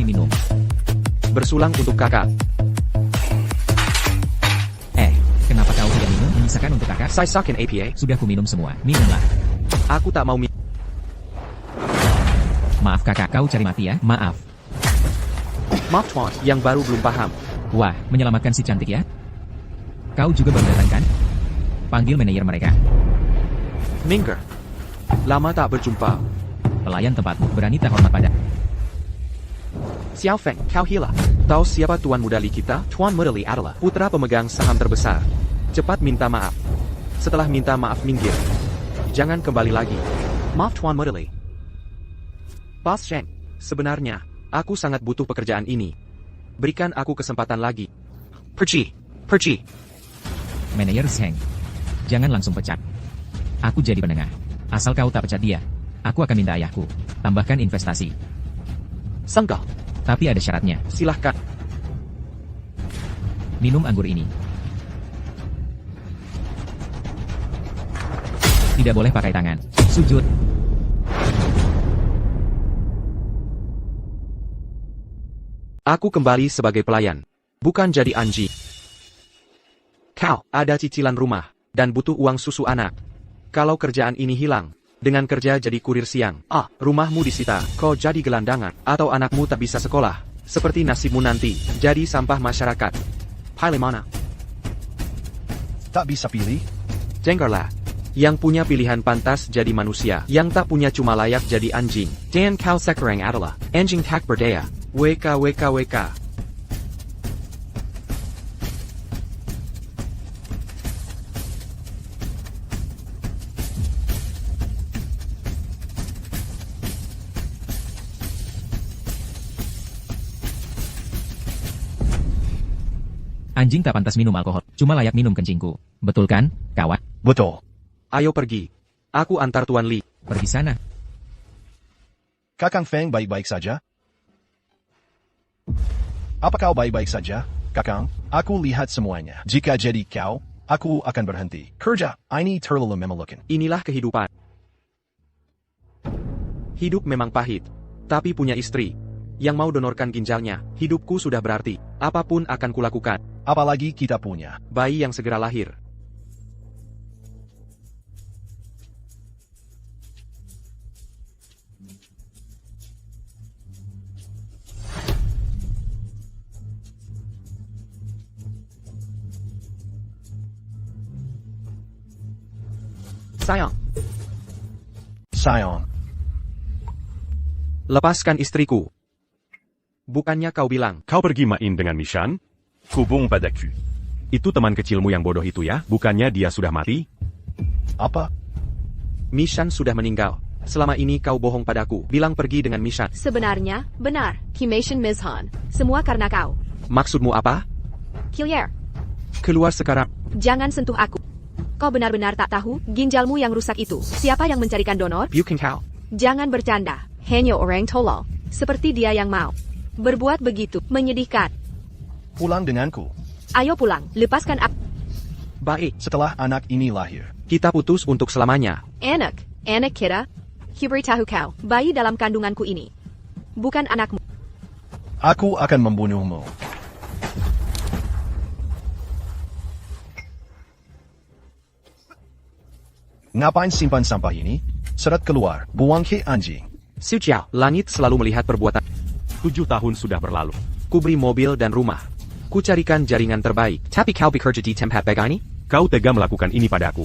Mari minum. Bersulang untuk kakak. Kenapa kau tidak minum? Menyisakan untuk kakak? Saya sakin APA. Sudah ku minum semua. Minumlah. Aku tak mau Maaf kakak, kau cari mati ya? Maaf. Maaf tuan, yang baru belum paham. Wah, menyelamatkan si cantik ya? Kau juga baru datang kan? Panggil manajer mereka. Mingger. Lama tak berjumpa. Pelayan tempatmu, berani tak hormat pada. Xiao Feng, kau hilang. Tahu siapa Tuan Muda Li kita? Tuan Muda Li adalah putra pemegang saham terbesar. Cepat minta maaf. Setelah minta maaf minggir. Jangan kembali lagi. Maaf Tuan Muda Li. Boss Sheng, sebenarnya, aku sangat butuh pekerjaan ini. Berikan aku kesempatan lagi. Pergi. Manajer Sheng. Jangan langsung pecat. Aku jadi penengah. Asal kau tak pecat dia, aku akan minta ayahku. Tambahkan investasi. Sangka. Tapi ada syaratnya. Silahkan. Minum anggur ini. Tidak boleh pakai tangan. Sujud. Aku kembali sebagai pelayan. Bukan jadi anjing. Kau ada cicilan rumah, dan butuh uang susu anak. Kalau kerjaan ini hilang, dengan kerja jadi kurir siang, rumahmu disita, kau jadi gelandangan, atau anakmu tak bisa sekolah. Seperti nasibmu nanti, jadi sampah masyarakat. Pilih mana? Tak bisa pilih? Jenggerlah. Yang punya pilihan pantas jadi manusia, yang tak punya cuma layak jadi anjing. Dan kau sekarang adalah anjing tak berdaya. WK. Anjing tak pantas minum alkohol, cuma layak minum kencingku. Betul kan, kawan? Betul. Ayo pergi. Aku antar Tuan Li. Pergi sana. Kakang Feng baik-baik saja? Apa kau baik-baik saja, Kakang? Aku lihat semuanya. Jika jadi kau, aku akan berhenti. Kerja, ini terlalu memalukan. Inilah kehidupan. Hidup memang pahit. Tapi punya istri yang mau donorkan ginjalnya, hidupku sudah berarti. Apapun akan kulakukan. Apalagi kita punya Bayi yang segera lahir. Sayang. Lepaskan istriku. Bukannya kau bilang, Kau pergi main dengan Mishan? Kubung padaku. Itu teman kecilmu yang bodoh itu ya? Bukannya dia sudah mati? Apa? Mishan sudah meninggal. Selama ini kau bohong padaku. Bilang pergi dengan Mishan. Sebenarnya, benar, Kimation Mizhan. Semua karena kau. Maksudmu apa? Kilier, Keluar sekarang. jangan sentuh aku. Kau benar-benar tak tahu, ginjalmu yang rusak itu. Siapa yang mencarikan donor? Bukan kau. Jangan bercanda. Hanya orang tolol. Seperti dia yang mau berbuat begitu. Menyedihkan. Pulang denganku. Ayo pulang, lepaskan aku. Baik, Setelah anak ini lahir. kita putus untuk selamanya. Anak kita. Beritahu kau, bayi dalam kandunganku ini bukan anakmu. Aku akan membunuhmu. Ngapain simpan sampah ini? Seret keluar, buang ke anjing. Xiu Jiao, langit selalu melihat perbuatan. 7 tahun sudah berlalu. Ku beri mobil dan rumah. Ku carikan jaringan terbaik. Tapi kau bekerja di tempat begini? Kau tega melakukan ini padaku.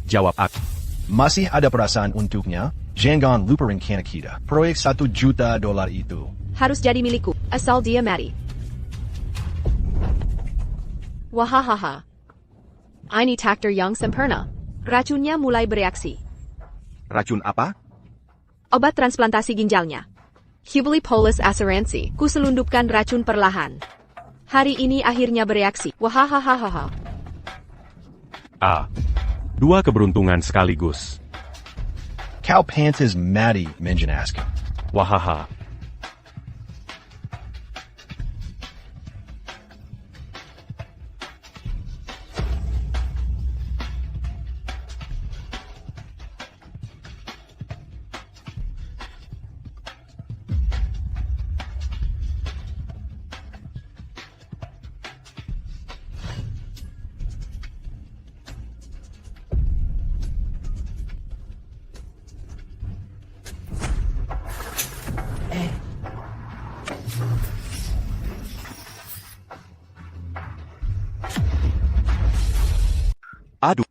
Jawab aku. Masih ada perasaan untuknya? Jangan lupa rencana kita. Proyek $1 juta itu. Harus jadi milikku, asal dia mati. Wahahaha. Ini takdir yang sempurna. Racunnya mulai bereaksi. Racun apa? Obat transplantasi ginjalnya. Hubli Polis Asuransi. Ku selundupkan racun perlahan. Hari ini akhirnya bereaksi. Wahahaha. 2 keberuntungan sekaligus. Kau pantas mati menjenaskan. Wahaha.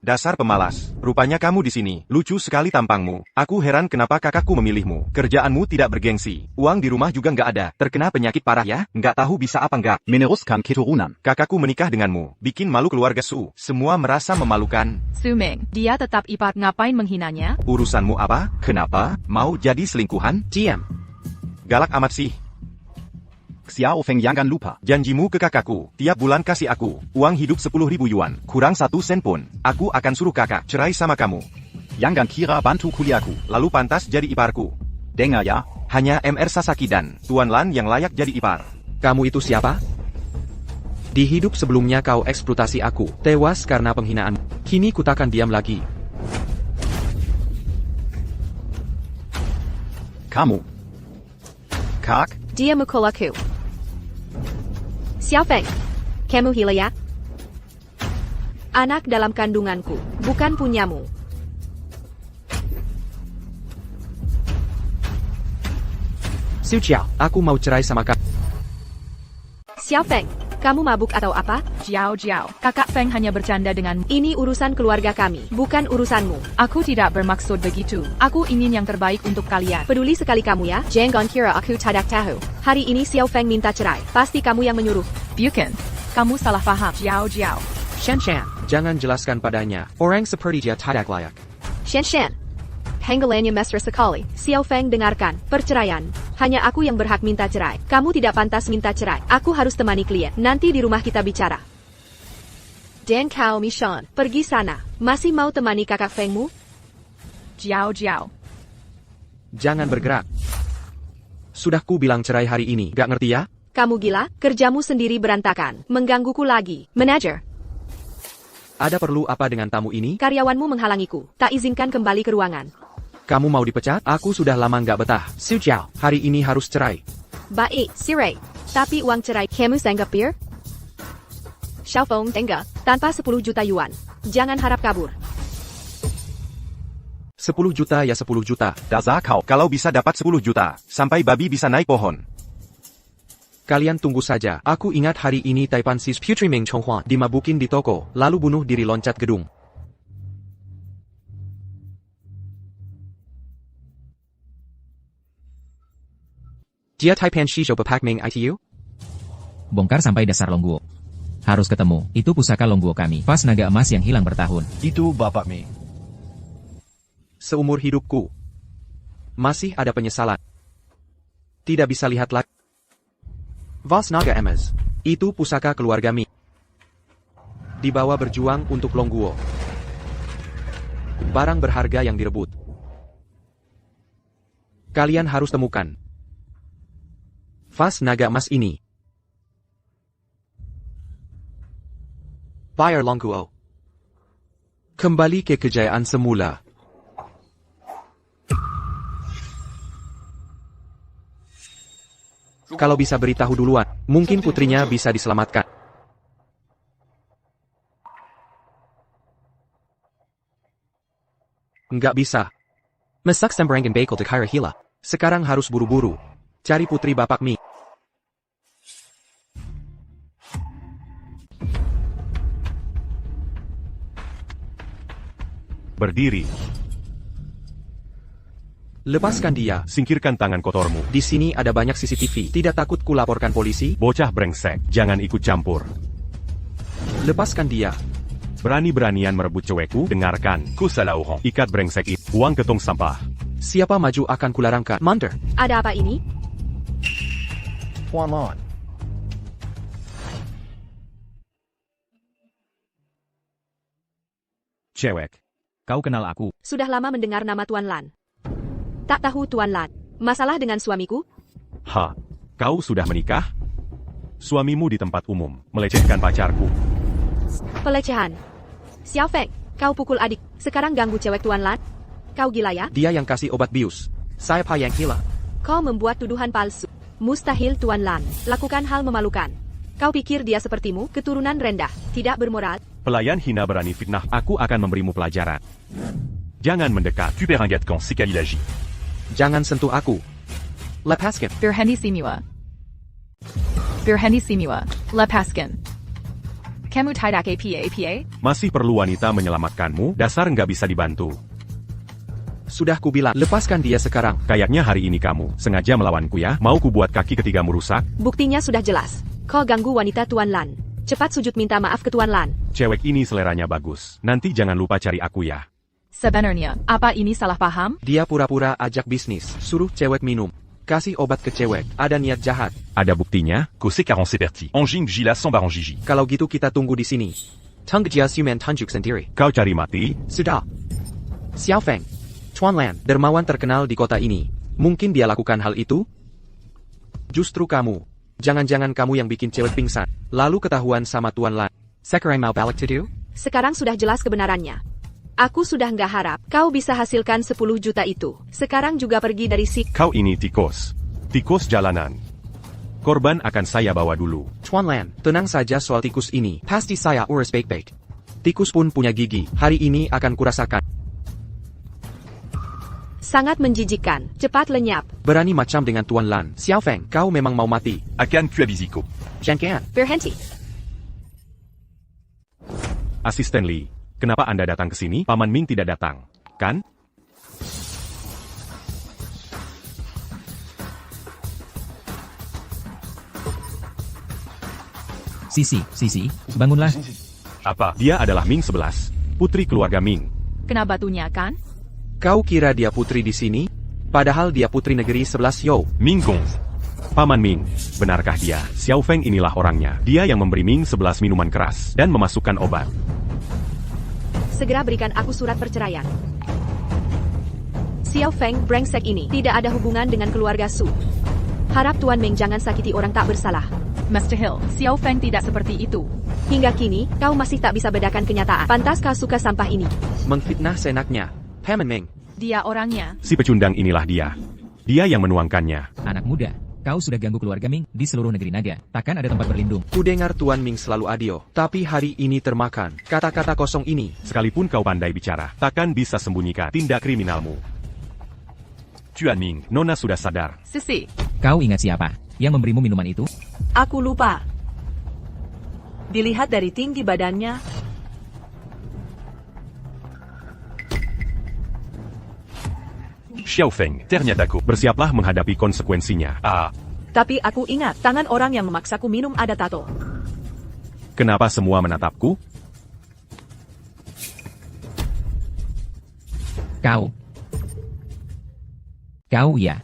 Dasar pemalas. Rupanya kamu di sini. Lucu sekali tampangmu. Aku heran kenapa kakakku memilihmu. Kerjaanmu tidak bergengsi. Uang di rumah juga nggak ada. Terkena penyakit parah ya? Nggak tahu bisa apa nggak. Meneruskan keturunan. Kakakku menikah denganmu. Bikin malu keluarga Su. Semua merasa memalukan. Suming, dia tetap ipar, ngapain menghinanya? Urusanmu apa? Kenapa? Mau jadi selingkuhan? Diam. Galak amat sih. Xiao Feng jangan lupa. Janjimu ke kakakku, tiap bulan kasih aku uang hidup 10.000 yuan, kurang 1 sen pun. Aku akan suruh kakak cerai sama kamu. Jangan kira bantu kuliahku. Lalu pantas jadi iparku. Dengar ya. Hanya MR Sasaki dan Tuan Lan yang layak jadi ipar. Kamu itu siapa? Di hidup sebelumnya kau eksploitasi aku, tewas karena penghinaan. Kini ku takkan diam lagi. Kamu. Kak. Dia mukulaku. Xiao Feng, kamu gila ya? Anak dalam kandunganku, bukan punyamu. Su Chiao, aku mau cerai sama kamu. Xiao Feng, kamu mabuk atau apa? Jiao Jiao, kakak Feng hanya bercanda dengan. Ini urusan keluarga kami, bukan urusanmu. Aku tidak bermaksud begitu. Aku ingin yang terbaik untuk kalian. Peduli sekali kamu ya, jangan kira aku tidak tahu. Hari ini Xiao Feng minta cerai, pasti kamu yang menyuruh. Bukan, kamu salah paham. Jiao Jiao. Shen Shan, jangan jelaskan padanya. Orang seperti dia tidak layak. Shen Shen. Panggilannya mesra sekali. Xiao Feng dengarkan, perceraian. Hanya aku yang berhak minta cerai. Kamu tidak pantas minta cerai. Aku harus temani klien. Nanti di rumah kita bicara. Dan kau Michonne, pergi sana. Masih mau temani kakak Fengmu? Jiao Jiao. Jangan bergerak. Sudah ku bilang cerai hari ini, gak ngerti ya? Kamu gila? Kerjamu sendiri berantakan. Menggangguku lagi. Manager. Ada perlu apa dengan tamu ini? Karyawanmu menghalangiku. Tak izinkan kembali ke ruangan. Kamu mau dipecat? Aku sudah lama nggak betah. Su Chiao, hari ini harus cerai. Baik, Sirai. Tapi uang cerai kamu sanggup bir? Xiao Feng enggak, tanpa 10 juta yuan. Jangan harap kabur. 10 juta ya 10 juta. Dasar kau. Kalau bisa dapat 10 juta, sampai babi bisa naik pohon. Kalian tunggu saja. Aku ingat hari ini Taipan Sis Putri Ming Chonghuan dimabukin di toko, lalu bunuh diri loncat gedung. Dia Taipan Shizhou Pepak Ming ITU? Bongkar sampai dasar Longguo. Harus ketemu, itu pusaka Longguo kami. Vas naga emas yang hilang bertahun. Itu Bapak Mi. Seumur hidupku. Masih ada penyesalan. Tidak bisa lihat lagi. Vas naga emas. Itu pusaka keluarga Mi. Dibawa berjuang untuk Longguo. Barang berharga yang direbut. Kalian harus temukan vas naga emas ini. Bayar Longguo. Kembali ke kejayaan semula. Kalau bisa beritahu duluan, mungkin putrinya bisa diselamatkan. Nggak bisa. Mesak sembrangin bakal de Kaira Hila. Sekarang harus buru-buru. Cari putri Bapak Mi. Berdiri. Lepaskan dia. Singkirkan tangan kotormu. Di sini ada banyak CCTV. Tidak takut ku laporkan polisi? Bocah brengsek, jangan ikut campur. Lepaskan dia. Berani-beranian merebut cewekku? Dengarkan. Ku salah uhong. Ikat brengsek itu. Buang ke tong sampah. Siapa maju akan kularangkan. Mander. Ada apa ini? Tuan Lan. Cewek. Kau kenal aku? Sudah lama mendengar nama Tuan Lan. Tak tahu Tuan Lan. Masalah dengan suamiku? Ha, kau sudah menikah? Suamimu di tempat umum, melecehkan pacarku. Pelecehan. Xiao Feng, kau pukul adik. Sekarang ganggu cewek Tuan Lan? Kau gila ya? Dia yang kasih obat bius. Saya yang Hila. Kau membuat tuduhan palsu. Mustahil Tuan Lan. Lakukan hal memalukan. Kau pikir dia sepertimu, keturunan rendah, tidak bermoral? Pelayan hina berani fitnah, aku akan memberimu pelajaran. Jangan mendekat. Tu perds un gars quand c'est qu'elle agit. Jangan sentuh aku. Lepaskan. Berhenti Simua. Berhenti Simua. Lepaskan. Kamu tidak apa-apa? Masih perlu wanita menyelamatkanmu, dasar nggak bisa dibantu. Sudah kubilang, lepaskan dia sekarang. Kayaknya hari ini kamu sengaja melawanku ya, mau ku buat kaki ketigamu rusak? Buktinya sudah jelas. Kau ganggu wanita Tuan Lan. Cepat sujud minta maaf ke Tuan Lan. Cewek ini seleranya bagus, nanti jangan lupa cari aku ya. Sebenarnya, apa ini salah paham? Dia pura-pura ajak bisnis, suruh cewek minum. Kasih obat ke cewek, ada niat jahat. Ada buktinya? Kose 40 c'est parti. Anjing Gila sans baron Gigi. Kalau gitu kita tunggu di sini. Tunggu Jia Suman tunjuk sendiri. Kau cari mati? Sudah. Xiao Feng, Tuan Lan, dermawan terkenal di kota ini. Mungkin dia lakukan hal itu? Justru kamu. Jangan-jangan kamu yang bikin cewek pingsan. Lalu ketahuan sama Tuan Lan. Sekarang mau balik to do? Sekarang sudah jelas kebenarannya. Aku sudah nggak harap kau bisa hasilkan 10 juta itu. Sekarang juga pergi dari si... Kau ini tikus. Tikus jalanan. Korban akan saya bawa dulu. Tuan Lan, tenang saja soal tikus ini. Pasti saya urus baik-baik. Tikus pun punya gigi. Hari ini akan kurasakan. Sangat menjijikkan. Cepat lenyap. Berani macam dengan Tuan Lan. Xiao Feng, kau memang mau mati. Akan kuabiziko. Jangan. Berhenti. Asisten Li, kenapa Anda datang ke sini? Paman Ming tidak datang, kan? Sisi, bangunlah. Apa? Dia adalah Ming 11, putri keluarga Ming. Kena batunya kan? Kau kira dia putri di sini? Padahal dia putri negeri 11 Yo. Ming Gong. Paman Ming, benarkah dia? Xiao Feng inilah orangnya. Dia yang memberi Ming 11 minuman keras dan memasukkan obat. Segera berikan aku surat perceraian. Xiao Feng, brengsek ini, tidak ada hubungan dengan keluarga Su. Harap Tuan Ming jangan sakiti orang tak bersalah. Mr. Hill, Xiao Feng tidak seperti itu. Hingga kini, kau masih tak bisa bedakan kenyataan. Pantas kau suka sampah ini. Mengfitnah senaknya. Paman Ming. Dia orangnya. Si pecundang inilah dia. Dia yang menuangkannya. Anak muda, kau sudah ganggu keluarga Ming di seluruh negeri naga. Takkan ada tempat berlindung. Ku dengar Tuan Ming selalu adil. Tapi hari ini termakan. Kata-kata kosong ini. Sekalipun kau pandai bicara, takkan bisa sembunyikan tindak kriminalmu. Tuan Ming, Nona sudah sadar. Sisi. Kau ingat siapa yang memberimu minuman itu? Aku lupa. Dilihat dari tinggi badannya, Xiao Feng, ternyataku. Bersiaplah menghadapi konsekuensinya. tapi aku ingat tangan orang yang memaksaku minum ada tato. Kenapa semua menatapku? Kau ya.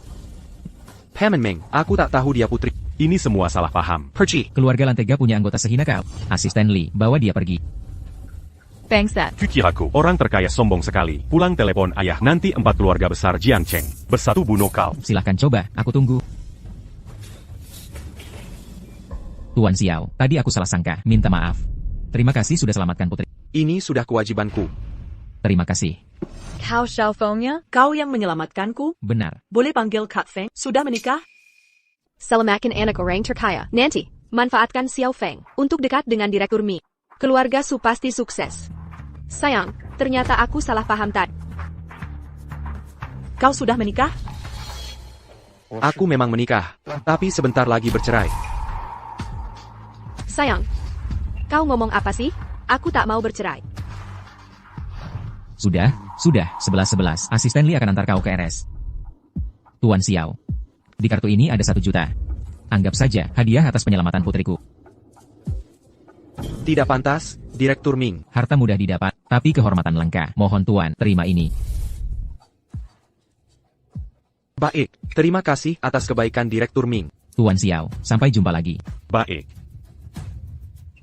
Paman Ming, aku tak tahu dia putri. Ini semua salah paham. Perci. Keluarga Lantega punya anggota sehina kau. Asisten Li, bawa dia pergi. Bangsat. Kukiraku, orang terkaya sombong sekali. Pulang telepon ayah, nanti 4 keluarga besar Jiang Cheng bersatu bunuh kau. Silahkan coba, aku tunggu. Tuan Xiao, tadi aku salah sangka, minta maaf. Terima kasih sudah selamatkan putri. Ini sudah kewajibanku. Terima kasih. Kau Xiao Fengnya, kau yang menyelamatkanku. Benar. Boleh panggil Kak Feng. Sudah menikah? Selamatkan anak orang terkaya. Nanti, manfaatkan Xiao Feng untuk dekat dengan Direktur Ming. Keluarga Su pasti sukses. Sayang, ternyata aku salah paham tadi. Kau sudah menikah? Aku memang menikah. Tapi sebentar lagi bercerai. Sayang, kau ngomong apa sih? Aku tak mau bercerai. Sudah, 11-11. Asisten Li akan antar kau ke RS. Tuan Xiao. Di kartu ini ada 1 juta. Anggap saja hadiah atas penyelamatan putriku. Tidak pantas, Direktur Ming. Harta mudah didapat, tapi kehormatan langka. Mohon Tuan, terima ini. Baik, terima kasih atas kebaikan Direktur Ming. Tuan Xiao, sampai jumpa lagi. Baik.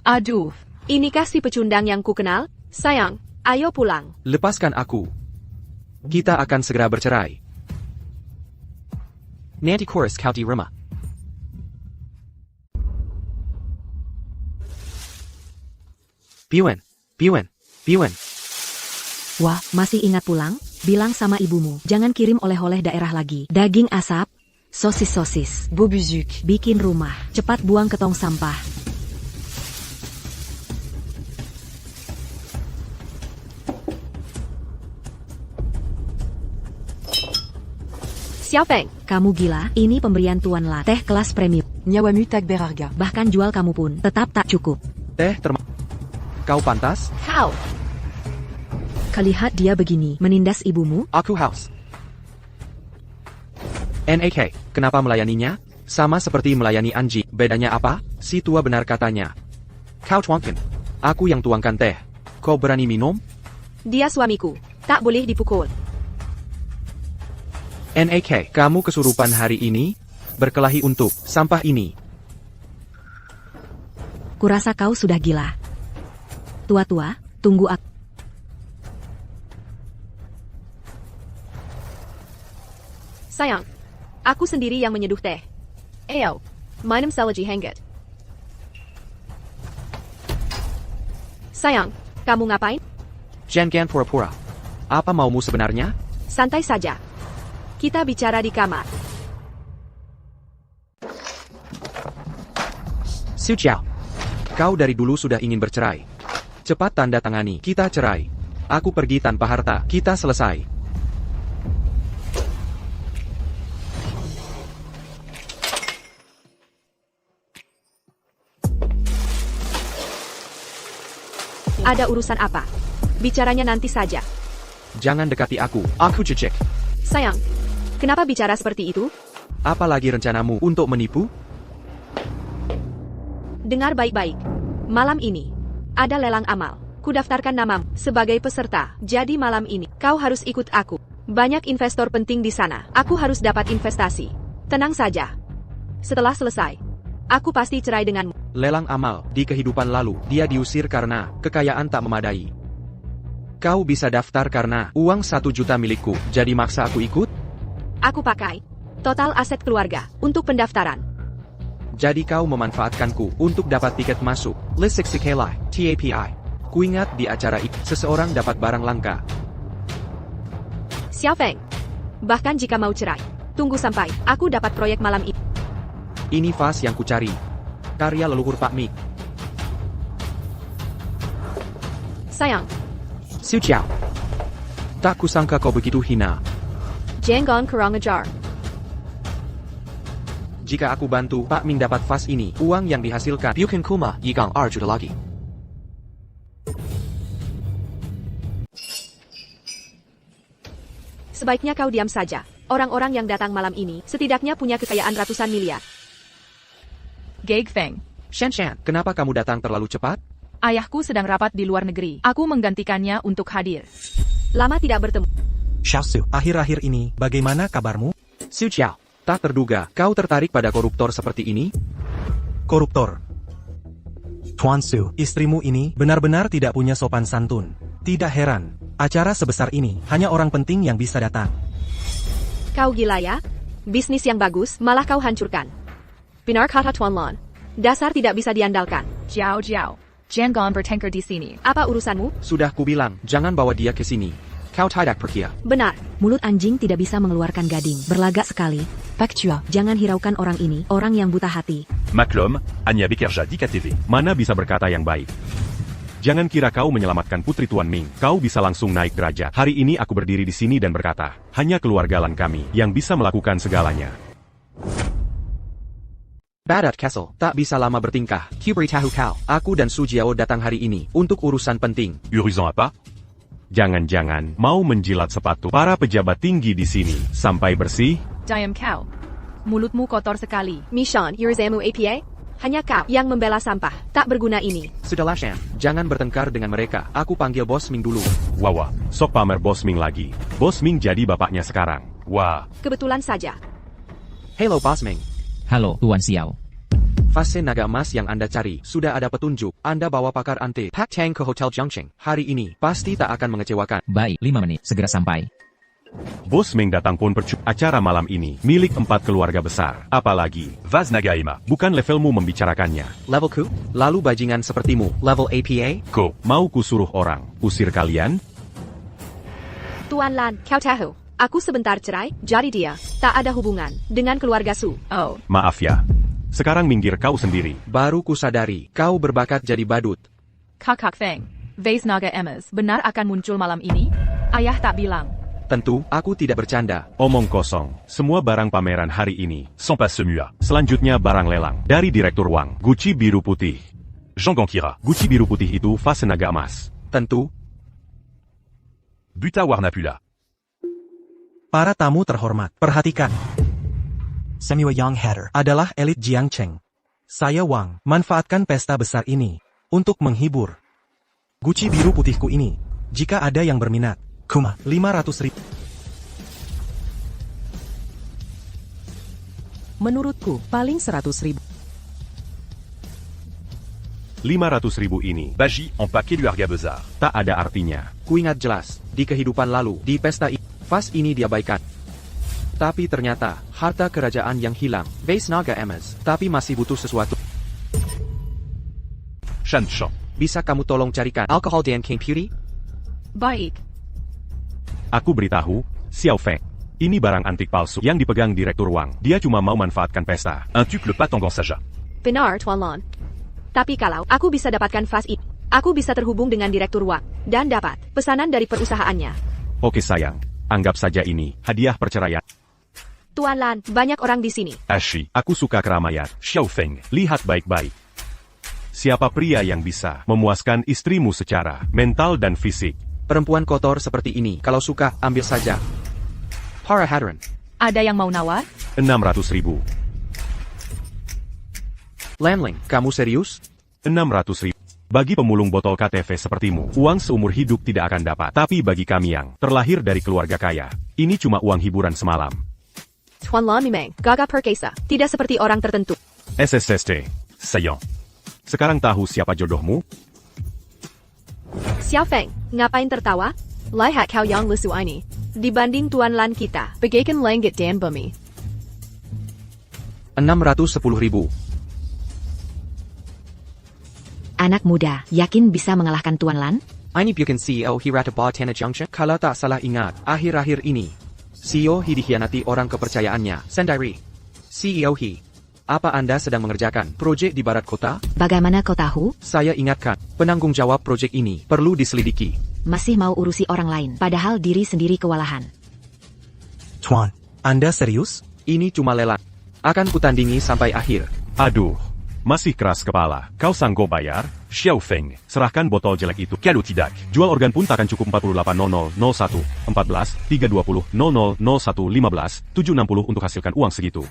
Aduh. Inikah si pecundang yang ku kenal? Sayang, ayo pulang. Lepaskan aku. Kita akan segera bercerai. Nanti chorus kau di rumah. Piwen. Wah, masih ingat pulang? Bilang sama ibumu, jangan kirim oleh-oleh daerah lagi. Daging asap, sosis-sosis, bubuzuk, bikin rumah, cepat buang ke tong sampah. Xiao Feng, Kamu gila, ini pemberian Tuan Lan, teh kelas premium. Nyawamu tak berharga. Bahkan jual kamu pun, tetap tak cukup. Teh Kau pantas? Kau. Kelihat dia begini, menindas ibumu? Aku haus. NAK, kenapa melayaninya? Sama seperti melayani anjing, bedanya apa? Si tua benar katanya. Kau tuangkan. Aku yang tuangkan teh. Kau berani minum? Dia suamiku. Tak boleh dipukul. NAK, kamu kesurupan hari ini? Berkelahi untuk sampah ini. Kurasa kau sudah gila. Tua-tua, tunggu aku. Sayang, aku sendiri yang menyeduh teh. Ayo, minum selagi hangat. Sayang, kamu ngapain? Jangan pura-pura. Apa maumu sebenarnya? Santai saja. Kita bicara di kamar. Su Chiao, kau dari dulu sudah ingin bercerai. Cepat tanda tangani, kita cerai. Aku pergi tanpa harta, kita selesai. Ada urusan apa? Bicaranya nanti saja. Jangan dekati aku cecek. Sayang, kenapa bicara seperti itu? Apalagi rencanamu untuk menipu? Dengar baik-baik. Malam ini, ada lelang amal. Kudaftarkan namamu sebagai peserta. Jadi malam ini, kau harus ikut aku. Banyak investor penting di sana. Aku harus dapat investasi. Tenang saja. Setelah selesai, aku pasti cerai denganmu. Lelang amal, di kehidupan lalu, dia diusir karena kekayaan tak memadai. Kau bisa daftar karena uang 1 juta milikku, jadi maksa aku ikut? Aku pakai total aset keluarga untuk pendaftaran. Jadi kau memanfaatkanku untuk dapat tiket masuk. List 60K TAPI. Kuingat di acara itu, seseorang dapat barang langka. Xiao Feng. Bahkan jika mau cerai, tunggu sampai aku dapat proyek malam ini. Ini vas yang kucari. Karya leluhur Pak Mi. Sayang, Su Chiao. Tak kusangka kau begitu hina. jangan kurang ajar. Jika aku bantu Pak Ming dapat vas ini, uang yang dihasilkan bukan kuma 1.2 juta lagi. Sebaiknya kau diam saja. Orang-orang yang datang malam ini setidaknya punya kekayaan ratusan miliar. Gag Feng. Shan, kenapa kamu datang terlalu cepat? Ayahku sedang rapat di luar negeri. Aku menggantikannya untuk hadir. Lama tidak bertemu. Xiaosu, akhir-akhir ini bagaimana kabarmu? Su Chiao, tak terduga kau tertarik pada koruptor seperti ini? Koruptor. Tuan Su, istrimu ini benar-benar tidak punya sopan santun. Tidak heran, acara sebesar ini hanya orang penting yang bisa datang. Kau gila ya? Bisnis yang bagus malah kau hancurkan. Benar kata Tuan Lon. Dasar tidak bisa diandalkan. Jiao, jangan bertengkar di sini. Apa urusanmu? Sudah kubilang, jangan bawa dia ke sini. Kau tidak perkia. Benar. Mulut anjing tidak bisa mengeluarkan gading. Berlagak sekali. Factual. Jangan hiraukan orang ini, orang yang buta hati. Maklum, Anya Bekerja di KTV. Mana bisa berkata yang baik? Jangan kira kau menyelamatkan Putri Tuan Ming. Kau bisa langsung naik derajat. Hari ini aku berdiri di sini dan berkata, hanya keluarga Lan kami yang bisa melakukan segalanya. Badat Castle, tak bisa lama bertingkah. Ku beritahu kau, aku dan Su Jiao datang hari ini untuk urusan penting. Urusan apa? Jangan-jangan mau menjilat sepatu para pejabat tinggi di sini sampai bersih? Diam kau. Mulutmu kotor sekali. Mishan, Yurzamu APA? Hanya kau yang membela sampah. Tak berguna ini. Sudahlah Shan, jangan bertengkar dengan mereka. Aku panggil Bos Ming dulu. Wawa, sok pamer Bos Ming lagi. Bos Ming jadi bapaknya sekarang. Wah. Kebetulan saja. Hello Bos Ming. Halo, Tuan Xiao. Fase naga emas yang Anda cari, sudah ada petunjuk. Anda bawa pakar ante Pak Tang ke Hotel Jiangqing. Hari ini, pasti tak akan mengecewakan. Baik, 5 menit, segera sampai. Bos Ming datang pun acara malam ini, milik 4 keluarga besar. Apalagi, Vaz Nagaima. bukan levelmu membicarakannya. Levelku? Lalu bajingan sepertimu, level APA? Ko, mau kusuruh orang, usir kalian? Tuan Lan, kau tahu. Aku sebentar cerai, jadi dia tak ada hubungan dengan keluarga Su. Oh, Maaf ya. Sekarang minggir kau sendiri. Baru kusadari, kau berbakat jadi badut. Kakak Feng. Vase Naga Emas benar akan muncul malam ini? Ayah tak bilang. Tentu, aku tidak bercanda. Omong kosong. Semua barang pameran hari ini. Sans pas semua. Selanjutnya barang lelang. Dari Direktur Wang. Gucci biru putih. Jean Kira. Guci biru putih itu vas naga emas. Tentu. Buta warna pula. Para tamu terhormat, perhatikan. Samuel Yang Hatter adalah elit Jiangcheng. Saya Wang, manfaatkan pesta besar ini untuk menghibur. Guci biru putihku ini, jika ada yang berminat, Kuma, 500.000. Menurutku, paling 100.000. 500.000 ini Bagi en paquet du harga bezar. tak ada artinya. Kuingat jelas, di kehidupan lalu, di pesta vas ini diabaikan. Tapi ternyata, harta kerajaan yang hilang, vase naga emas, tapi masih butuh sesuatu. Shan Chang. Bisa kamu tolong carikan alkohol dan king putih? Baik. Aku beritahu, Xiao Feng. Ini barang antik palsu yang dipegang Direktur Wang. Dia cuma mau manfaatkan pesta. Un tuc le Patangan Saja. Benar, Tuan Lon. Tapi kalau aku bisa dapatkan vas ini, aku bisa terhubung dengan Direktur Wang dan dapat pesanan dari perusahaannya. Oke sayang, anggap saja ini hadiah perceraian. Tuan Lan, banyak orang di sini. Ashi. Aku suka keramaian. Xiao Feng. Lihat baik-baik. Siapa pria yang bisa memuaskan istrimu secara mental dan fisik? Perempuan kotor seperti ini, kalau suka, ambil saja. Para hadirin, Ada yang mau nawar? 600.000. Lanling, kamu serius? 600.000. Bagi pemulung botol KTV sepertimu, uang seumur hidup tidak akan dapat. Tapi bagi kami yang terlahir dari keluarga kaya, ini cuma uang hiburan semalam. Tuan Lan memang gagah perkasa, tidak seperti orang tertentu. SSST. Saillant. Sekarang tahu siapa jodohmu? Xiao Feng, ngapain tertawa? Lihat kau yang lesu ini. Dibanding Tuan Lan kita, bagaikan langit dan bumi. 610.000. Anak muda, yakin bisa mengalahkan Tuan Lan? Ini bukan CEO Hirata Botana Junction? Kalau tak salah ingat, akhir-akhir ini, CEO He dikhianati orang kepercayaannya sendiri. CEO He, apa Anda sedang mengerjakan proyek di barat kota? Bagaimana kau tahu? Saya ingatkan, penanggung jawab proyek ini perlu diselidiki. Masih mau urusi orang lain, padahal diri sendiri kewalahan. Tuan, Anda serius? Ini cuma lelang. Akan kutandingi sampai akhir. Aduh, masih keras kepala. Kau sanggup bayar? Xiao Feng. Serahkan botol jelek itu. Cadeau tidak. Jual organ pun takkan cukup 48.0001, 14, 320, 00, 01, 15, 760 untuk hasilkan uang segitu.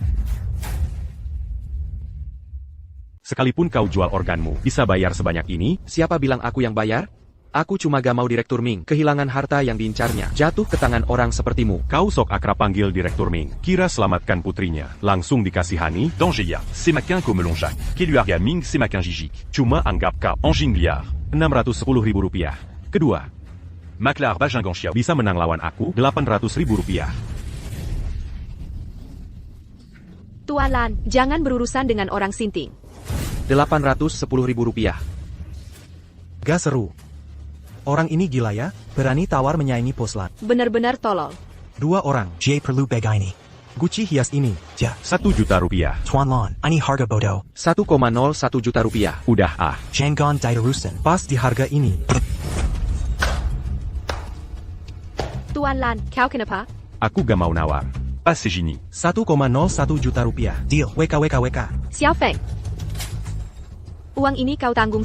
Sekalipun kau jual organmu, bisa bayar sebanyak ini? Siapa bilang aku yang bayar? Aku cuma gak mau Direktur Ming kehilangan harta yang diincarnya jatuh ke tangan orang sepertimu. Kau sok akrab panggil Direktur Ming. Kira selamatkan putrinya, langsung dikasihani? Dangeya. C'est maquin comme Lonjac. Keluarga Ming, c'est maquin Jijik. Cuma anggap kau Anjing liar. 610.000 rupiah. Kedua, Maklar Bajingan Xiao. bisa menang lawan aku 800.000 rupiah. Tuan Lan, jangan berurusan dengan orang sinting. 810.000 rupiah. Gak seru. Orang ini gila ya, berani tawar menyaingi Poslan. Benar-benar tolol. 2 orang, J perlu bega ini. Gucci hias ini, ja. 1 juta rupiah. Tuan Lon, ini harga bodoh. 1,01 juta rupiah. Udah ah. Janggon Daidarusen, pas di harga ini. Tuan Lan, kau kenapa? Aku gak mau nawar. Pas c'est Gini. 1,01 juta rupiah. Deal, WKWKWK. Xiao Feng. Uang ini kau tanggung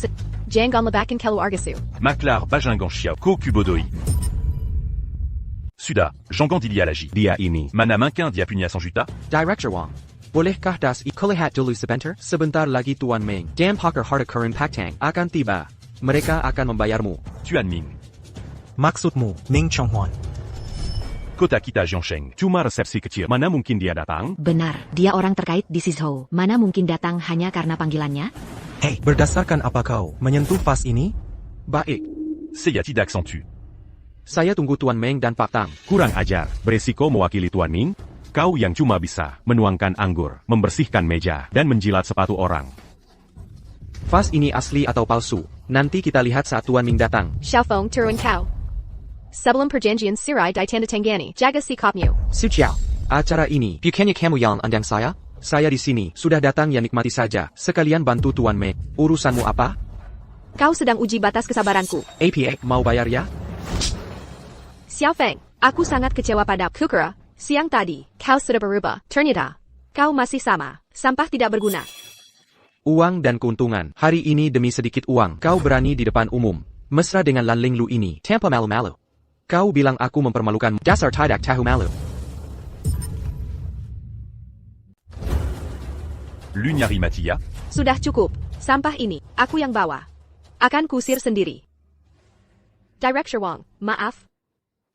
Jangan lebakan keluarga su. Maklar Bajingan Xiao. Koku Bodoi. Suda. Jangan Dilialagi. Dia ini. Mana Mankin dia punya 100 juta? Director Wang, bolehkah kulihat dulu sebentar? Sebentar lagi Tuan Ming dan Pakar Harta Karun Paktang akan tiba. Mereka akan membayarmu. Tuan Ming. Maksudmu, Ming Chonghuan. Kota kita Jiangsheng. Cuma resepsi kecil. Mana mungkin dia datang? Benar, dia orang terkait di Sizhou. Mana mungkin datang hanya karena panggilannya? Hei, berdasarkan apa kau menyentuh vas ini? Baik, Saya tidak accentue. saya tunggu Tuan Meng dan Pak Tang. Kurang ajar. Beresiko mewakili Tuan Ming? Kau yang cuma bisa menuangkan anggur, membersihkan meja, dan menjilat sepatu orang. Vas ini asli atau palsu? Nanti kita lihat saat Tuan Ming datang. Xiao Feng turun kau. Sebelum perjanjian sirai di tanda tanggani, jaga sikapmu. Su Chiao, acara ini, bukannya kamu yang undang saya? Saya di sini, sudah datang ya nikmati saja, sekalian bantu Tuan Meng. Urusanmu apa? Kau sedang uji batas kesabaranku. APA, mau bayar ya? Xiao Feng, aku sangat kecewa pada Kukura. Siang tadi, kau sudah berubah. Ternyata, kau masih sama. Sampah tidak berguna. Uang dan keuntungan. Hari ini demi sedikit uang, kau berani di depan umum. Mesra dengan Lanling Lu ini. Tanpa malu-malu. Kau bilang aku mempermalukan. Dasar tidak tahu malu. Lunyari Matia. Sudah cukup. Sampah ini, aku yang bawa. Akan kusir sendiri. Director Wong, maaf.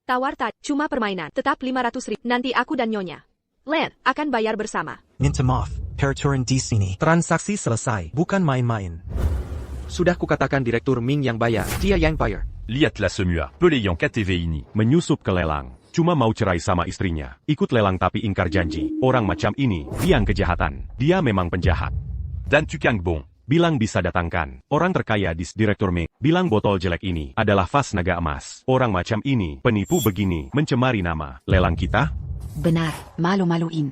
Tawar tak, cuma permainan. Tetap 500.000. Nanti aku dan Nyonya Lan akan bayar bersama. Minta maaf, peraturan di sini. Transaksi selesai, bukan main-main. Sudah kukatakan Direktur Ming yang bayar. Dia yang bayar. Lihatlah semua, pelayang KTV ini. Menyusup ke lelang. Cuma mau cerai sama istrinya. Ikut lelang tapi ingkar janji. Orang macam ini, tiang kejahatan. Dia memang penjahat. Dan Tukang Bong. Bilang bisa datangkan. Orang terkaya di Direktur Ming. Bilang botol jelek ini adalah vas naga emas. Orang macam ini, penipu begini, mencemari nama. Lelang kita? Benar, malu-maluin.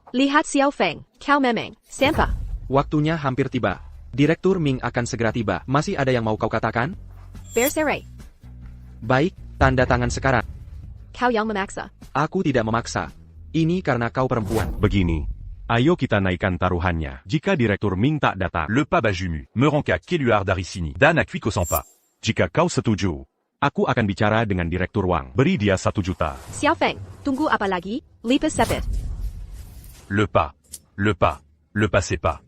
Lihat Xiao Feng, kau memang sampah. Waktunya hampir tiba. Direktur Ming akan segera tiba. Masih ada yang mau kau katakan? Bercerai. Baik, tanda tangan sekarang. Kau yang memaksa. Aku tidak memaksa. Ini karena kau perempuan. Begini. Ayo kita naikkan taruhannya. Jika Direktur Ming tak datang. Le pas Bajumu, Meranka Keluar dari sini. Dan Akuiko Sampa. Jika kau setuju, aku akan bicara dengan Direktur Wang. Beri dia 1 juta. Xiao Feng, tunggu apa lagi? Lipas sepet. Le pas c'est pas.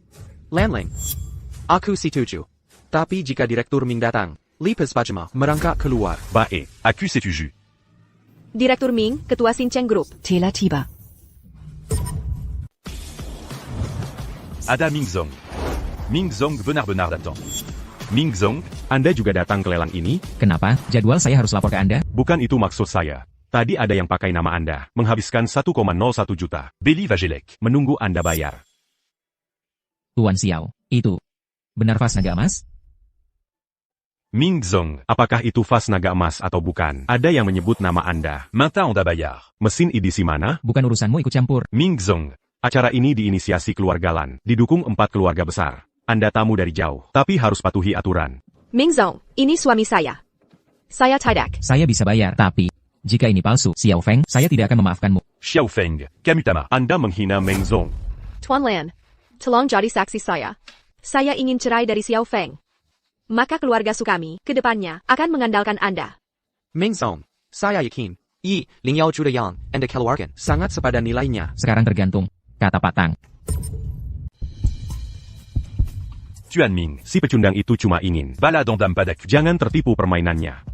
Lanling. Aku setuju. Tapi jika Direktur Ming datang, lipas pajama merangkak keluar. Baik. Aku setuju. Direktur Ming, Ketua Sinceng Group. Tiba-tiba. Ada Ming Zong. Ming Zong benar-benar datang. Ming Zong, Anda juga datang ke lelang ini? Kenapa? Jadwal saya harus lapor ke Anda? Bukan itu maksud saya. Tadi ada yang pakai nama Anda, menghabiskan 1,01 juta. Beli Vajelek. Menunggu Anda bayar. Tuan Xiao, itu benar vas naga emas? Ming Zong, apakah itu vas naga emas atau bukan? Ada yang menyebut nama Anda. Maintenant Onda bayar. Mesin edisi mana? Bukan urusanmu ikut campur. Ming Zong, acara ini diinisiasi keluarga Lan, didukung 4 keluarga besar. Anda tamu dari jauh, tapi harus patuhi aturan. Ming Zong, ini suami saya. Saya tidak. Saya bisa bayar, tapi jika ini palsu, Xiao Feng, saya tidak akan memaafkanmu. Xiao Feng, Kamutama. Anda menghina Meng Zong. Tuan Lan, tolong jadi saksi saya. Saya ingin cerai dari Xiao Feng. Maka keluarga Sukami, ke depannya, akan mengandalkan Anda. Ming Zong, saya yakin. Ling Yao Juda Yang, Anda keluarkan. Sangat sepadan nilainya. Sekarang tergantung, kata Pak Tang. Tuan Ming, Si pecundang itu cuma ingin. balade Ondam Padak. Jangan tertipu permainannya.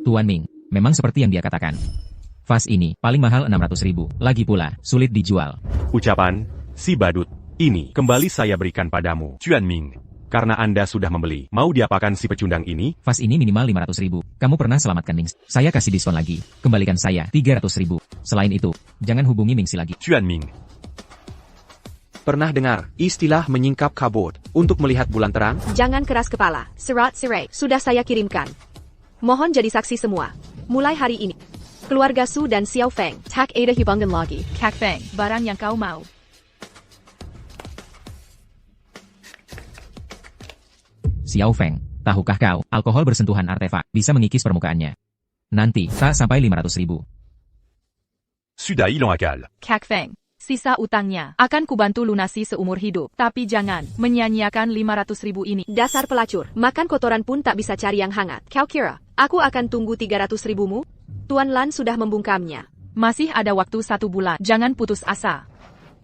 Tuan Ming, memang seperti yang dia katakan. Vas ini, paling mahal 600.000. Lagi pula, sulit dijual. Ucapan, si badut, ini kembali saya berikan padamu. Tuan Ming, Karena Anda sudah membeli, mau diapakan si pecundang ini? Vas ini minimal 500.000. Kamu pernah selamatkan Mingxi. Saya kasih diskon lagi. Kembalikan saya 300.000. Selain itu, jangan hubungi Mingxi lagi. Tuan Ming, Pernah dengar istilah menyingkap kabut untuk melihat bulan terang? Jangan keras kepala. Serat serai, sudah saya kirimkan. Mohon jadi saksi semua. Mulai hari ini. Keluarga Su dan Xiao Feng, tak ada hubungan lagi. Kak Feng, barang yang kau mau. Xiao Feng, tahukah kau, alkohol bersentuhan artefak bisa mengikis permukaannya. Nanti, tak sampai 500.000. Sudah hilang akal. Kak Feng, sisa utangnya akan kubantu lunasi seumur hidup. Tapi jangan menyanyiakan 500.000 ini. Dasar pelacur, makan kotoran pun tak bisa cari yang hangat. Kau kira, aku akan tunggu 300.000-mu? Tuan Lan sudah membungkamnya. Masih ada waktu 1 bulan. Jangan putus asa.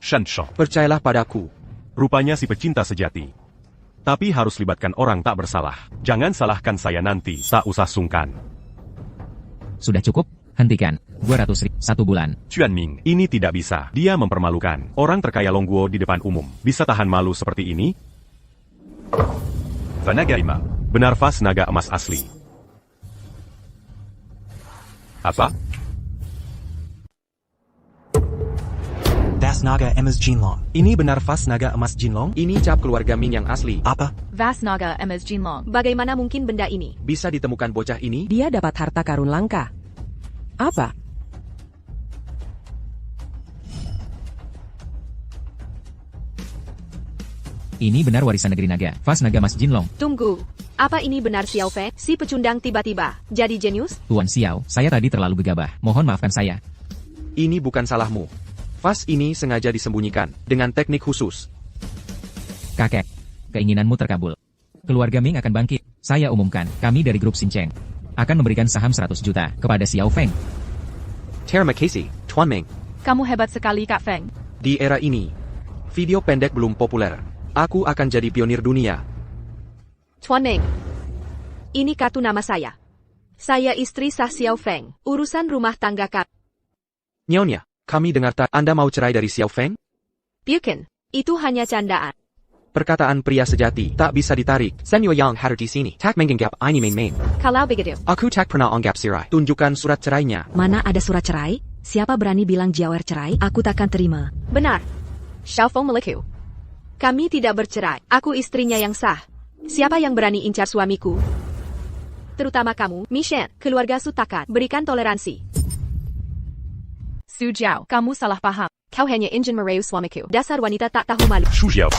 Shan Shan. Percayalah padaku. Rupanya si pecinta sejati. Tapi harus libatkan orang tak bersalah. Jangan salahkan saya nanti, tak usah sungkan. Sudah cukup? Hentikan. 200.000. 1 bulan. Tuan Ming, Ini tidak bisa. Dia mempermalukan. Orang terkaya Longguo di depan umum. Bisa tahan malu seperti ini? Vanagarima. Benar vas naga emas asli. Apa? Das Naga Emas Jinlong. Ini benar vas naga emas Jinlong? Ini cap keluarga Ming yang asli. Apa? Vas Naga MS Jinlong. Bagaimana mungkin benda ini? Bisa ditemukan bocah ini? Dia dapat harta karun langka. Apa? Ini benar warisan negeri naga. Vas naga Mas Jinlong. Tunggu. Apa ini benar Xiao Feng? Si pecundang tiba-tiba jadi jenius? Tuan Xiao, saya tadi terlalu gegabah. Mohon maafkan saya. Ini bukan salahmu. Vas ini sengaja disembunyikan, dengan teknik khusus. Kakek, keinginanmu terkabul. Keluarga Ming akan bangkit. Saya umumkan, kami dari grup Xincheng akan memberikan saham 100 juta kepada Xiao Feng. Terima kasih, Tuan Ming. Kamu hebat sekali Kak Feng. Di era ini, video pendek belum populer. Aku akan jadi pionir dunia. Tuan Ming. Ini kartu nama saya. Saya istri sah Xiao Feng. Urusan rumah tangga Kak. Nyonya, kami dengar Anda mau cerai dari Xiao Feng? Bukan. Itu hanya candaan. Perkataan pria sejati tak bisa ditarik. Senyo yang hadir di sini. Tak menganggap ini main-main. Kalau begitu. Aku tak pernah anggap cerai. Tunjukkan surat cerainya. Mana ada surat cerai? Siapa berani bilang Jiawer cerai? Aku takkan terima. Benar. Xiao Feng meleku. Kami tidak bercerai. Aku istrinya yang sah. Siapa yang berani incar suamiku? Terutama kamu, Mishen, keluarga Sutakat. Berikan toleransi. Su Jiao, kamu salah paham. Kau hanya ingin merayu suamiku. Dasar wanita tak tahu malu. Shu Jiao.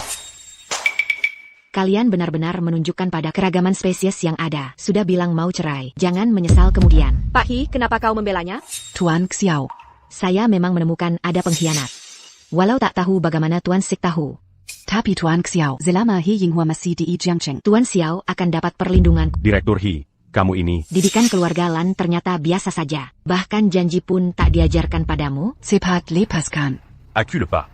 Kalian benar-benar menunjukkan pada keragaman spesies yang ada. Sudah bilang mau cerai. Jangan menyesal kemudian. Pak He, kenapa kau membelanya? Tuan Xiao. Saya memang menemukan ada pengkhianat. Walau tak tahu bagaimana Tuan Sik tahu. Tapi Tuan Xiao, selama He Yinghua masih di Jiangcheng, Tuan Xiao akan dapat perlindungan. Direktur He, kamu ini. Didikan keluarga Lan ternyata biasa saja. Bahkan janji pun tak diajarkan padamu. Cepat lepaskan. Accule pas.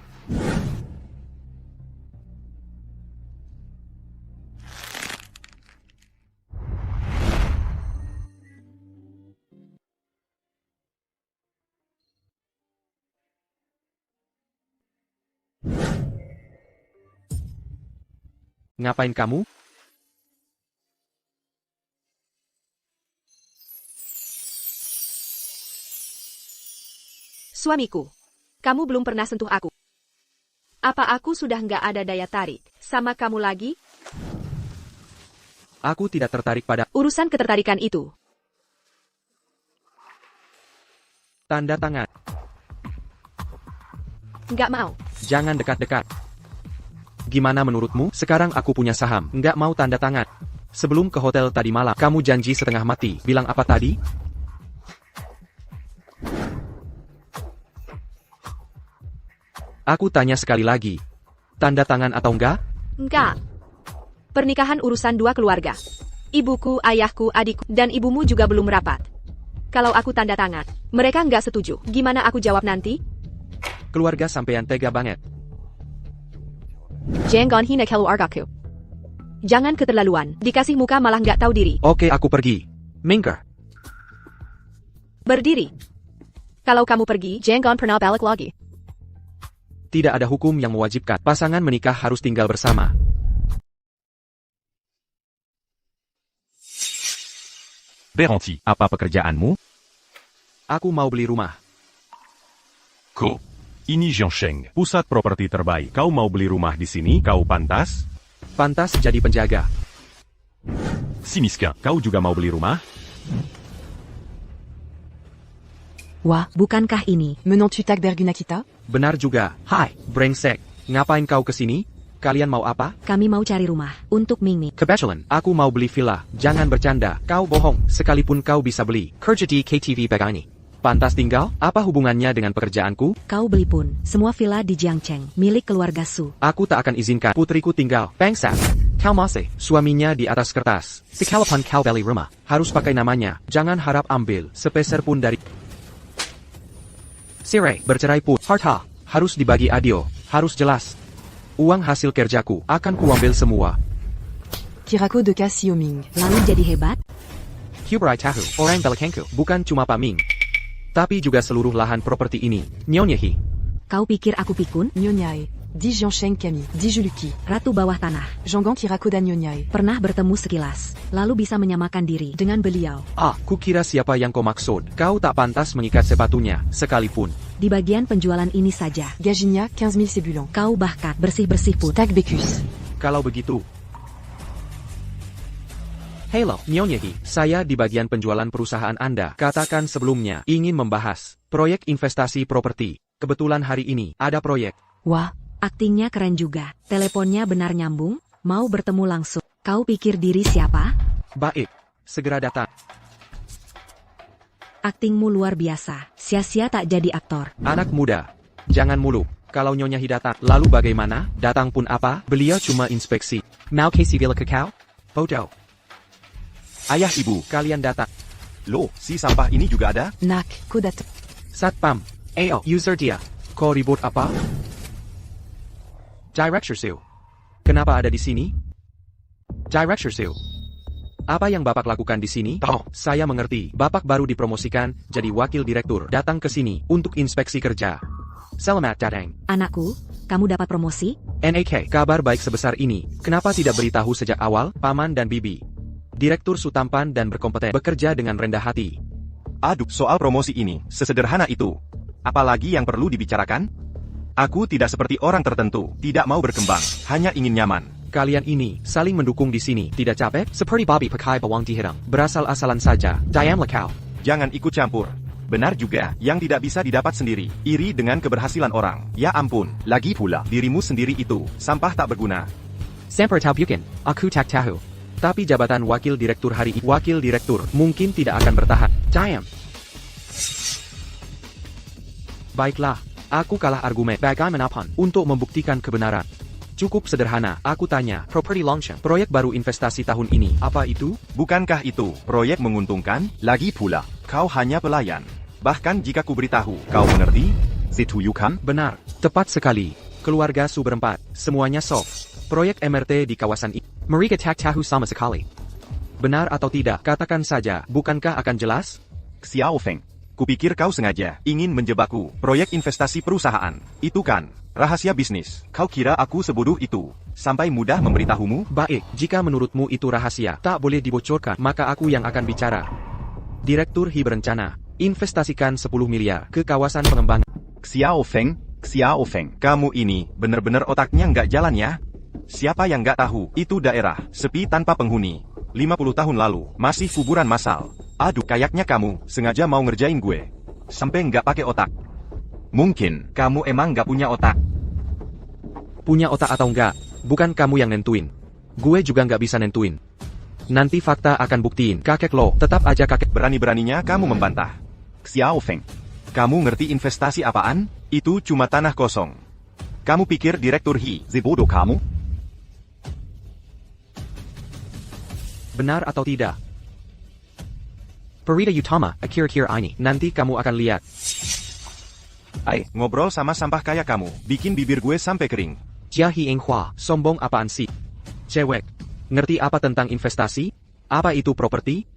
Ngapain kamu? Suamiku. Kamu belum pernah sentuh aku. Apa aku sudah nggak ada daya tarik sama kamu lagi? Aku tidak tertarik pada Urusan ketertarikan itu. tanda tangan. Nggak mau. Jangan dekat-dekat. Gimana menurutmu? Sekarang aku punya saham. Nggak mau tanda tangan. Sebelum ke hotel tadi malam, kamu janji setengah mati. Bilang apa tadi? Aku tanya sekali lagi. Tanda tangan atau enggak? Enggak. Pernikahan urusan dua keluarga. Ibuku, ayahku, adikku, dan ibumu juga belum rapat. Kalau aku tanda tangan, mereka nggak setuju. Gimana aku jawab nanti? Keluarga sampean tega banget. Jangan hina keluargaku. Jangan keterlaluan. Dikasih muka malah nggak tahu diri. Oke, aku pergi. Mingker. Berdiri. Kalau kamu pergi, jangan pernah balik lagi. Tidak ada hukum yang mewajibkan pasangan menikah harus tinggal bersama. Beranti, apa pekerjaanmu? Aku mau beli rumah. Ko. Ini Jiangcheng, Pusat properti terbaik. Kau mau beli rumah di sini? Kau pantas? Pantas jadi penjaga. Si miskin, kau juga mau beli rumah? Wah, bukankah ini Menontu Tagberguna kita? Benar juga. Hai, brengsek. Ngapain kau kesini? Kalian mau apa? Kami mau cari rumah untuk Mingmi. Kebetulan, aku mau beli villa. Jangan bercanda. Kau bohong. Sekalipun kau bisa beli. Kerja di KTV begini. Pantas tinggal? Apa hubungannya dengan pekerjaanku? Kau beli pun semua villa di Jiangcheng, milik keluarga Su. Aku tak akan izinkan putriku tinggal. Bangsat. Kau masih suaminya di atas kertas. Sekalipun kau beli rumah, harus pakai namanya. Jangan harap ambil sepeser pun dari Sirai. Bercerai pun harta harus dibagi adil. Harus jelas. Uang hasil kerjaku akan kuambil semua. Kirako de Xiaoming. Lalu jadi hebat? Hubrai tahu orang belakangku bukan cuma Pak Ming, tapi juga seluruh lahan properti ini. Nyonya He. Kau pikir aku pikun? Nyonyai. Di Jiangcheng kami. Di Juluki. Ratu bawah tanah. Jonggang Kirako dan Nyonyai. Pernah bertemu sekilas, lalu bisa menyamakan diri dengan beliau. Ah, kukira siapa yang kau maksud. Kau tak pantas mengikat sepatunya, sekalipun. Di bagian penjualan ini saja. Gajinya 15 000 sebulon. Kau bahkan bersih-bersih pun. Tag Becus. Kalau begitu. Hello, Nyonya He. Saya di bagian penjualan perusahaan Anda. Katakan sebelumnya, ingin membahas proyek investasi properti. Kebetulan hari ini ada proyek. Wah, aktingnya keren juga. Teleponnya benar nyambung, mau bertemu langsung. Kau pikir diri siapa? Baik, segera datang. Aktingmu luar biasa. Sia-sia tak jadi aktor. Anak muda, Jangan muluk. Kalau Nyonya Hi datang, lalu bagaimana? Datang pun apa? Beliau cuma inspeksi. Mau kasih bila kakao? Bodoh. Ayah ibu, Kalian datang. loh, si sampah ini juga ada? Nak, ku datang. Satpam. Ayo, user dia. Kau ribut apa? Director Su. Kenapa ada di sini? Director Su. Apa yang Bapak lakukan di sini? Tahu. Saya mengerti. Bapak baru dipromosikan jadi wakil direktur. Datang ke sini untuk inspeksi kerja. Selamat datang. Anakku, kamu dapat promosi? NAK, kabar baik sebesar ini. Kenapa tidak beritahu sejak awal, Paman dan Bibi? Direktur Su tampan dan berkompeten, bekerja dengan rendah hati. Aduh, soal promosi ini, sesederhana itu. Apalagi yang perlu dibicarakan? Aku tidak seperti orang tertentu, tidak mau berkembang, hanya ingin nyaman. Kalian ini saling mendukung di sini, tidak capek? Seperti babi pakai bawang dihirang, berasal-asalan saja. Diamlah kau. Jangan ikut campur. Benar juga, yang tidak bisa didapat sendiri, iri dengan keberhasilan orang. Ya ampun, lagi pula, dirimu sendiri itu, sampah tak berguna. Sampai tahu bukan, aku tak tahu. Tapi jabatan wakil direktur hari ini, wakil direktur, mungkin tidak akan bertahan. Diam. Baiklah, aku kalah argumen. Bagaimanapun, untuk membuktikan kebenaran. Cukup sederhana, aku tanya, properti Longsheng, proyek baru investasi tahun ini, apa itu? Bukankah itu proyek menguntungkan? Lagi pula, kau hanya pelayan. Bahkan jika ku beritahu, kau mengerti? Situyukan? Benar, tepat sekali. Keluarga Su berempat, semuanya soft. Proyek MRT di kawasan ini. Mereka tak tahu sama sekali. Benar atau tidak, katakan saja, bukankah akan jelas? Xiao Feng, kupikir kau sengaja ingin menjebakku. Proyek investasi perusahaan, itu kan rahasia bisnis. Kau kira aku sebodoh itu sampai mudah memberitahumu? Baik, jika menurutmu itu rahasia, tak boleh dibocorkan, maka aku yang akan bicara. Direktur Hi berencana investasikan 10 miliar ke kawasan pengembangan. Xiao Feng, kamu ini benar-benar otaknya nggak jalan ya? Siapa yang nggak tahu, itu daerah sepi tanpa penghuni. 50 tahun lalu, masih kuburan massal. Aduh, kayaknya kamu sengaja mau ngerjain gue. Sampai nggak pakai otak. Mungkin kamu emang nggak punya otak. Punya otak atau enggak, bukan kamu yang nentuin. Gue juga nggak bisa nentuin. Nanti fakta akan buktiin, kakek lo, tetap aja kakek. Berani-beraninya kamu membantah. Xiao Feng, kamu ngerti investasi apaan? Itu cuma tanah kosong. Kamu pikir Direktur Hi sebodoh kamu? Benar atau tidak? Perida Utama, akhir-akhir ini, nanti kamu akan lihat. Ngobrol sama sampah kayak kamu, bikin bibir gue sampai kering. Jia Hi Eng Hua, sombong apaan sih? Cewek, ngerti apa tentang investasi? Apa itu properti?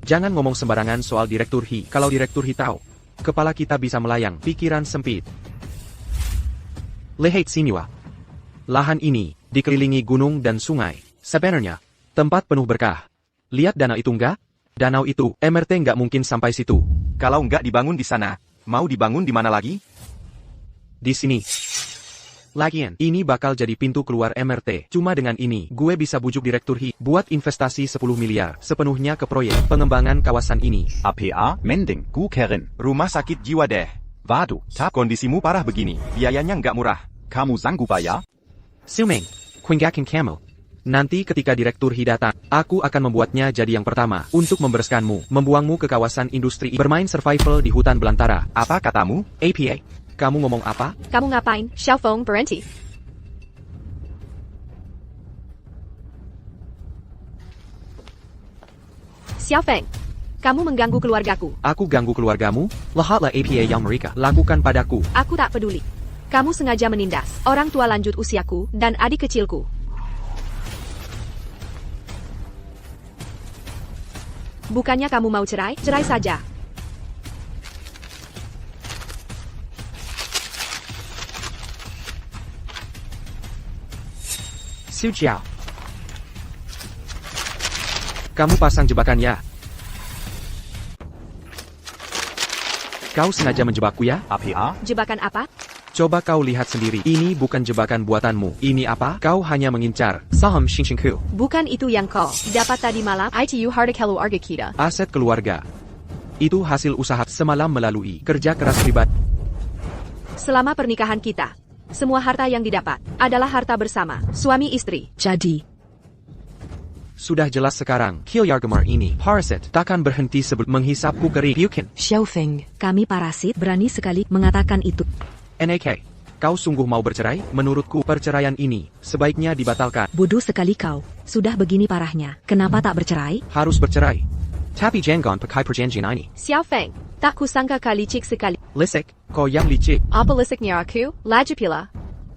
Jangan ngomong sembarangan soal Direktur Hi. Kalau Direktur Hi tahu, kepala kita bisa melayang, pikiran sempit. Lihat sini wah. Lahan ini, dikelilingi gunung dan sungai. Sebenarnya, tempat penuh berkah. Lihat danau itu enggak? Danau itu, MRT nggak mungkin sampai situ. Kalau nggak dibangun di sana, mau dibangun di mana lagi? Di sini. Lagian, ini bakal jadi pintu keluar MRT. Cuma dengan ini, gue bisa bujuk Direktur Hi buat investasi 10 miliar sepenuhnya ke proyek pengembangan kawasan ini. APA, Mending, Gukerin. Rumah sakit jiwa deh. Waduh, Kondisimu parah begini, biayanya nggak murah. kamu sanggup bayar? Sumeng, kuinggakin kamu. Nanti ketika Direktur Hi datang, aku akan membuatnya jadi yang pertama untuk membereskanmu, membuangmu ke kawasan industri bermain survival di hutan belantara. Apa katamu? APA, kamu ngomong apa? Kamu ngapain? Xiao Feng berhenti. Xiao Feng, kamu mengganggu keluargaku. Aku ganggu keluargamu? Lihatlah APA yang mereka lakukan padaku. Aku tak peduli. Kamu sengaja menindas orang tua lanjut usiaku dan adik kecilku. Bukannya kamu mau cerai? Cerai saja. Su Jiao. Kamu pasang jebakan ya? Kau sengaja menjebakku ya? APA? Jebakan apa? Coba kau lihat sendiri. Ini bukan jebakan buatanmu. Ini apa? Kau hanya mengincar saham Xingxingku. Bukan itu yang kau dapat tadi malam. ITU Hartakelu Arga kita. Aset keluarga. Itu hasil usaha semalam melalui kerja keras pribadi. Selama pernikahan kita, semua harta yang didapat adalah harta bersama suami istri. Jadi, Sudah jelas sekarang, Kilyargamar ini, parasit, takkan berhenti sebelum menghisapku kering. Bukan. Xiao Feng, kami parasit berani sekali mengatakan itu. NAK, kau sungguh mau bercerai? Menurutku perceraian ini sebaiknya dibatalkan. Bodoh sekali kau. Sudah begini parahnya. Kenapa tak bercerai? Harus bercerai. Tapi jangan pakai perjanjian ini. Xiao Feng, tak kusangka kau licik sekali. Lisik, kau yang licik. Apa lisiknya aku? Laju pula.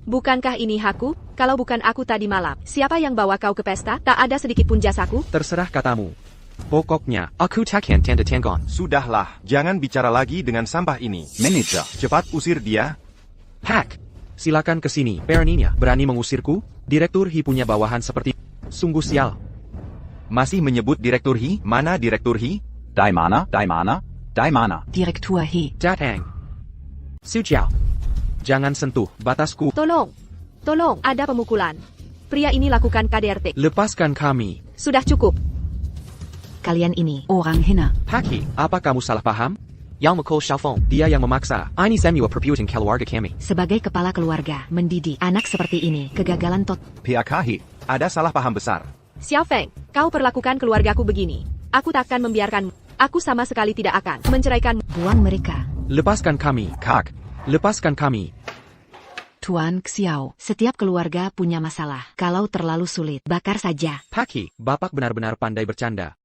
Bukankah ini hakku? Kalau bukan aku tadi malam, siapa yang bawa kau ke pesta? Tak ada sedikit pun jasaku? Terserah katamu. Pokoknya, aku takkan tanda tangan. Sudahlah, jangan bicara lagi dengan sampah ini. Manager, cepat usir dia. Hack, silakan ke sini. Beraninya berani mengusirku? Direktur Hi punya bawahan seperti... Sungguh sial. Masih menyebut Direktur Hi? Mana Direktur Hi? Daimana, Daimana, Daimana. Direktur He. Datang. Su Jiao. Jangan sentuh batasku. Tolong, ada pemukulan. Pria ini lakukan KDRT. Lepaskan kami. Sudah cukup. Kalian ini orang hina. Haki, apa kamu salah paham? Yang mukul Xiaofeng, dia yang memaksa. Ini semua perbuatan keluarga kami. Sebagai kepala keluarga, mendidik anak seperti ini, kegagalan Pihak Hi, ada salah paham besar. Xiao Feng, kau perlakukan keluargaku begini. Aku takkan membiarkanmu. Aku sama sekali tidak akan menceraikanmu. Buang mereka. Lepaskan kami. Kak, lepaskan kami. Tuan Xiao, setiap keluarga punya masalah. Kalau terlalu sulit, bakar saja. Haki, bapak benar-benar pandai bercanda.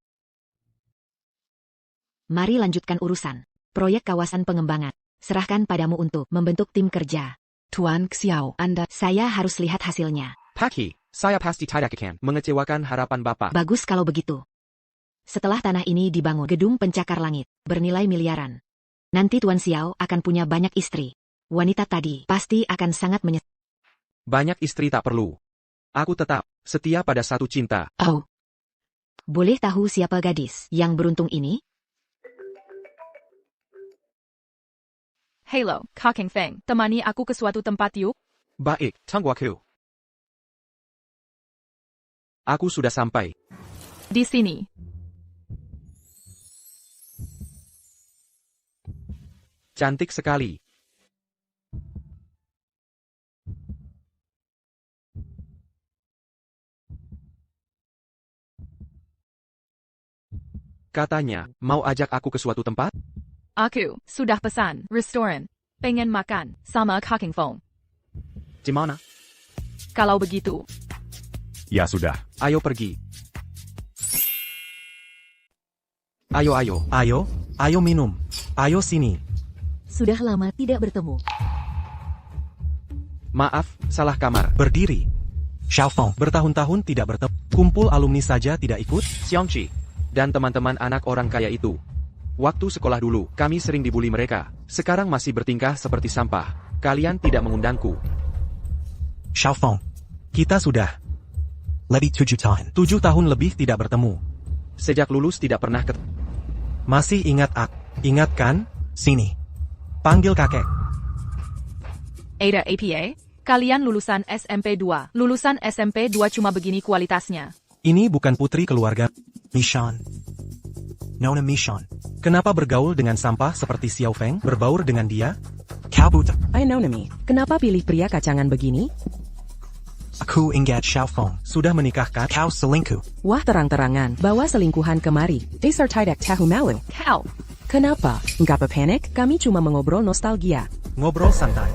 Mari lanjutkan urusan. Proyek kawasan pengembangan. Serahkan padamu untuk membentuk tim kerja. Tuan Xiao, saya harus lihat hasilnya. Haki, saya pasti tidak akan mengecewakan harapan bapak. Bagus kalau begitu. Setelah tanah ini dibangun, gedung pencakar langit, bernilai miliaran. Nanti Tuan Xiao akan punya banyak istri. Wanita tadi pasti akan sangat menyesal. Banyak istri tak perlu. Aku tetap setia pada satu cinta. Oh. Boleh tahu siapa gadis yang beruntung ini? Halo, Kakeng Feng, temani aku ke suatu tempat yuk. Baik, tunggu aku. Aku sudah sampai. Di sini. Cantik sekali. Katanya, mau ajak aku ke suatu tempat? Aku sudah pesan restoran. Pengen makan sama Kakeng Feng. Di mana? Kalau begitu, Ya sudah. Ayo pergi. Ayo. Ayo minum. Ayo sini. Sudah lama tidak bertemu. Maaf, salah kamar. Berdiri. Xiaofeng, bertahun-tahun tidak bertemu. Kumpul alumni saja tidak ikut? Xiangqi dan teman-teman anak orang kaya itu. Waktu sekolah dulu, kami sering dibully mereka. Sekarang masih bertingkah seperti sampah. Kalian tidak mengundangku. Xiaofeng, kita sudah lebih 7 tahun. 7 tahun lebih tidak bertemu. Sejak lulus tidak pernah Masih ingat aku? Ingat kan? Sini. Panggil kakek. Ada APA? Kalian lulusan SMP 2. Lulusan SMP 2 cuma begini kualitasnya. Ini bukan putri keluarga Michon. Nona Michon. Kenapa bergaul dengan sampah seperti Xiao Feng? Berbaur dengan dia? Kau buta. Nami, kenapa pilih pria kacangan begini? Aku ingat Xiao Feng. Sudah menikahkan? Kau selingkuh. Wah, terang-terangan, bawa selingkuhan kemari. Dasar tidak tahu malu. Kau. Kenapa? Nggak panik, kami cuma mengobrol nostalgia. Ngobrol santai.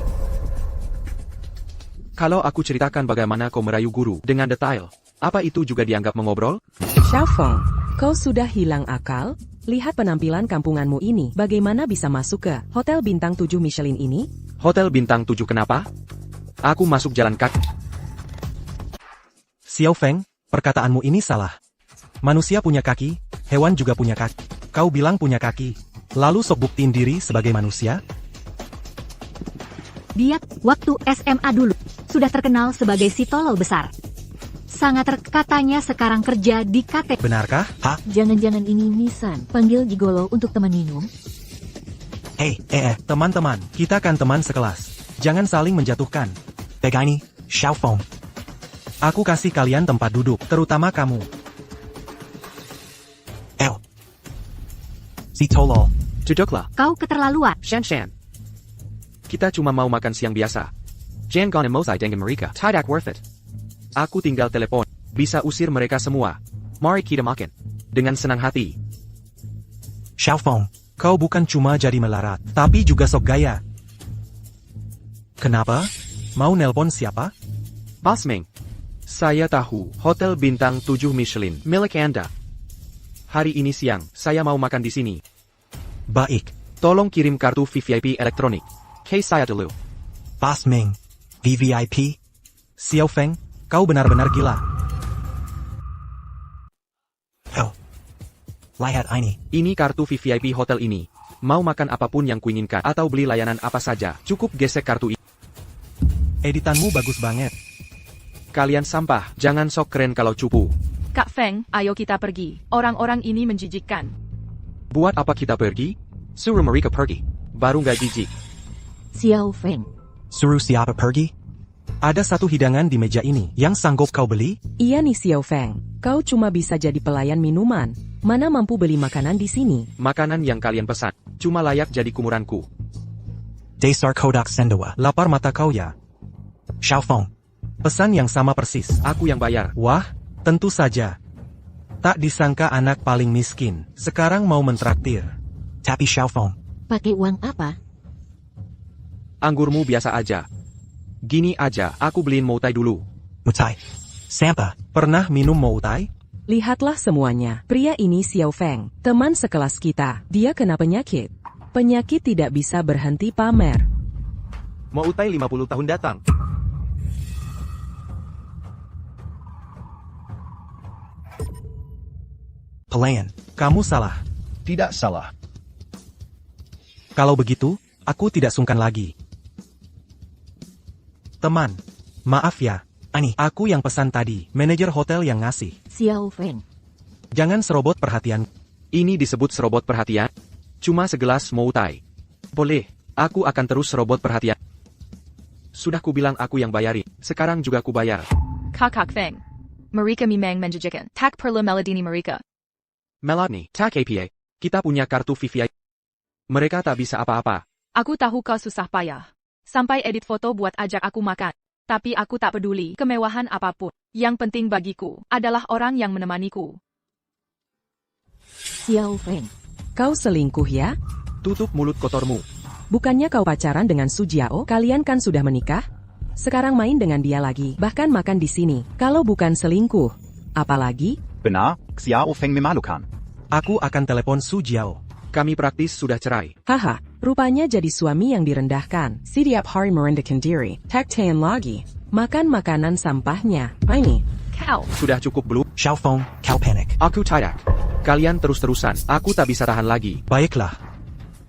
Kalau aku ceritakan bagaimana kau merayu guru dengan detail, apa itu juga dianggap mengobrol? Xiao Feng, kau sudah hilang akal? Lihat penampilan kampunganmu ini, bagaimana bisa masuk ke Hotel Bintang 7 Michelin ini? Hotel Bintang 7 kenapa? Aku masuk jalan kaki. Xiao Feng, perkataanmu ini salah. Manusia punya kaki, hewan juga punya kaki. Kau bilang punya kaki, lalu sok buktiin diri sebagai manusia? Dia, waktu SMA dulu, sudah terkenal sebagai si tolol besar. Sangat katanya sekarang kerja di KT. Benarkah? Hah? Jangan-jangan ini Nisan, panggil gigolo untuk teman minum? Hei, teman-teman, kita kan teman sekelas. Jangan saling menjatuhkan. Begini, Xiao Feng. Aku kasih kalian tempat duduk, terutama kamu. Si tolol. Duduklah. Kau keterlaluan. Shan. Kita cuma mau makan siang biasa. Jangan emosi dengan mereka. Tidak worth it. Aku tinggal telepon. Bisa usir mereka semua. Mari kita makan. Dengan senang hati. Xiao Feng, kau bukan cuma jadi melarat, tapi juga sok gaya. Kenapa? Mau nelpon siapa? Bos Meng. Saya tahu, Hotel Bintang 7 Michelin, milik Anda. Hari ini siang, saya mau makan di sini. Baik. Tolong kirim kartu VVIP elektronik. Ke saya dulu. Bos Meng. VVIP? Xiao Feng, kau benar-benar gila. Oh. Lihat ini. Ini kartu VVIP hotel ini. Mau makan apapun yang kuinginkan atau beli layanan apa saja, cukup gesek kartu ini. Editanmu bagus banget. Kalian sampah, jangan sok keren kalau cupu. Kak Feng, ayo kita pergi. Orang-orang ini menjijikkan. Buat apa kita pergi? Suruh mereka pergi. Baru nggak jijik. Xiao Feng. Suruh siapa pergi? Ada satu hidangan di meja ini yang sanggup kau beli? Iya nih Xiao Feng, kau cuma bisa jadi pelayan minuman. Mana mampu beli makanan di sini? Makanan yang kalian pesan, cuma layak jadi kumuranku. Dasar Kodak Sendawa. Lapar mata kau ya? Xiao Feng. Pesan yang sama persis. Aku yang bayar. Wah, tentu saja. Tak disangka anak paling miskin, sekarang mau mentraktir. Tapi Xiao Feng. Pakai uang apa? Anggurmu biasa aja. Gini aja, aku beliin moutai dulu. Mutai. Sampa. Pernah minum moutai? Lihatlah semuanya. Pria ini Xiao Feng, teman sekelas kita. Dia kena penyakit. Penyakit tidak bisa berhenti pamer. Moutai 50 tahun datang. Pelayan, kamu salah. Tidak salah. Kalau begitu, aku tidak sungkan lagi. Teman, maaf ya. Ani, aku yang pesan tadi, manajer hotel yang ngasih. Xiao Feng. Jangan serobot perhatian. Ini disebut serobot perhatian? Cuma segelas moutai. Boleh, aku akan terus serobot perhatian. Sudah kubilang aku yang bayari, sekarang juga ku bayar. Kak Feng. Mereka memang menjijikkan. Tak perlu meladeni mereka. Melanie, tak APA. Kita punya kartu VVIP. Mereka tak bisa apa-apa. Aku tahu kau susah payah. Sampai edit foto buat ajak aku makan. Tapi aku tak peduli kemewahan apapun. Yang penting bagiku adalah orang yang menemaniku. Xiao Feng. Kau selingkuh ya? Tutup mulut kotormu. Bukannya kau pacaran dengan Su Jiao? Kalian kan sudah menikah? Sekarang main dengan dia lagi, bahkan makan di sini. Kalau bukan selingkuh, apalagi? Benar, Xiao Feng memalukan. Aku akan telepon Su Jiao. Kami praktis sudah cerai. Haha, rupanya jadi suami yang direndahkan. Setiap hari merendahkan diri. Taktean lagi. Makan makanan sampahnya. Ini. Kau. Sudah cukup belum? Xiao Feng, kau panik. Aku tidak. Kalian terus-terusan. Aku tak bisa tahan lagi. Baiklah.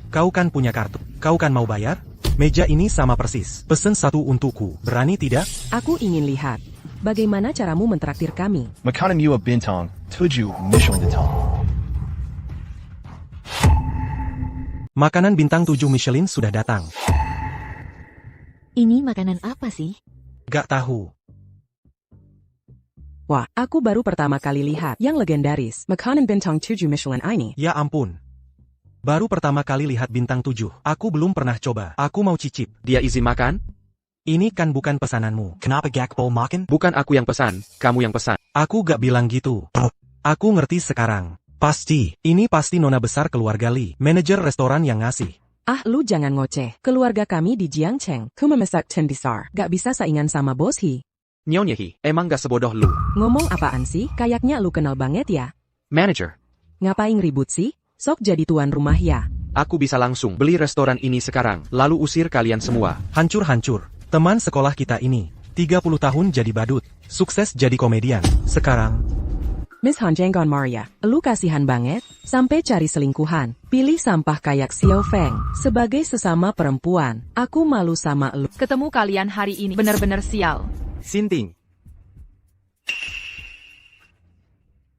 Kau kan punya kartu. Kau kan mau bayar? Meja ini sama persis. Pesen satu untukku. Berani tidak? Aku ingin lihat. Bagaimana caramu mentraktir kami? Makanan Mua Bintang 7 Michelin Datang. Makanan bintang 7 Michelin sudah datang. Ini makanan apa sih? Gak tahu. Wah, aku baru pertama kali lihat yang legendaris. Makanan bintang 7 Michelin ini. Ya ampun. Baru pertama kali lihat bintang 7. Aku belum pernah coba. Aku mau cicip. Dia izin makan? Ini kan bukan pesananmu. Kenapa gak mau makan? Bukan aku yang pesan, kamu yang pesan. Aku gak bilang gitu. Aku ngerti sekarang. Pasti, ini pasti nona besar keluarga Li, manajer restoran yang ngasih. Ah, lu jangan ngoceh. Keluarga kami di Jiangcheng. Ku memesak besar. Gak bisa saingan sama bos Hi. Nyonya Hi, emang gak sebodoh lu. Ngomong apaan sih? Kayaknya lu kenal banget ya. Manager. Ngapain ribut sih? Sok jadi tuan rumah ya. Aku bisa langsung beli restoran ini sekarang, lalu usir kalian semua. Hancur-hancur. Teman sekolah kita ini, 30 tahun jadi badut, sukses jadi komedian. Sekarang... Miss Han Jenggon Maria, lu kasihan banget, sampai cari selingkuhan. Pilih sampah kayak Xiao Feng. Sebagai sesama perempuan, aku malu sama lu. Ketemu kalian hari ini benar-benar sial. Sinting.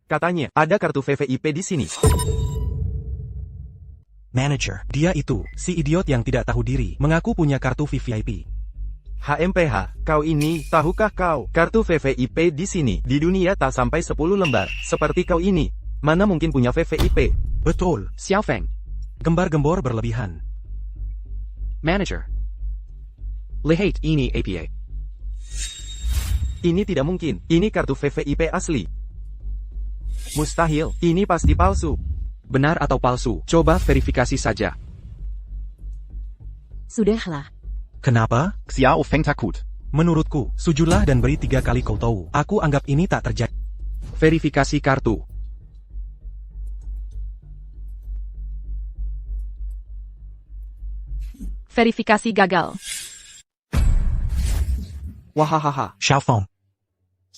Katanya, ada kartu VVIP di sini. Manager, dia itu, si idiot yang tidak tahu diri, mengaku punya kartu VVIP. HMPH, kau ini, tahukah kau, kartu VVIP di sini, di dunia tak sampai 10 lembar, seperti kau ini. Mana mungkin punya VVIP? Betul. Xiao Feng. Gembar-gembor berlebihan. Manager. Lihat ini APA. Ini tidak mungkin, ini kartu VVIP asli. Mustahil, ini pasti palsu. Benar atau palsu, coba verifikasi saja. Sudahlah. Kenapa? Xiao Feng takut. Menurutku, sujudlah dan beri 3 kali kau tahu. Aku anggap ini tak terjadi. Verifikasi kartu. Verifikasi gagal. Wahahaha. Xiaofeng.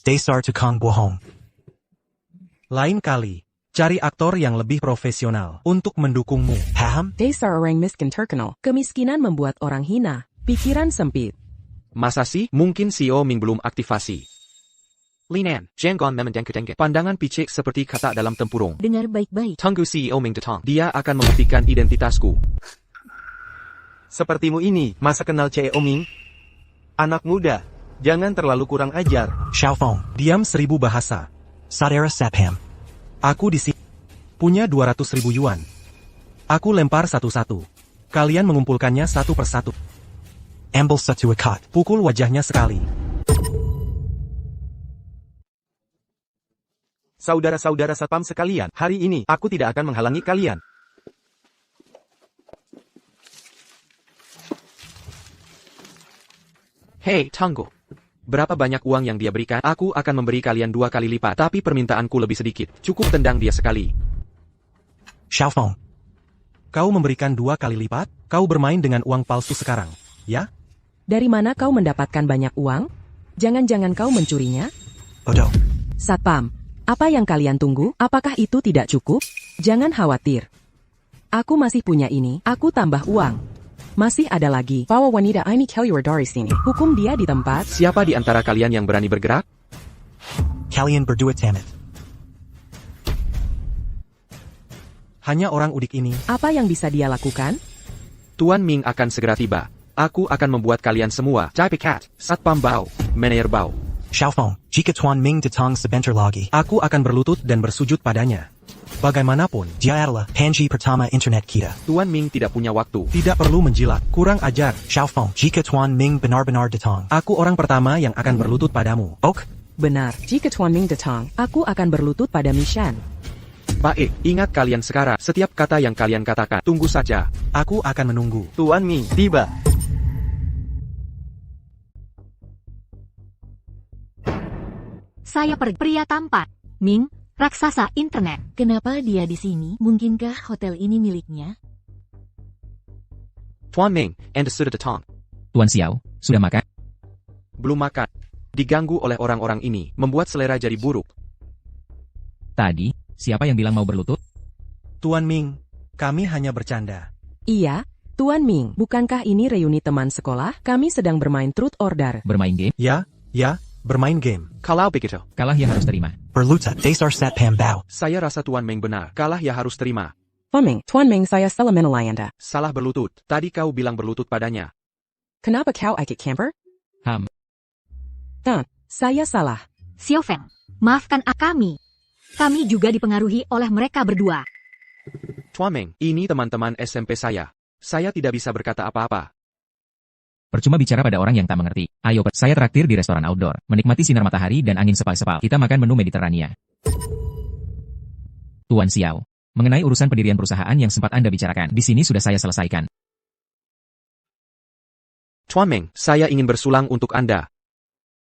Dasar tukang bohong. Lain kali, cari aktor yang lebih profesional untuk mendukungmu. Paham? Dasar orang miskin terkenal. Kemiskinan membuat orang hina. Pikiran sempit. Masa sih? Mungkin Xiao Ming belum aktivasi. Linan, jangan memang dengke-dengke. Pandangan picik seperti kata dalam tempurung. Dengar baik-baik. Tunggu Xiao Ming datang. Dia akan membuktikan identitasku. Sepertimu ini, masa kenal Xiao Ming? Anak muda, jangan terlalu kurang ajar. Xiaofeng, diam 1000 bahasa. Saudara Sapham. Aku di sini. Punya 200.000 yuan. Aku lempar satu-satu. Kalian mengumpulkannya satu persatu. Ambil satu ikat. Pukul wajahnya sekali. Saudara-saudara satpam sekalian, hari ini aku tidak akan menghalangi kalian. Hei, tunggu. Berapa banyak uang yang dia berikan? Aku akan memberi kalian 2 kali lipat, tapi permintaanku lebih sedikit. Cukup tendang dia sekali. Xiaofeng. Kau memberikan 2 kali lipat? Kau bermain dengan uang palsu sekarang, ya? Dari mana kau mendapatkan banyak uang? Jangan-jangan kau mencurinya? Bodoh. Satpam, apa yang kalian tunggu? Apakah itu tidak cukup? Jangan khawatir. Aku masih punya ini, aku tambah uang. Masih ada lagi. Bawa wanita ini keluar dari sini. Hukum dia di tempat. Siapa di antara kalian yang berani bergerak? Kalian berdua tamat. Hanya orang udik ini. Apa yang bisa dia lakukan? Tuan Ming akan segera tiba. Aku akan membuat kalian semua capikat, satpam bau, manajer bau. Xiaofeng, jika Tuan Ming datang sebentar lagi, aku akan berlutut dan bersujud padanya. Bagaimanapun, dia adalah panji pertama internet kita. Tuan Ming tidak punya waktu. Tidak perlu menjilat, kurang ajar. Xiaofeng, jika Tuan Ming benar-benar datang, aku orang pertama yang akan berlutut padamu. Ok? Benar, jika Tuan Ming datang, aku akan berlutut pada Mishan. Baik, ingat kalian sekarang, setiap kata yang kalian katakan, tunggu saja. Aku akan menunggu. Tuan Ming, tiba. Saya pria tampan. Ming, raksasa internet. Kenapa dia di sini? Mungkinkah hotel ini miliknya? Tuan Ming, Anda sudah datang. Tuan Xiao, sudah makan? Belum makan. Diganggu oleh orang-orang ini, membuat selera jadi buruk. Tadi, siapa yang bilang mau berlutut? Tuan Ming, kami hanya bercanda. Iya, Tuan Ming, bukankah ini reuni teman sekolah? Kami sedang bermain truth order. Bermain game? Ya, bermain game. Kalau begitu, Kalah ya harus terima. Berlutut, dasar satpam bau. saya rasa Tuan Ming benar. Kalah ya harus terima. Tuan Ming, saya salah menilai Anda. Salah berlutut. Tadi kau bilang berlutut padanya. Kenapa kau ikut camper? Saya salah. Xiao Feng, maafkan kami. Kami juga dipengaruhi oleh mereka berdua. Tuan Ming, ini teman-teman SMP saya. Saya tidak bisa berkata apa-apa. Percuma bicara pada orang yang tak mengerti. Ayo, saya traktir di restoran outdoor, menikmati sinar matahari dan angin sepal-sepal. Kita makan menu Mediterania. Tuan Xiao, mengenai urusan pendirian perusahaan yang sempat Anda bicarakan, di sini sudah saya selesaikan. Tuan Ming, saya ingin bersulang untuk Anda.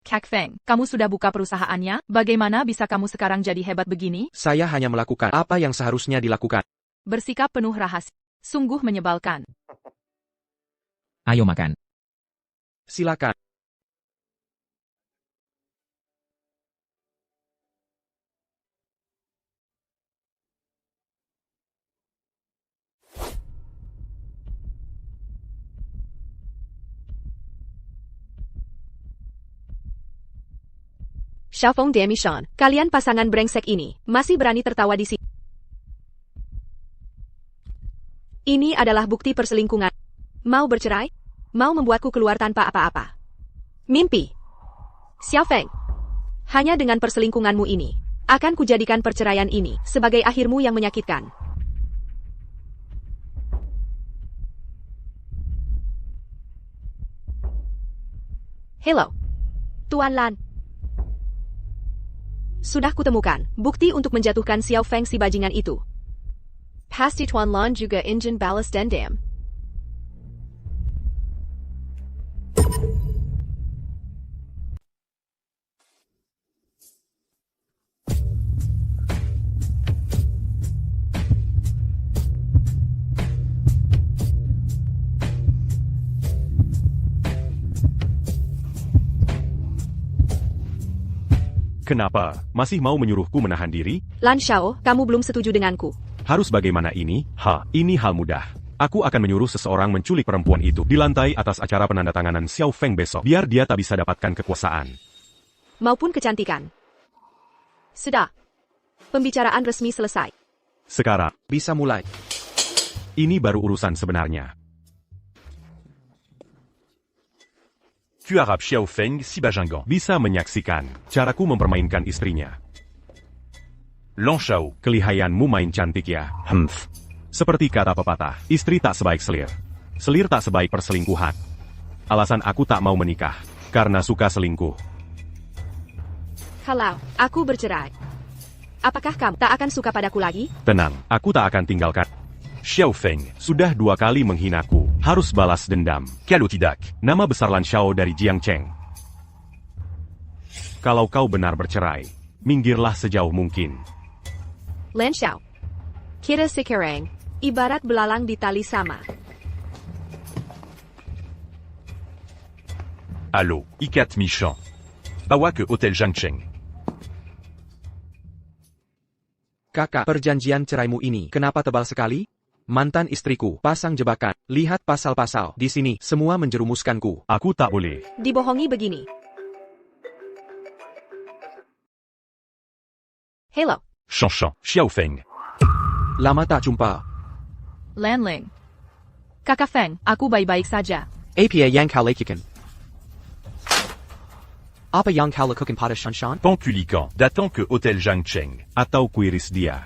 Kak Feng, kamu sudah buka perusahaannya? Bagaimana bisa kamu sekarang jadi hebat begini? Saya hanya melakukan apa yang seharusnya dilakukan. Bersikap penuh rahasia. Sungguh menyebalkan. Ayo makan. Silakan. Xiaofeng Demishan, kalian pasangan brengsek ini, masih berani tertawa di sini. Ini adalah bukti perselingkuhan. Mau bercerai? Mau membuatku keluar tanpa apa-apa? Mimpi. Xiaofeng, hanya dengan perselingkuhanmu ini, akan kujadikan perceraian ini sebagai akhirmu yang menyakitkan. Hello, Tuan Lan. Sudah kutemukan bukti untuk menjatuhkan Xiao Feng si bajingan itu. Pasti Tuan Lan juga ingin balas dendam. Kenapa? Masih mau menyuruhku menahan diri? Lan Xiao, kamu belum setuju denganku. Harus bagaimana ini? Ini hal mudah. Aku akan menyuruh seseorang menculik perempuan itu di lantai atas acara penandatanganan Xiao Feng besok, biar dia tak bisa dapatkan kekuasaan. Maupun kecantikan. Sudah. Pembicaraan resmi selesai. Sekarang, Bisa mulai. ini baru urusan sebenarnya. Tu Arabe Xiao Feng si Bajingan. Bisa menyaksikan caraku mempermainkan istrinya. Lan Shao. Kelihayanmu main cantik ya. Seperti kata pepatah, istri tak sebaik selir. Selir tak sebaik perselingkuhan. Alasan aku tak mau menikah, karena suka selingkuh. Kalau aku bercerai, apakah kamu tak akan suka padaku lagi? Tenang, aku tak akan tinggalkan. Xiao Feng. Sudah 2 kali menghinaku, harus balas dendam. Kalau tidak, Nama besar Lan Xiao dari Jiangcheng. Kalau kau benar bercerai, minggirlah sejauh mungkin. Lan Xiao. Kita sekarang ibarat belalang di tali sama. Allo, Ikat Michan. Bawa ke Hotel Jiangcheng. Kakak, perjanjian ceraimu ini kenapa tebal sekali? Mantan istriku, pasang jebakan. Lihat pasal-pasal. Di sini, semua menjerumuskanku. Aku tak boleh. Dibohongi begini. Hello. Shanshan. Xiao Feng. Lama tak jumpa. Lan Ling. Kakak Feng, aku baik-baik saja. Apa yang kau lakukan? Apa yang kau lakukan pada Shanshan? Penculikan. Datang ke Hotel Jiangcheng. Atau kuiris dia.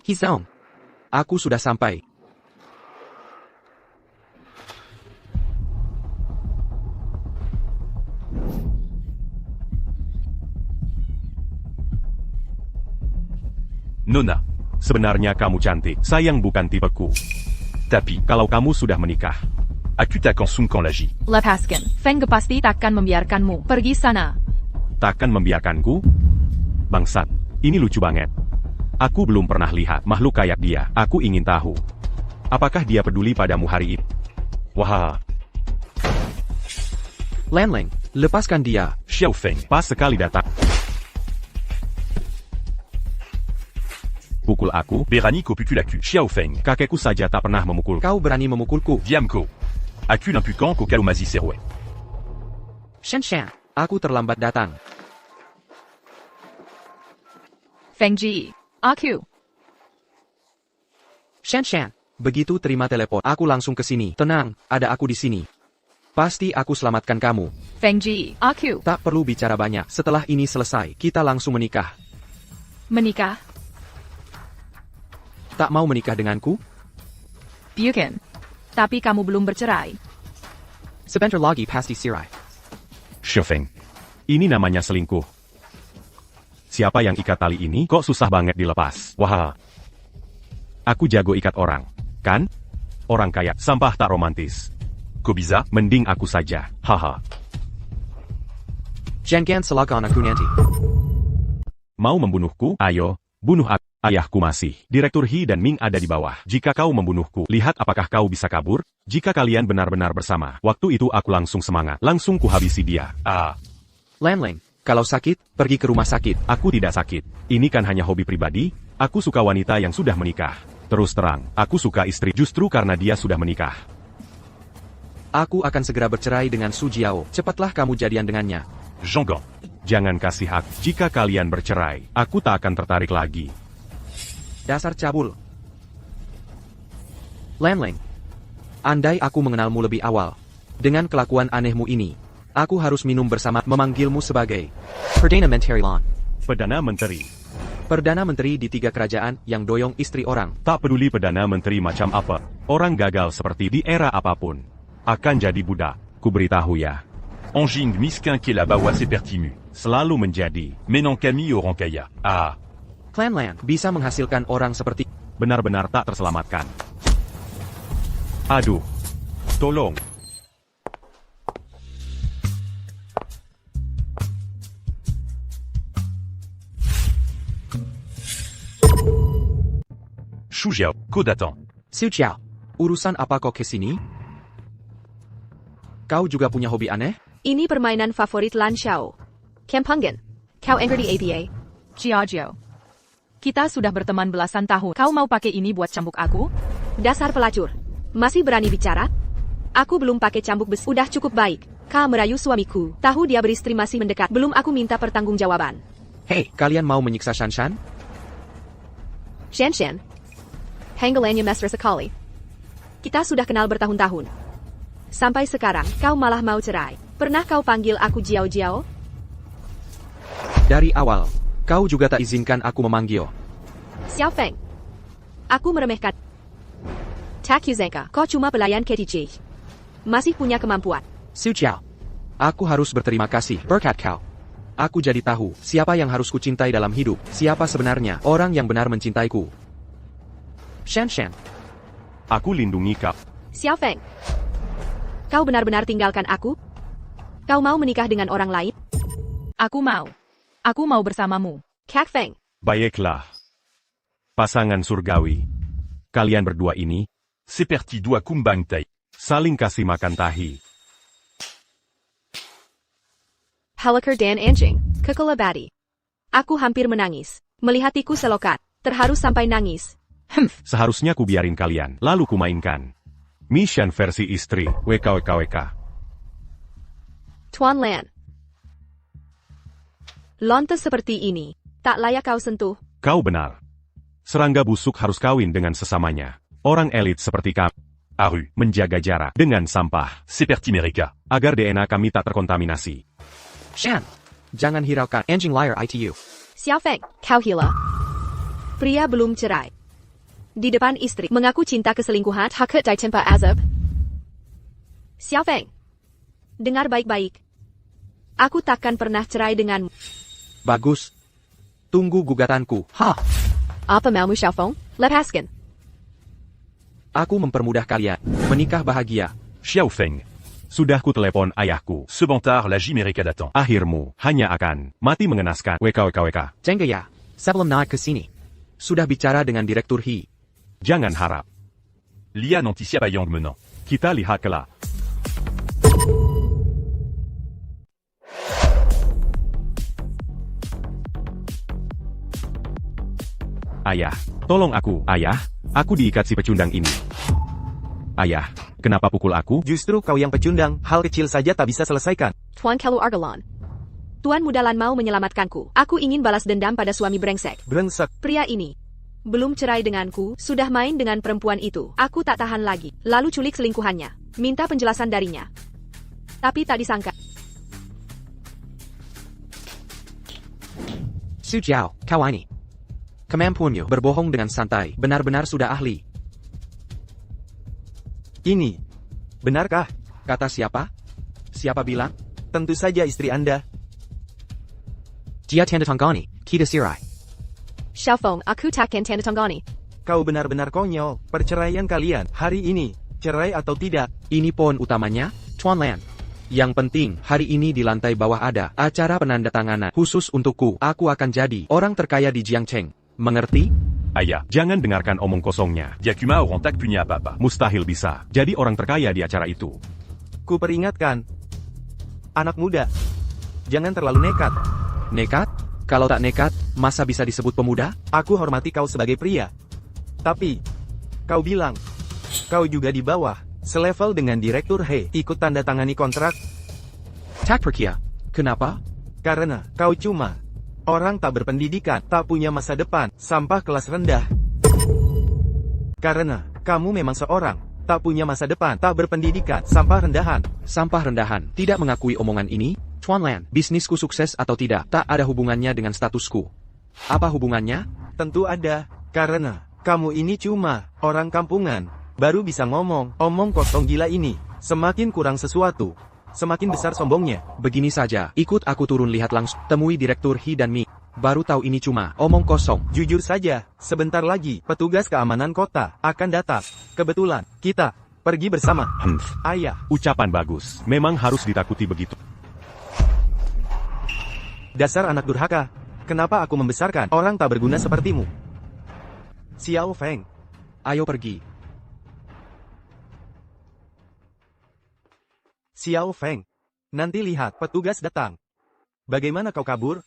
Hizong. Aku sudah sampai. Nona. Sebenarnya kamu cantik, sayang bukan tipeku. Tapi, Kalau kamu sudah menikah, aku takkan sungkan lagi. Lepaskan. Feng pasti takkan membiarkanmu pergi sana. takkan membiarkanku? Bangsat, ini lucu banget. Aku belum pernah lihat makhluk kayak dia. Aku ingin tahu, apakah dia peduli padamu hari ini? Wah, Lanling, lepaskan dia. Xiao Feng. pas sekali datang. Pukul aku? Berani kau pukul aku. Xiao Feng. Kakekku saja tak pernah memukul. Kau berani memukulku. Diam kau. Aku l'impuquant kau kalomasi serwe. Shen, aku terlambat datang. Feng Ji. Aku. Shen, begitu terima telepon, aku langsung ke sini. Tenang, ada aku di sini. Pasti aku selamatkan kamu. Feng Ji. Aku. Tak perlu bicara banyak. Setelah ini selesai, kita langsung menikah. Menikah. Tak mau menikah denganku? Bukan. Tapi kamu belum bercerai. Sebentar lagi pasti cerai. Xiao Feng, ini namanya selingkuh. Siapa yang ikat tali ini? Kok susah banget dilepas? Wah, aku jago ikat orang, kan? Orang kaya, sampah tak romantis. Kau bisa? Mending aku saja, haha. Jangan salahkan aku nanti. Mau membunuhku? Ayo, bunuh aku. Ayahku masih. Direktur He dan Ming ada di bawah. Jika kau membunuhku, lihat apakah kau bisa kabur? Jika kalian benar-benar bersama, waktu itu aku langsung semangat. Langsung kuhabisi dia. Lanling, kalau sakit, pergi ke rumah sakit. Aku tidak sakit. Ini kan hanya hobi pribadi. Aku suka wanita yang sudah menikah. Terus terang, aku suka istri justru karena dia sudah menikah. Aku akan segera bercerai dengan Su Jiao. Cepatlah kamu jadian dengannya. Zhonggan. Jangan kasih aku. Jika kalian bercerai, aku tak akan tertarik lagi. Dasar cabul. Lanling, andai aku mengenalmu lebih awal, dengan kelakuan anehmu ini, aku harus minum bersama memanggilmu sebagai Perdana Menteri Lan. Perdana Menteri. Perdana Menteri di 3 kerajaan yang doyong istri orang. Tak peduli Perdana Menteri macam apa, orang gagal seperti di era apapun akan jadi budak. Ku beritahu ya, Anjing miskin qui la bawa c'est pertimu. selalu menjadi. Mais non Camille au Rankaya. Clan Lan bisa menghasilkan orang seperti benar-benar tak terselamatkan. Aduh. Tolong. Shu Jiao, code attend. Su Chiao, urusan apa kau kesini? Kau juga punya hobi aneh? Ini permainan favorit Lan Xiao. Kempangan. Kau angry di APA. Jiao. Kita sudah berteman belasan tahun. Kau mau pakai ini buat cambuk aku? Dasar pelacur. Masih berani bicara? Aku belum pakai cambuk besi. Udah cukup baik. Kau merayu suamiku. Tahu dia beristri masih mendekat. Belum aku minta pertanggungjawaban. Hei, kalian mau menyiksa Shanshan? Shanshan. Hanggalannya mesra sekali. Kita sudah kenal bertahun-tahun. Sampai sekarang, kau malah mau cerai. Pernah kau panggil aku Jiao? Dari awal, kau juga tak izinkan aku memanggil. Xiao Feng. Aku meremehkan. Tak Yuzengka, kau cuma pelayan KTJ. Masih punya kemampuan. Su Chiao, aku harus berterima kasih berkat kau. Aku jadi tahu siapa yang harus kucintai dalam hidup, siapa sebenarnya orang yang benar mencintaiku. Shanshan. Aku lindungi kau. Xiao Feng. Kau benar-benar tinggalkan aku? Kau mau menikah dengan orang lain? Aku mau. Aku mau bersamamu. Kak Feng. Baiklah. Pasangan surgawi. Kalian berdua ini, Seperti dua kumbang tai. saling kasih makan tahi. Halakar dan anjing, kekelabati. Aku hampir menangis. Melihatiku selokat, terharu sampai nangis. Seharusnya ku biarin kalian, lalu ku mainkan. Mission versi istri, WKWKWK. Tuan Lan. Lontes seperti ini, tak layak kau sentuh. Kau benar. Serangga busuk harus kawin dengan sesamanya. Orang elit seperti kami. Aru, Menjaga jarak dengan sampah. Seperti mereka. Agar DNA kami tak terkontaminasi. Shan, jangan hiraukan anjing liar ITU. Xiao Feng, kau gila. Pria belum cerai. Di depan istri, mengaku cinta keselingkuhan, hakut di tempat azab. Xiao Feng. Dengar baik-baik. Aku takkan pernah cerai denganmu. Bagus. Tunggu gugatanku. Hah. Apa maumu Xiao Feng? Lepaskan. Aku mempermudah kalian. Menikah bahagia. Xiao Feng. Sudah ku telepon ayahku. Sebentar lagi mereka datang. Akhirmu hanya akan mati mengenaskan. WKWKWK. Jenggaya, sebelum naik ke sini. Sudah bicara dengan Direktur He. Jangan harap. Lia nanti siapa yang menang. Kita lihat kelak. Ayah, tolong aku. Ayah, aku diikat si pecundang ini. Ayah, kenapa pukul aku? Justru kau yang pecundang, hal kecil saja tak bisa selesaikan. Tuan Kalu Argalon. Tuan Muda Lan mau menyelamatkanku. Aku ingin balas dendam pada suami brengsek. Brengsek. Pria ini. Belum cerai denganku, sudah main dengan perempuan itu. Aku tak tahan lagi. Lalu culik selingkuhannya. Minta penjelasan darinya. Tapi tak disangka. Su Jiao, kau ini. Kemampuanmu berbohong dengan santai. Benar-benar sudah ahli. Ini. Benarkah? Kata siapa? Siapa bilang? Tentu saja istri Anda. Jia Tanda Tanggani, kita sirai. Xiao Feng, aku takkan tanda tanggani. Kau benar-benar konyol. Perceraian kalian, hari ini. Cerai atau tidak? Ini poin utamanya, Tuan Lan. Yang penting, hari ini di lantai bawah ada acara penandatanganan khusus untukku. Aku akan jadi orang terkaya di Jiangcheng. Mengerti? Ayah, jangan dengarkan omong kosongnya. Yakuma orang tak punya apa-apa. Mustahil bisa jadi orang terkaya di acara itu. Ku peringatkan. Anak muda. Jangan terlalu nekat. Nekat? Kalau tak nekat, masa bisa disebut pemuda? Aku hormati kau sebagai pria. Tapi, kau bilang, kau juga di bawah, selevel dengan Direktur He, ikut tanda tangani kontrak. Tak perkia. Kenapa? Karena, kau cuma orang tak berpendidikan, tak punya masa depan, sampah kelas rendah. Karena, kamu memang seorang, tak punya masa depan, tak berpendidikan, sampah rendahan. Sampah rendahan, tidak mengakui omongan ini? Tuan Lan, bisnisku sukses atau tidak, tak ada hubungannya dengan statusku. Apa hubungannya? Tentu ada, karena, kamu ini cuma orang kampungan, baru bisa ngomong, omong kosong gila ini, semakin kurang sesuatu, semakin besar sombongnya. Begini saja, ikut aku turun lihat langsung, temui Direktur He dan Mi. Baru tahu ini cuma omong kosong. Jujur saja, sebentar lagi, petugas keamanan kota akan datang. Kebetulan, kita pergi bersama. Ayah, Ucapan bagus. Memang harus ditakuti begitu. dasar anak durhaka. Kenapa aku membesarkan orang tak berguna sepertimu? Xiao Feng. Ayo pergi. Xiao Feng. Nanti lihat, petugas datang. Bagaimana kau kabur?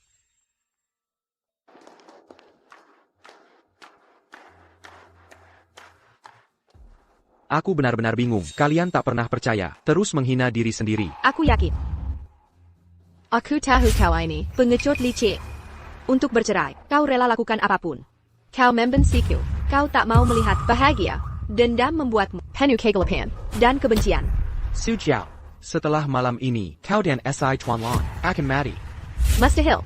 Aku benar-benar bingung. Kalian tak pernah percaya, terus menghina diri sendiri. Aku yakin. Aku tahu kau ini pengecut licik. Untuk bercerai, kau rela lakukan apapun. Kau membenciku. Kau tak mau melihat bahagia. Dendam membuatmu penuh kegelapan dan kebencian. Su Jiao, setelah malam ini, kau dan SI Tuan Lan akan mati. Mustahil.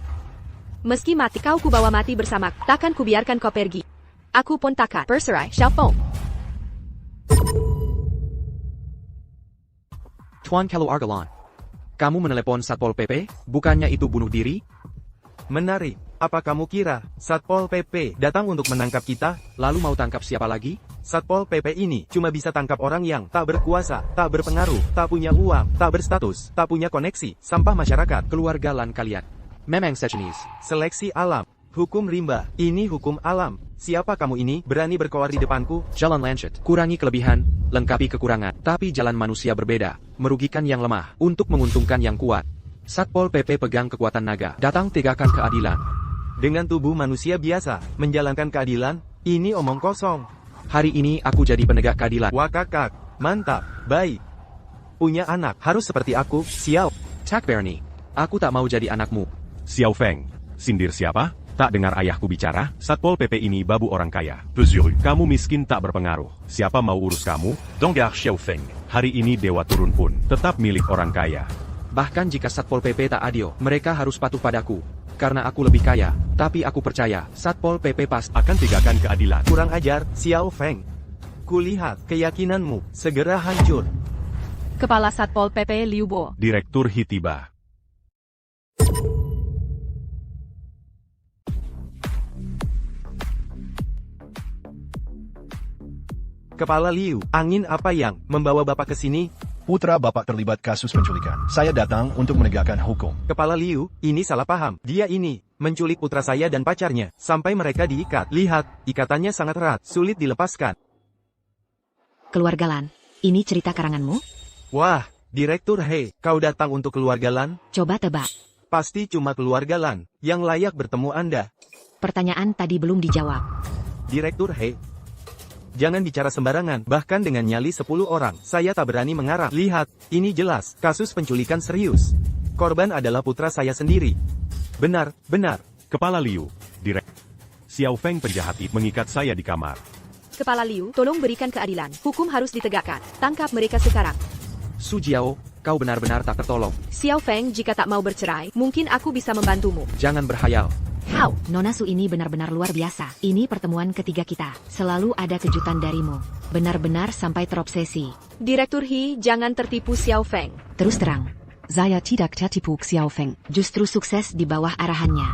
Meski mati kau kubawa mati bersamaku, takkan kubiarkan kau pergi. Aku pun takkan bercerai, Xiaofeng. Tuan Kalau Argalan. Kamu menelepon Satpol PP, bukannya itu bunuh diri? Menarik. Apa kamu kira Satpol PP datang untuk menangkap kita? Lalu mau tangkap siapa lagi? Satpol PP ini cuma bisa tangkap orang yang tak berkuasa, tak berpengaruh, tak punya uang, tak berstatus, tak punya koneksi, sampah masyarakat. Keluarga Lan kalian memang sejenis. Seleksi alam. Hukum rimba. Ini hukum alam. Siapa kamu ini berani berkoar di depanku? Jalan Lancet, kurangi kelebihan, lengkapi kekurangan. Tapi jalan manusia berbeda, merugikan yang lemah, untuk menguntungkan yang kuat. Satpol PP pegang kekuatan naga, datang tegakkan keadilan. Dengan tubuh manusia biasa, menjalankan keadilan, ini omong kosong. Hari ini aku jadi penegak keadilan. Wakakak, mantap, baik. Punya anak, harus seperti aku, Xiao. Tak Bernie, aku tak mau jadi anakmu. Xiao Feng. Sindir siapa? Tak dengar ayahku bicara? Satpol PP ini babu orang kaya. Pezuru, kamu miskin tak berpengaruh. Siapa mau urus kamu? Donggar Xiao Feng. Hari ini dewa turun pun tetap milik orang kaya. Bahkan jika Satpol PP tak adil, mereka harus patuh padaku. Karena aku lebih kaya, tapi aku percaya, Satpol PP pasti akan tegakkan keadilan. Kurang ajar, Xiao Feng. Kulihat keyakinanmu segera hancur. Kepala Satpol PP Liu Bo. Direktur He tiba. Kepala Liu, angin apa yang membawa Bapak ke sini? Putra Bapak terlibat kasus penculikan. Saya datang untuk menegakkan hukum. Kepala Liu, ini salah paham. Dia ini menculik putra saya dan pacarnya, sampai mereka diikat. Lihat, ikatannya sangat erat, sulit dilepaskan. Keluarga Lan, ini cerita karanganmu? Wah, Direktur He, kau datang untuk keluarga Lan? Coba tebak. Pasti cuma keluarga Lan yang layak bertemu Anda. Pertanyaan tadi belum dijawab. Direktur He, jangan bicara sembarangan, bahkan dengan nyali 10 orang, saya tak berani mengarang. Lihat, ini jelas, kasus penculikan serius. Korban adalah putra saya sendiri. Benar, benar. Kepala Liu, Xiao Feng penjahat itu mengikat saya di kamar. Kepala Liu, tolong berikan keadilan. Hukum harus ditegakkan. Tangkap mereka sekarang. Su Jiao, kau benar-benar tak tertolong. Xiao Feng, jika tak mau bercerai, mungkin aku bisa membantumu. Jangan berhayal. How? Nona Su ini benar-benar luar biasa. Ini pertemuan ketiga kita. Selalu ada kejutan darimu. Benar-benar sampai terobsesi. Direktur He, jangan tertipu Xiao Feng. Terus terang, saya tidak tertipu Xiao Feng. Justru sukses di bawah arahannya.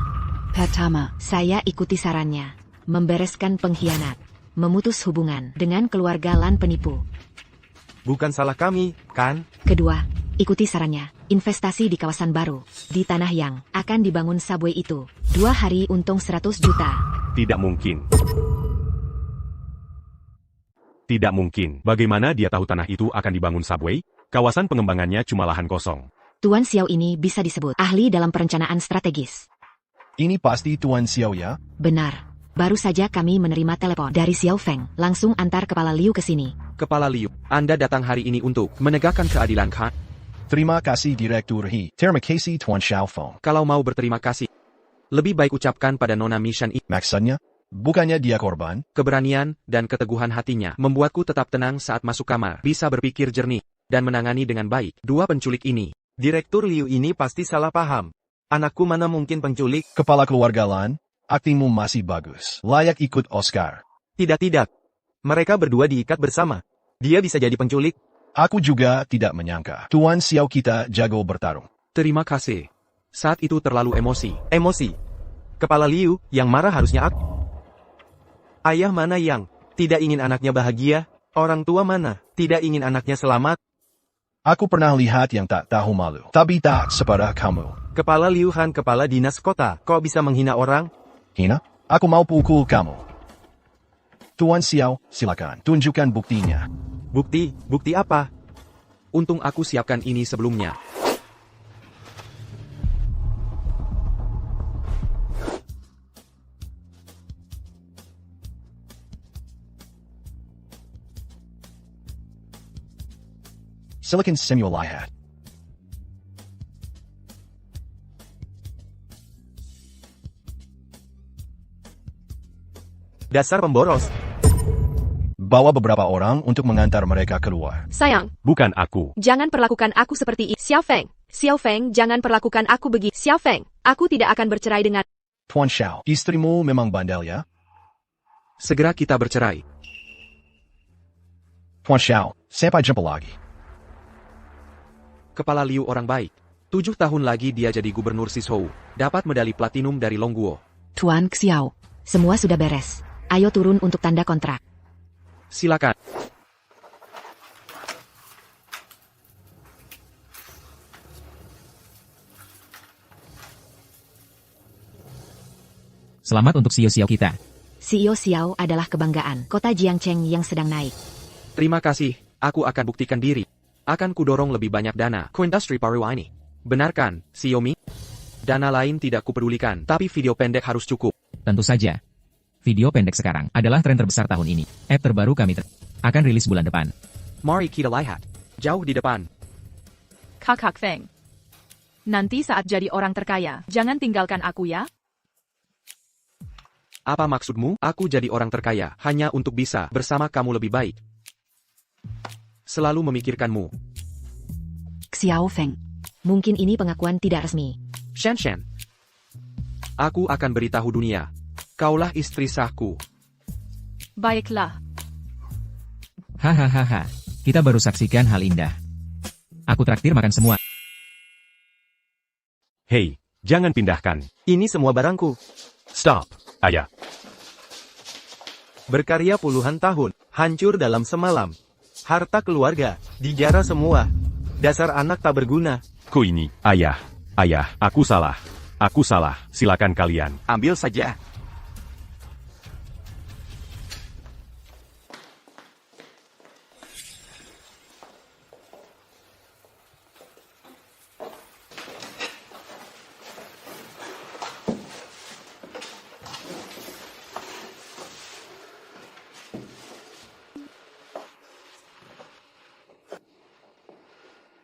Pertama, saya ikuti sarannya. Membereskan pengkhianat. Memutus hubungan dengan keluarga Lan penipu. Bukan salah kami, kan? Kedua, ikuti sarannya. Investasi di kawasan baru. Di tanah yang akan dibangun subway itu. 2 hari untung 100 juta. Tidak mungkin. Tidak mungkin. Bagaimana dia tahu tanah itu akan dibangun subway? Kawasan pengembangannya cuma lahan kosong. Tuan Xiao ini bisa disebut ahli dalam perencanaan strategis. Ini pasti Tuan Xiao ya? Benar. Baru saja kami menerima telepon dari Xiao Feng. Langsung antar Kepala Liu ke sini. Kepala Liu, Anda datang hari ini untuk menegakkan keadilan, kan? Terima kasih Direktur He. Terima kasih Tuan Xiao Feng. Kalau mau berterima kasih, lebih baik ucapkan pada Nona Mission ini. Maksudnya? Bukannya dia korban? Keberanian dan keteguhan hatinya membuatku tetap tenang saat masuk kamar, bisa berpikir jernih, dan menangani dengan baik 2 penculik ini. Direktur Liu ini pasti salah paham. Anakku mana mungkin penculik? Kepala keluarga Lan, aktingmu masih bagus. Layak ikut Oscar. Tidak. Mereka berdua diikat bersama. Dia bisa jadi penculik. Aku juga tidak menyangka. Tuan Xiao kita jago bertarung. Terima kasih. Saat itu terlalu emosi. Emosi? Kepala Liu, yang marah harusnya aku. Ayah mana yang tidak ingin anaknya bahagia? Orang tua mana tidak ingin anaknya selamat? Aku pernah lihat yang tak tahu malu, tapi tak separah kamu. Kepala Liu Han, kepala dinas kota, kok bisa menghina orang? Hina, aku mau pukul kamu. Tuan Xiao, silakan, tunjukkan buktinya. Bukti apa? Untung aku siapkan ini sebelumnya. Silakan Samuel lihat. Dasar pemboros. Bawa beberapa orang untuk mengantar mereka keluar. Sayang, Bukan aku. jangan perlakukan aku seperti ini. Xiao Feng. Xiao Feng, jangan perlakukan aku begitu. Xiao Feng, aku tidak akan bercerai dengan... Tuan Xiao, istrimu memang bandel ya? Segera kita bercerai. Tuan Xiao, sampai jumpa lagi. Kepala Liu orang baik. 7 tahun lagi dia jadi gubernur Sishou. Dapat medali platinum dari Longguo. Tuan Xiao, semua sudah beres. Ayo turun untuk tanda kontrak. Silakan. Selamat untuk Xiao kita. CEO Xiao adalah kebanggaan kota Jiangcheng yang sedang naik. Terima kasih, aku akan buktikan diri. Akan kudorong lebih banyak dana ke industri baru ini. Benarkan, Xiaomi? Dana lain tidak kupedulikan, tapi video pendek harus cukup. Tentu saja. Video pendek sekarang adalah tren terbesar tahun ini. App terbaru kami akan rilis bulan depan. Mari kita lihat. Jauh di depan. Kakak Feng. Nanti saat jadi orang terkaya, jangan tinggalkan aku ya. Apa maksudmu? Aku jadi orang terkaya hanya untuk bisa bersama kamu lebih baik. Selalu memikirkanmu. Xiao Feng. Mungkin ini pengakuan tidak resmi. Shen Shen. Aku akan beritahu dunia. Kaulah istri sahku. Baiklah. Hahaha. Kita baru saksikan hal indah. Aku traktir makan semua. Hei, jangan pindahkan. Ini semua barangku. Stop, ayah. Berkarya puluhan tahun, hancur dalam semalam. Harta keluarga, dijarah semua. Dasar anak tak berguna. Ku ini, ayah, aku salah. Aku salah, silakan kalian. Ambil saja.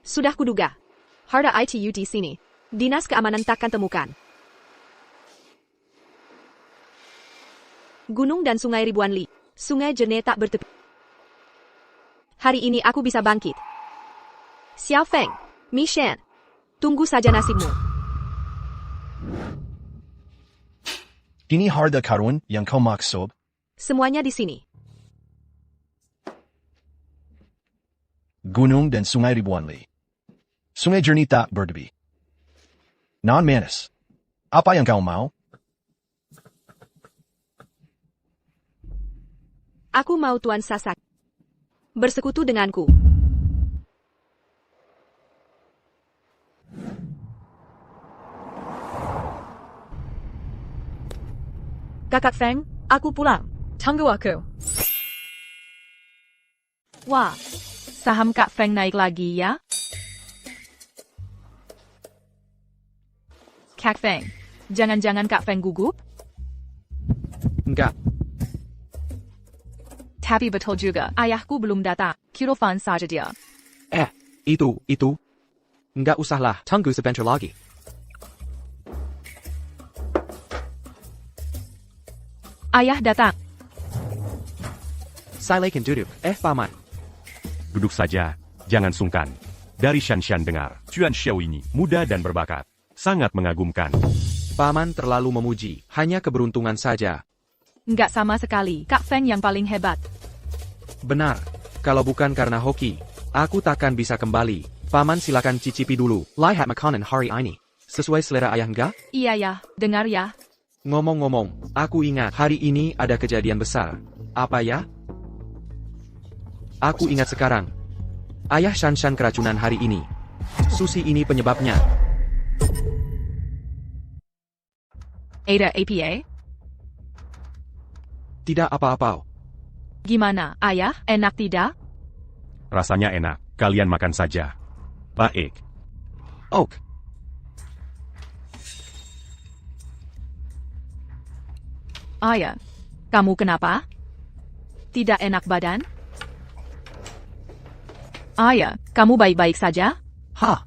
Sudah kuduga. Harta ITU di sini. Dinas keamanan takkan temukan. Gunung dan sungai ribuan li. Sungai jernih tak bertepi. Hari ini aku bisa bangkit. Xiao Feng, Mi Shen. Tunggu saja nasibmu. Ini harta karun yang kau maksud? Semuanya di sini. Gunung dan sungai ribuan li. Sungai jernih tak bertepi. Non-manis. Apa yang kau mau? Aku mau Tuan Sasak. Bersekutu denganku. Kakak Feng, aku pulang. Tunggu aku. Wah, saham Kak Feng naik lagi ya? Kak Feng, jangan-jangan Kak Feng gugup? Enggak. Tapi betul juga, ayahku belum datang. Kirofan saja dia. Itu. Enggak usahlah, tunggu sebentar lagi. Ayah datang. Silakan duduk. Paman. Duduk saja, jangan sungkan. Dari Shan dengar, Tuan Xiao ini muda dan berbakat. Sangat mengagumkan. Paman terlalu memuji, hanya keberuntungan saja. Enggak sama sekali, Kak Feng yang paling hebat. Benar, kalau bukan karena hoki, aku takkan bisa kembali. Paman silakan cicipi dulu, lihat makanan hari ini. Sesuai selera ayah enggak? Iya ya, dengar ya. Ngomong-ngomong, aku ingat hari ini ada kejadian besar. Apa ya? Aku ingat sekarang. Ayah Shanshan keracunan hari ini. Susi ini penyebabnya. Ada APA? Tidak apa-apa. Gimana, ayah? Enak tidak? Rasanya enak, kalian makan saja. Baik. Oak. Ayah, kamu kenapa? Tidak enak badan? Ayah, kamu baik-baik saja? Hah?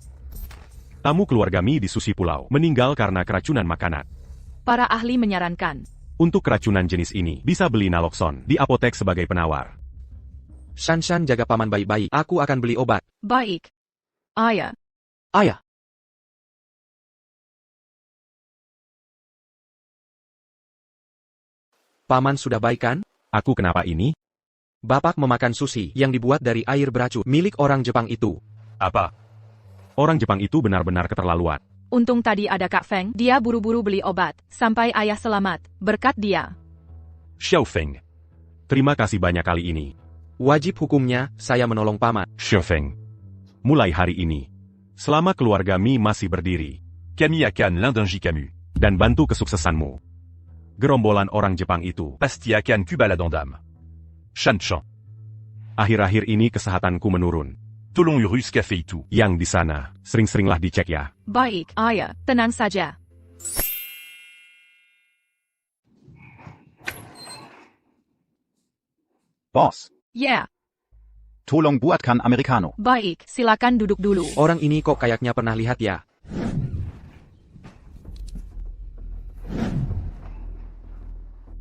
Tamu keluarga Mi di Sushi Pulau meninggal karena keracunan makanan. Para ahli menyarankan. Untuk keracunan jenis ini, bisa beli naloxone di apotek sebagai penawar. Shanshan jaga paman baik-baik. Aku akan beli obat. Baik. Ayah, Ayah. Paman sudah baik kan? Aku kenapa ini? Bapak memakan sushi yang dibuat dari air beracun milik orang Jepang itu. Apa? Orang Jepang itu benar-benar keterlaluan. untung tadi ada Kak Feng, dia buru-buru beli obat, sampai ayah selamat, berkat dia. Xiao Feng. Terima kasih banyak kali ini. Wajib hukumnya, saya menolong paman. Xiao Feng. Mulai hari ini, selama keluarga Mi masih berdiri, Camille akan l'indonji Camus, dan bantu kesuksesanmu. Gerombolan orang Jepang itu pasti akan kubaladondam. Shanshan. Akhir-akhir ini kesehatanku menurun. Tolong urus cafe itu. Yang di sana, sering-seringlah dicek ya. Baik, ayah, tenang saja. Boss, Ya, tolong buatkan Americano. baik, silakan duduk dulu. Orang ini kok kayaknya pernah lihat ya.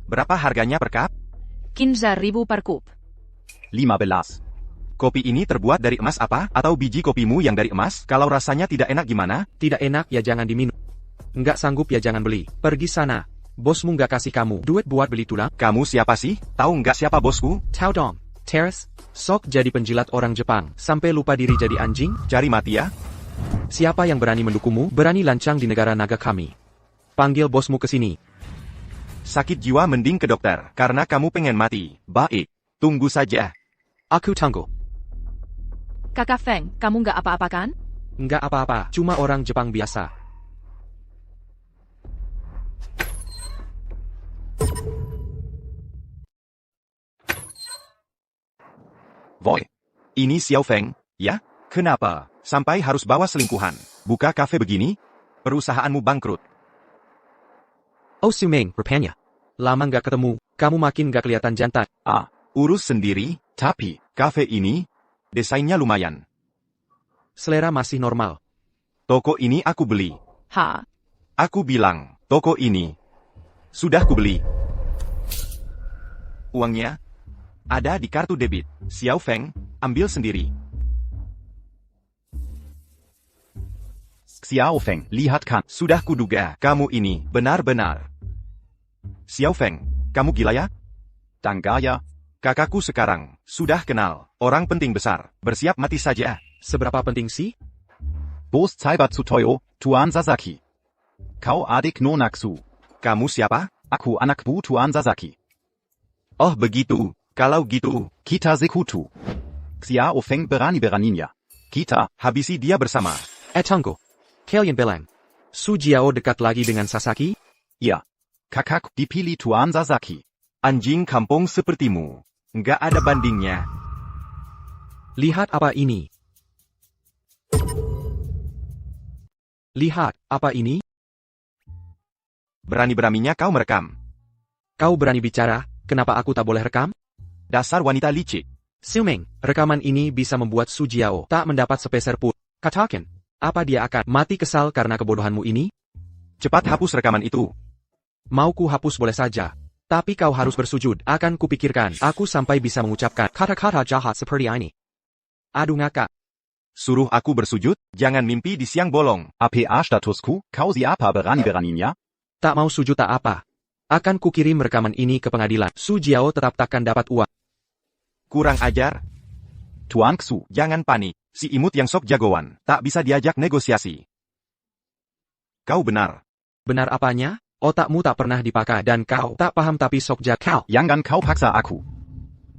Berapa harganya per cup? 15.000 per kup. 15. Kopi ini terbuat dari emas apa? Atau biji kopimu yang dari emas? Kalau rasanya tidak enak gimana? Tidak enak ya jangan diminum. Nggak sanggup ya jangan beli. Pergi sana. Bosmu nggak kasih kamu duit buat beli tulang. Kamu siapa sih? Tahu nggak siapa bosku? Tao Dong. Terrace. Sok jadi penjilat orang Jepang. Sampai lupa diri jadi anjing. Cari mati ya? Siapa yang berani mendukungmu? Berani lancang di negara naga kami. Panggil bosmu ke sini. Sakit jiwa mending ke dokter. Karena kamu pengen mati. Baik. Tunggu saja. Aku tangguh. Kakak Feng, kamu nggak apa-apa kan? Nggak apa-apa. Cuma orang Jepang biasa. Boy. Ini Xiao Feng, ya? Kenapa? Sampai harus bawa selingkuhan. Buka kafe begini? Perusahaanmu bangkrut. Oh Sumeng, rupanya. Lama nggak ketemu, kamu makin nggak kelihatan jantan. Urus sendiri, tapi kafe ini, desainnya lumayan. Selera masih normal. Toko ini aku beli. Ha, Aku bilang, toko ini. Sudah kubeli. Uangnya? Ada di kartu debit. Xiao Feng, ambil sendiri. Xiao Feng, lihat kan. Sudah kuduga, kamu ini, benar-benar. Xiao Feng, kamu gila ya? Danggaya. Kakakku sekarang, sudah kenal, orang penting besar, bersiap mati saja. Seberapa penting sih? Bos Cyber Tsutoyo, Tuan Sasaki. Kau adik nonaksu. Kamu siapa? Aku anak bu Tuan Sasaki. Oh begitu, kalau gitu, Kita Sekutu. Xiao Feng berani-beraninya. Kita, habisi dia bersama. Tunggu. Kalian bilang, Su Jiao dekat lagi dengan Sasaki? ya. Kakak dipilih Tuan Sasaki. Anjing kampung sepertimu. Nggak ada bandingnya. Lihat apa ini. Lihat, apa ini? Berani-beraninya kau merekam. Kau berani bicara, kenapa aku tak boleh rekam? Dasar wanita licik. Sumeng, rekaman ini bisa membuat Su Jiao tak mendapat sepeser pun. Katakan, apa dia akan mati kesal karena kebodohanmu ini? Cepat hapus rekaman itu. Mau ku hapus boleh saja. Tapi kau harus bersujud, akan kupikirkan aku sampai bisa mengucapkan kata-kata jahat seperti ini. Aduh ngakak. Suruh aku bersujud, jangan mimpi di siang bolong. APA statusku, kau siapa berani-beraninya? Tak mau sujud tak apa. Akan kukirim rekaman ini ke pengadilan. Su Jiao tetap takkan dapat uang. Kurang ajar. Tuan Xu. Jangan panik, si imut yang sok jagoan, tak bisa diajak negosiasi. Kau benar. Benar apanya? Otakmu tak pernah dipakai dan kau tak paham tapi Sokja kau. Jangan kau paksa aku.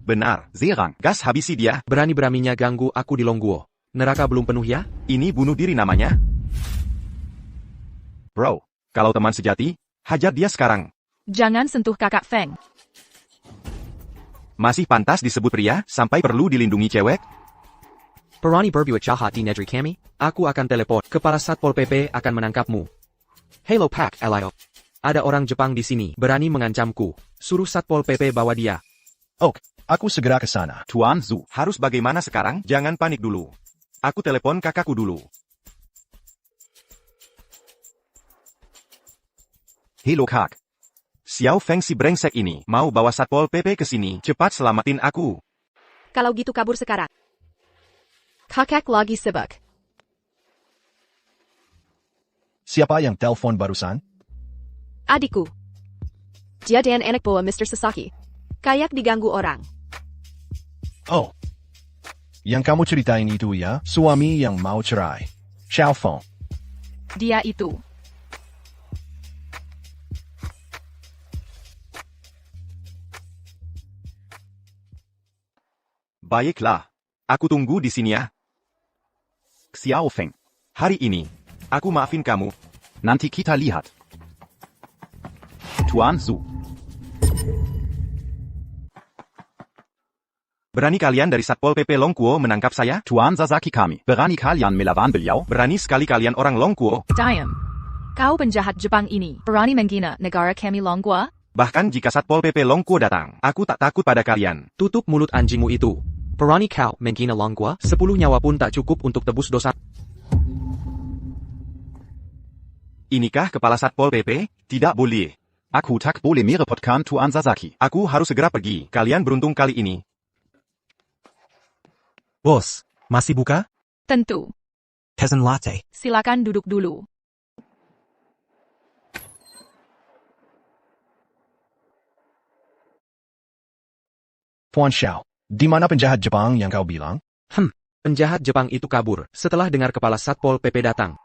Benar. Serang. Gas habisi dia. Berani-beraninya ganggu aku di Longguo. Neraka belum penuh ya? Ini bunuh diri namanya. Bro, kalau teman sejati, hajar dia sekarang. Jangan sentuh kakak Feng. Masih pantas disebut pria, sampai perlu dilindungi cewek? Perani berbuat jahat di negeri kami. Aku akan telepon. Kepala Satpol PP akan menangkapmu. Hello Pak Alayo. Ada orang Jepang di sini, berani mengancamku. Suruh Satpol PP bawa dia. Oke, aku segera ke sana. Tuan Zu. Harus bagaimana sekarang? Jangan panik dulu. Aku telepon kakakku dulu. Hello Kak. Xiao Feng si brengsek ini, mau bawa Satpol PP ke sini, cepat selamatin aku. Kalau gitu kabur sekarang. Kakak lagi sibuk. Siapa yang telepon barusan? Adikku. Dia dan anak buah Mr. Sasaki. Kayak diganggu orang. Oh. Yang kamu ceritain itu ya, suami yang mau cerai. Xiao Feng. Dia itu. Baiklah. Aku tunggu di sini ya. Xiao Feng. Hari ini, aku maafin kamu. Nanti kita lihat. Tuan Zu. Berani kalian dari Satpol PP Longguo menangkap saya? Tuan Sasaki kami. Berani kalian melawan beliau? Berani sekali kalian orang Longguo. Diam. Kau penjahat Jepang ini. Berani menghina negara kami Longguo? Bahkan jika Satpol PP Longguo datang, aku tak takut pada kalian. Tutup mulut anjingmu itu. Perani kau menghina Longguo, 10 nyawa pun tak cukup untuk tebus dosa. Inikah kepala Satpol PP? Tidak boleh. Aku tak boleh merepotkan Tuan Sasaki. Aku harus segera pergi. Kalian beruntung kali ini. Bos, masih buka? Tentu. Peasant latte. Silakan duduk dulu. Tuan Xiao, di mana penjahat Jepang yang kau bilang? Penjahat Jepang itu kabur setelah dengar kepala Satpol PP datang.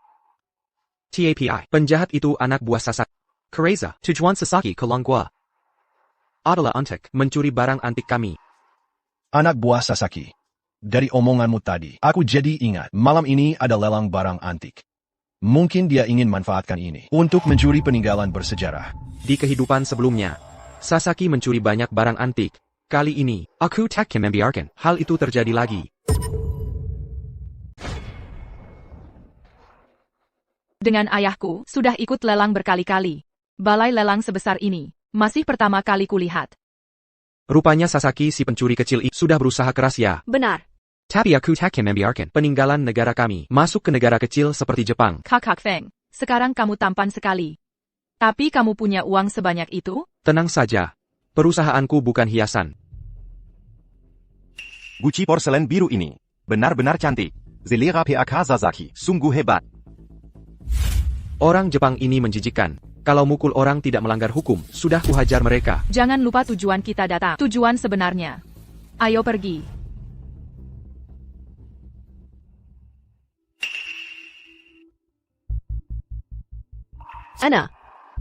TAPI, penjahat itu anak buah Sasaki. Kereza, tujuan Sasaki ke Longguo adalah untuk mencuri barang antik kami. Anak buah Sasaki. Dari omonganmu tadi, aku jadi ingat malam ini ada lelang barang antik. Mungkin dia ingin manfaatkan ini untuk mencuri peninggalan bersejarah. Di kehidupan sebelumnya, Sasaki mencuri banyak barang antik. Kali ini, aku tak akan membiarkan hal itu terjadi lagi. Dengan ayahku, sudah ikut lelang berkali-kali. Balai lelang sebesar ini, masih pertama kali kulihat. Rupanya Sasaki si pencuri kecil itu sudah berusaha keras ya. Benar. Tapi aku tak akan membiarkan peninggalan negara kami masuk ke negara kecil seperti Jepang. Kakak Feng, sekarang kamu tampan sekali. Tapi kamu punya uang sebanyak itu? Tenang saja. Perusahaanku bukan hiasan. Guci porselen biru ini benar-benar cantik. Selera PAK Sasaki. Sungguh hebat. Orang Jepang ini menjijikkan. Kalau mukul orang tidak melanggar hukum, sudah kuhajar mereka. Jangan lupa tujuan kita datang. Tujuan sebenarnya. Ayo pergi. Ana,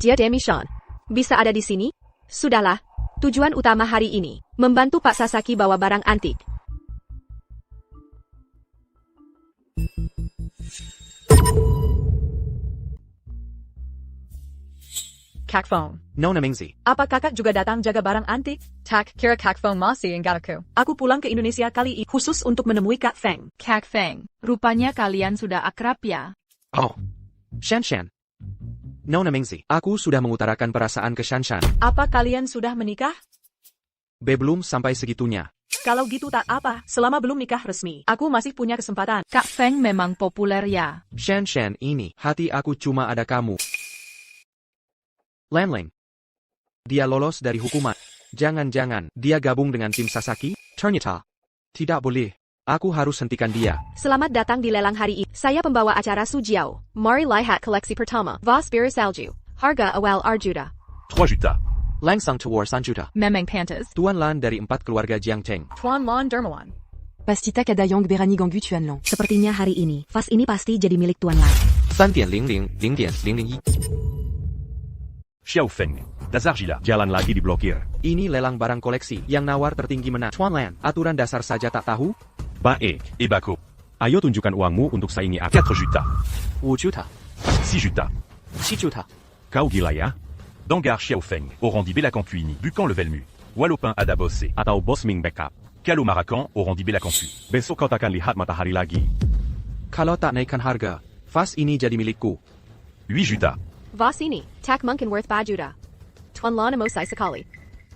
dia Demi-san. Bisa ada di sini? Sudahlah. Tujuan utama hari ini, membantu Pak Sasaki bawa barang antik. Kak Phone. Nona Mingzi. Apa kakak juga datang jaga barang antik? Tak, kira Kak Phone masih ingat aku. Aku pulang ke Indonesia kali ini khusus untuk menemui Kak Feng. Kak Feng, rupanya kalian sudah akrab ya? Oh. Shanshan. Nona Mingzi, aku sudah mengutarakan perasaan ke Shanshan. Apa kalian sudah menikah? Belum sampai segitunya. Kalau gitu tak apa, selama belum nikah resmi, aku masih punya kesempatan. Kak Feng memang populer ya. Shanshan ini, hati aku cuma ada kamu. Lanling. Dia lolos dari hukuman. Jangan-jangan dia gabung dengan tim Sasaki? Ternyata. Tidak boleh. Aku harus hentikan dia. Selamat datang di lelang hari ini. Saya pembawa acara Sujiao. Mari lihat koleksi pertama. Vas bir salju. Harga awal Arjuta. 3 juta. Langsung towar 1 juta. Memang pantas. Tuan Lan dari 4 keluarga Jiang Cheng. Tuan Lon Dermawan. Pastita Kadayong Berani Ganggu Tuan Long. Sepertinya hari ini, vas ini pasti jadi milik Tuan Lan. 3.00 0.001 Xiao Feng, dasar gila. Jalan lagi diblokir. Ini lelang barang koleksi, yang nawar tertinggi menang. Tuan Lan, aturan dasar saja tak tahu? Baik, Ibako. Ayo tunjukkan uangmu untuk saingi aku. 4 juta. 5 juta, 6 juta. 7 juta. Kau gila ya? Dangar Xiao Feng, Orandi Belacancuini, Bucan le Velmu. Walopin Ada Bossé, atau Boss Ming Backup. Kalau Maracan, Orandi Belacancu. Besok kau takkan lihat matahari lagi. Kalau tak naikkan harga, vas ini jadi milikku. 8 juta. Vas ini, tak mungkin worth 4 juta. Tuan Lan emosai sekali.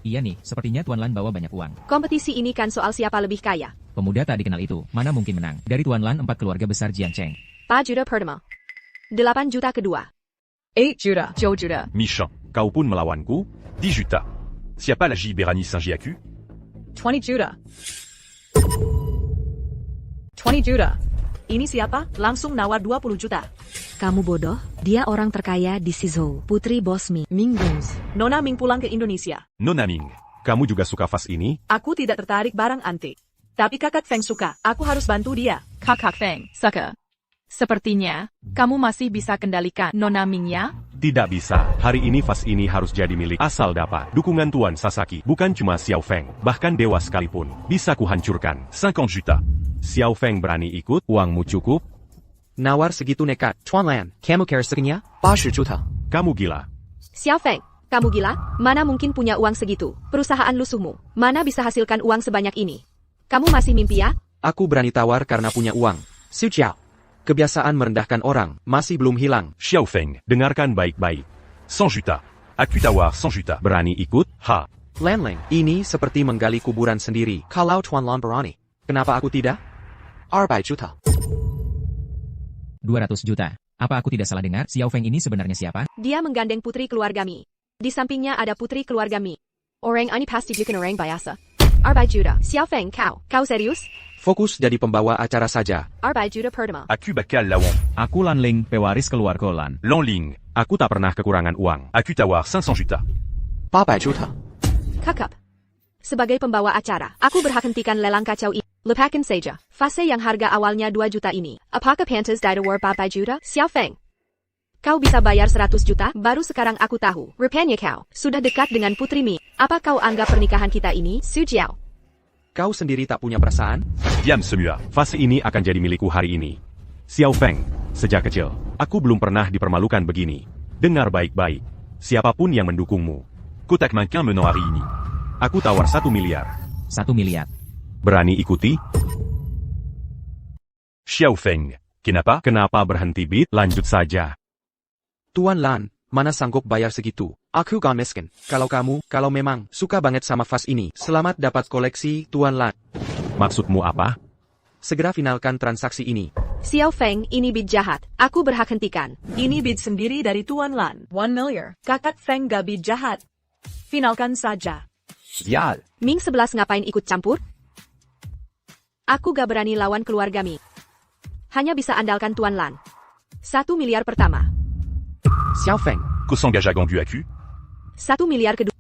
Iya nih, sepertinya Tuan Lan bawa banyak uang. Kompetisi ini kan soal siapa lebih kaya. Pemuda tak dikenal itu, mana mungkin menang. Dari Tuan Lan 4 keluarga besar Jiangcheng. 4 juta pertama. 8 juta kedua. 8 juta. 9 juta. Méchant, kau pun melawanku? 10 juta. Siapa lagi berani Saint-Giacu? 20 juta. 20 juta. Ini siapa? Langsung nawar 20 juta. Kamu bodoh, dia orang terkaya di Sizhou, putri bos Ming Gong. Nona Ming pulang ke Indonesia. Nona Ming, kamu juga suka vas ini? Aku tidak tertarik barang antik. Tapi kakak Feng suka, aku harus bantu dia. Kakak Feng, suka. Sepertinya, kamu masih bisa kendalikan Nona Ming ya? Tidak bisa. Hari ini vas ini harus jadi milik asal dapat dukungan Tuan Sasaki. Bukan cuma Xiao Feng, bahkan dewa sekalipun. Bisa kuhancurkan. 50 juta. Xiao Feng berani ikut? Uangmu cukup? Nawar segitu nekat. Tuan Lan, kamu care sekinya? 80 juta. Kamu gila. Xiao Feng, kamu gila? Mana mungkin punya uang segitu? Perusahaan lusuhmu, mana bisa hasilkan uang sebanyak ini? Kamu masih mimpi ya? Aku berani tawar karena punya uang. Su Chiao. Kebiasaan merendahkan orang, masih belum hilang. Xiao Feng, dengarkan baik-baik. 100 juta. Aku tawar 100 juta. Berani ikut? Ha. Lan Ling, ini seperti menggali kuburan sendiri. Kalau Tuan Lan berani, kenapa aku tidak? 200 juta. 200 juta. Apa aku tidak salah dengar? Xiao Feng ini sebenarnya siapa? Dia menggandeng putri keluarga Mi. Di sampingnya ada putri keluarga Mi. Orang ini pasti bukan orang biasa. 200 juta. Xiao Feng, kau serius? Fokus jadi pembawa acara saja. 200 juta pertama. Aku bakal lawan. Aku Lan Ling, pewaris keluarga Lan. Lan Ling, aku tak pernah kekurangan uang. Aku tawar 500 juta. 800 juta. Kakap. Sebagai pembawa acara, aku berhak hentikan lelang kacau ini. Lupakan saja. Fase yang harga awalnya 2 juta ini. Apakah pantas ditawar 4 juta? Xiao Feng. Kau bisa bayar 100 juta, baru sekarang aku tahu. Rupanya kau sudah dekat dengan Putri Mi. Apa kau anggap pernikahan kita ini, Su Jiao? Kau sendiri tak punya perasaan? Diam semua. Fase ini akan jadi milikku hari ini. Xiao Feng, sejak kecil, aku belum pernah dipermalukan begini. Dengar baik-baik. Siapapun yang mendukungmu, ku tak mungkin menang hari ini. Aku tawar 1 miliar. 1 miliar. Berani ikuti? Xiao Feng, kenapa? Kenapa berhenti bid? Lanjut saja. Tuan Lan, mana sanggup bayar segitu? Aku gak miskin. Kalau memang suka banget sama vas ini, selamat dapat koleksi, Tuan Lan. Maksudmu apa? Segera finalkan transaksi ini. Xiao Feng, ini bid jahat. Aku berhak hentikan. Ini bid sendiri dari Tuan Lan. 1 miliar. Kakak Feng gak bid jahat. Finalkan saja. Sial. Ming 11 ngapain ikut campur? Aku gak berani lawan keluarga Mi. Hanya bisa andalkan Tuan Lan. 1 miliar pertama. Xiao Feng. Kau s'engage à Gandu Aku? 1 miliar kedua.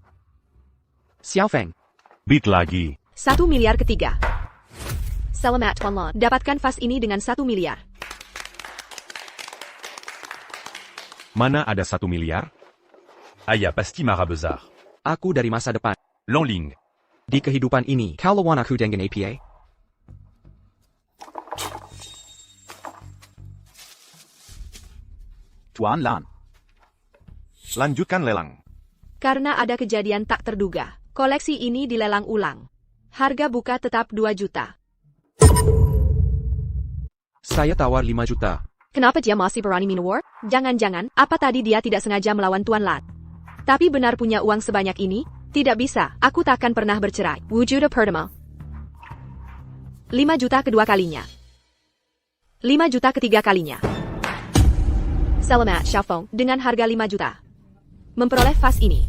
Xiao Feng. Bid lagi. 1 miliar ketiga. Selamat Tuan Lan. Dapatkan vas ini dengan 1 miliar. Mana ada 1 miliar? Ayah pasti marah besar. Aku dari masa depan. Lan Ling. Di kehidupan ini, kau lawan aku dengan APA? Tuan Lan. Lanjutkan lelang. Karena ada kejadian tak terduga, koleksi ini dilelang ulang. Harga buka tetap 2 juta. Saya tawar 5 juta. Kenapa dia masih berani menawar? Jangan-jangan, apa tadi dia tidak sengaja melawan Tuan Lan? Tapi benar punya uang sebanyak ini? Tidak bisa, aku takkan pernah bercerai. 5 juta pertama. 5 juta kedua kalinya. 5 juta ketiga kalinya. Selamat Xiao Feng, dengan harga 5 juta. Memperoleh vas ini.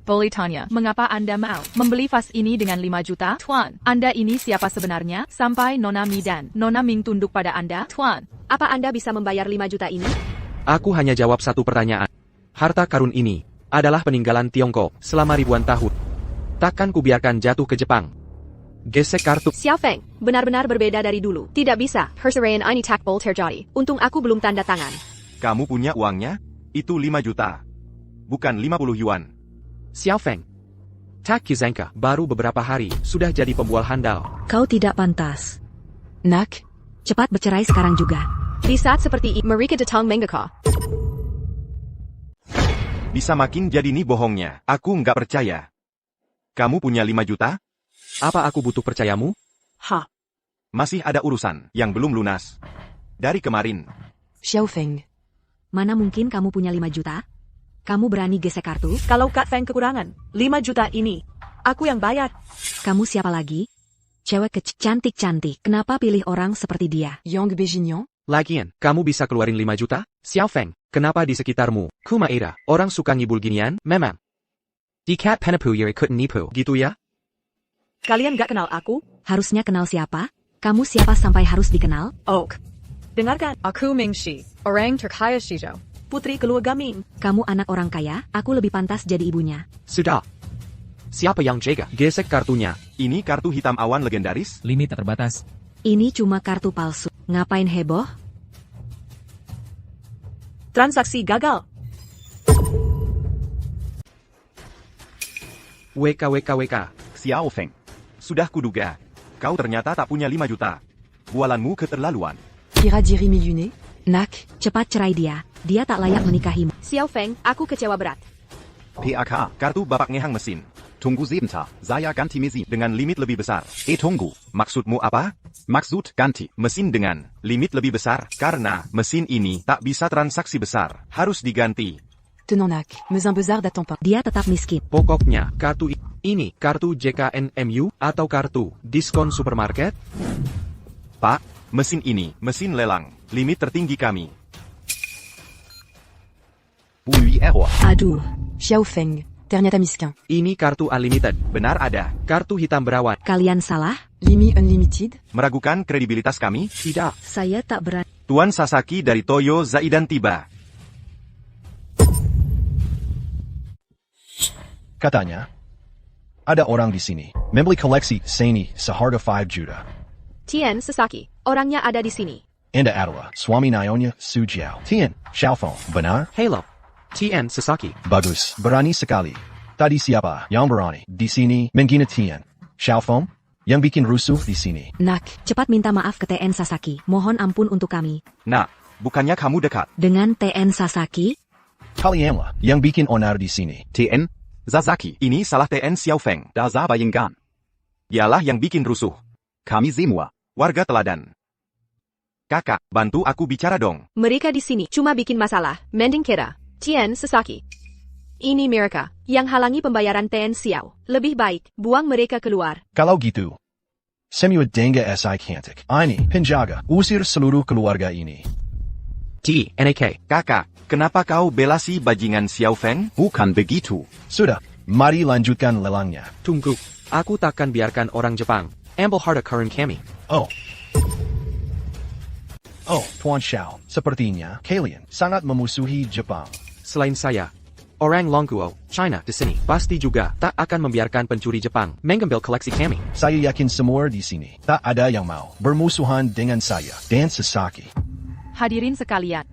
Boleh tanya, mengapa Anda mau membeli vas ini dengan 5 juta? Tuan, Anda ini siapa sebenarnya? Sampai Nona Mi dan Nona Ming tunduk pada Anda? Tuan, Apa Anda bisa membayar 5 juta ini? Aku hanya jawab satu pertanyaan. Harta karun ini adalah peninggalan Tiongkok selama ribuan tahun. Takkan kubiarkan jatuh ke Jepang. Gesek kartu. Xiao Feng, benar-benar berbeda dari dulu. Tidak bisa, perserahan ini tak boleh terjadi. Untung aku belum tanda tangan. Kamu punya uangnya? Itu 5 juta. bukan 50 yuan. Xiao Feng. Tak Kizanka, baru beberapa hari, sudah jadi pembual handal. Kau tidak pantas. Nak, cepat bercerai sekarang juga. Di saat seperti ini, mereka datang menggaka. Bisa makin jadi nih bohongnya. Aku nggak percaya. Kamu punya 5 juta? Apa aku butuh percayamu? Ha. Masih ada urusan yang belum lunas. Dari kemarin. Xiao Feng. Mana mungkin kamu punya 5 juta? Kamu berani gesek kartu? Kalau Kak Feng kekurangan, 5 juta ini, aku yang bayar. Kamu siapa lagi? Cewek kecil cantik-cantik. Kenapa pilih orang seperti dia? Yang Beijignon? Lagian, kamu bisa keluarin 5 juta? Xiao Feng, kenapa di sekitarmu? Kumaira, orang suka ngibul ginian? Memang. Di cat penepu yuri ikut nipu, gitu ya? Kalian gak kenal aku? Harusnya kenal siapa? Kamu siapa sampai harus dikenal? Ok. Dengarkan, aku Mingxi, orang terkaya Shizhou. Putri keluarga Ming. Kamu anak orang kaya, aku lebih pantas jadi ibunya. Sudah. Siapa yang jaga? Gesek kartunya. Ini kartu hitam awan legendaris? Limit tak terbatas. Ini cuma kartu palsu. Ngapain heboh? Transaksi gagal. WK. Xiao Feng. Sudah kuduga. Kau ternyata tak punya 5 juta. Bualanmu keterlaluan. Kira diri milyune? Nak, cepat cerai dia. Dia tak layak menikahimu. Xiao Feng, aku kecewa berat. PAK. Kartu bapak ngehang mesin. Tunggu sebentar. Saya ganti mesin. Dengan limit lebih besar. Tunggu. Maksudmu apa? Maksud ganti. Mesin dengan limit lebih besar. Karena mesin ini tak bisa transaksi besar. Harus diganti. Tenang nak, mais un bezard d'attend pas. Dia tetap miskin. Pokoknya, kartu ini, kartu JKNMU atau kartu diskon supermarket? Pak, mesin ini, mesin lelang. Limit tertinggi kami. Bui error. Aduh, Xiao Feng, ternyata miskin. Ini kartu unlimited. Benar ada. Kartu hitam berawan. Kalian salah? Limi unlimited? Meragukan kredibilitas kami? Tidak. Saya tak berani. Tuan Sasaki dari Toyo Zaidan tiba. Katanya, ada orang di sini membeli koleksi Seni seharga 5 juta. Tian Sasaki, orangnya ada di sini. Anda adalah suami Nyonya Su Jiao. Tian, Xiao Feng, benar? Halo. Tian Sasaki. Bagus, berani sekali. Tadi siapa yang berani di sini menghina Tian? Xiao Feng? Yang bikin rusuh di sini. Nak, cepat minta maaf ke TN Sasaki. Mohon ampun untuk kami. Nah, bukannya kamu dekat. Dengan TN Sasaki? Kalianlah yang bikin onar di sini. TN Sasaki. Ini salah TN Xiao Feng. Da Sabayingan. Dialah yang bikin rusuh. Kami semua. Warga teladan. Kakak, bantu aku bicara dong. Mereka di sini cuma bikin masalah. Mending kira. Tian Sasaki. Ini mereka yang halangi pembayaran TN Xiao. Lebih baik buang mereka keluar. Kalau gitu, semua denga SI cantik. Ini penjaga usir seluruh keluarga ini. TNAK. Kakak, kenapa kau bela si bajingan Xiao Feng? Bukan begitu. Sudah, mari lanjutkan lelangnya. Tunggu. Aku takkan biarkan orang Jepang ambil harta karun kami. Oh, Tuan Xiao, sepertinya kalian sangat memusuhi Jepang. Selain saya, orang Longguo, China di sini pasti juga tak akan membiarkan pencuri Jepang mengambil koleksi kami. Saya yakin semua di sini tak ada yang mau bermusuhan dengan saya dan Sasaki. Hadirin sekalian,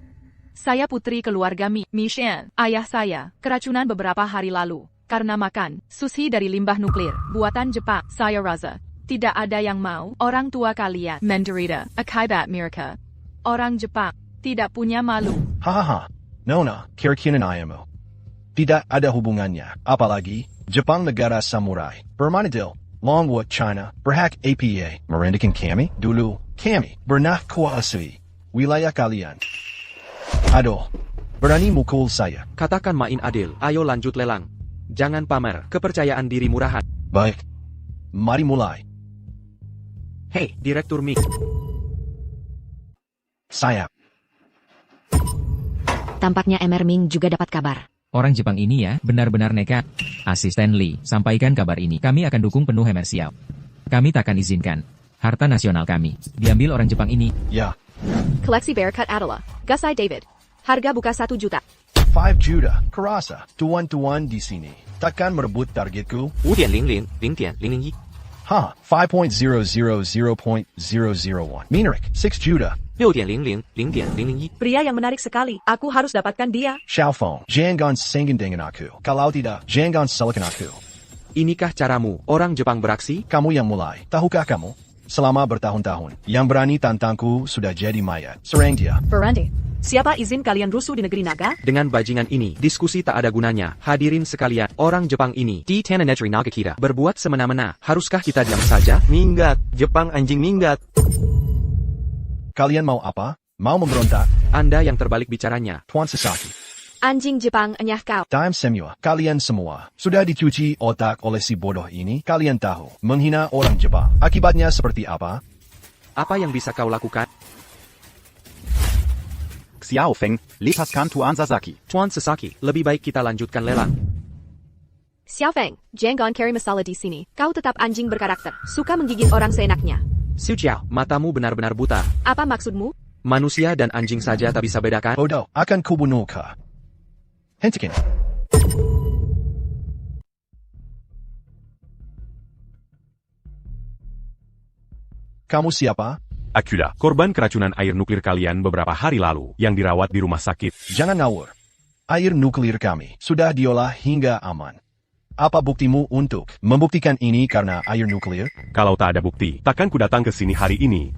saya putri keluarga Mishen. Ayah saya keracunan beberapa hari lalu karena makan sushi dari limbah nuklir buatan Jepang. Saya rasa tidak ada yang mau orang tua kalian menderita akibat mereka. Orang Jepang tidak punya malu. Hahaha, Nona, keyakinan ayahmu tidak ada hubungannya. Apalagi Jepang negara samurai. Bermanadil, Longwood, China, berhak APA merendakan kami. Dulu, kami pernah kuasai wilayah kalian. Aduh, berani mukul saya. Katakan main adil. Ayo lanjut lelang. Jangan pamer kepercayaan diri murahan. Baik, mari mulai. Hei, Direktur Mi. Saya. Tampaknya Emer Ming juga dapat kabar. Orang Jepang ini ya, benar-benar nekat. Asisten Lee, sampaikan kabar ini. Kami akan dukung penuh Emer Xiao. Kami takkan izinkan harta nasional kami diambil orang Jepang ini. Ya, Koleksi Bearcut adalah Gasai David. Harga buka 1 juta. 5 juta. Kerasa, tuan-tuan di sini takkan merebut targetku. 5.00, 0.001. Ha, 5.000.001. Minarik, 6 juta. 6.00.0.001. Pria yang menarik sekali. Aku harus dapatkan dia. Xiaofeng, jangan senggan dengan aku. Kalau tidak, jangan salahkan aku. Inikah caramu, orang Jepang beraksi? Kamu yang mulai. Tahukah kamu? Selama bertahun-tahun, yang berani tantangku sudah jadi mayat. Serang dia. Ferrandi, siapa izin kalian rusuh di negeri naga? Dengan bajingan ini, diskusi tak ada gunanya. Hadirin sekalian, orang Jepang ini, di Tanah Negeri Naga kita, berbuat semena-mena. Haruskah kita diam saja? Minggat, Jepang anjing minggat. Kalian mau apa? Mau memberontak? Anda yang terbalik bicaranya. Tuan Sasaki. Anjing Jepang enyah kau. Time semua. Kalian semua sudah dicuci otak oleh si bodoh ini. Kalian tahu, menghina orang Jepang. Akibatnya seperti apa? Apa yang bisa kau lakukan? Xiaofeng, lepaskan Tuan Sasaki. Tuan Sasaki, lebih baik kita lanjutkan lelang. Xiaofeng, jangan carry masalah di sini. Kau tetap anjing berkarakter. Suka menggigit orang seenaknya. Su Jiao, matamu benar-benar buta. Apa maksudmu? Manusia dan anjing saja tak bisa bedakan. Bodoh, akan kubunuh kau. Hentikan. Kamu siapa? Akula, korban keracunan air nuklir kalian beberapa hari lalu, yang dirawat di rumah sakit. Jangan ngawur. Air nuklir kami sudah diolah hingga aman. Apa buktimu untuk membuktikan ini karena air nuklir? Kalau tak ada bukti, takkan ku datang ke sini hari ini.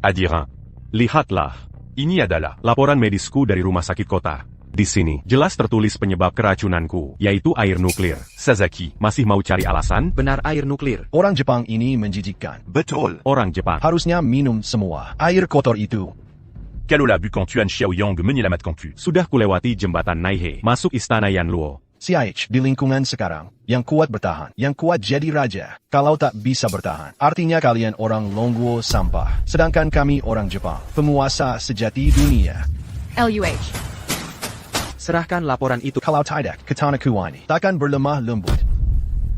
Adiran, lihatlah. Ini adalah laporan medisku dari rumah sakit kota. Di sini, jelas tertulis penyebab keracunanku, yaitu air nuklir. Sasaki, masih mau cari alasan? Benar air nuklir. Orang Jepang ini menjijikkan. Betul. Orang Jepang. Harusnya minum semua air kotor itu. Kalau la bu quand Tuan Xiaoyang menyelamat kongku. Sudah kulewati jembatan Naihe, masuk istana Yanluo. CIH di lingkungan sekarang, yang kuat bertahan, yang kuat jadi raja. Kalau tak bisa bertahan, artinya kalian orang Longguo sampah. Sedangkan kami orang Jepang, penguasa sejati dunia. LUH. Serahkan laporan itu. Kalau tidak, katana kuani takkan berlemah lembut.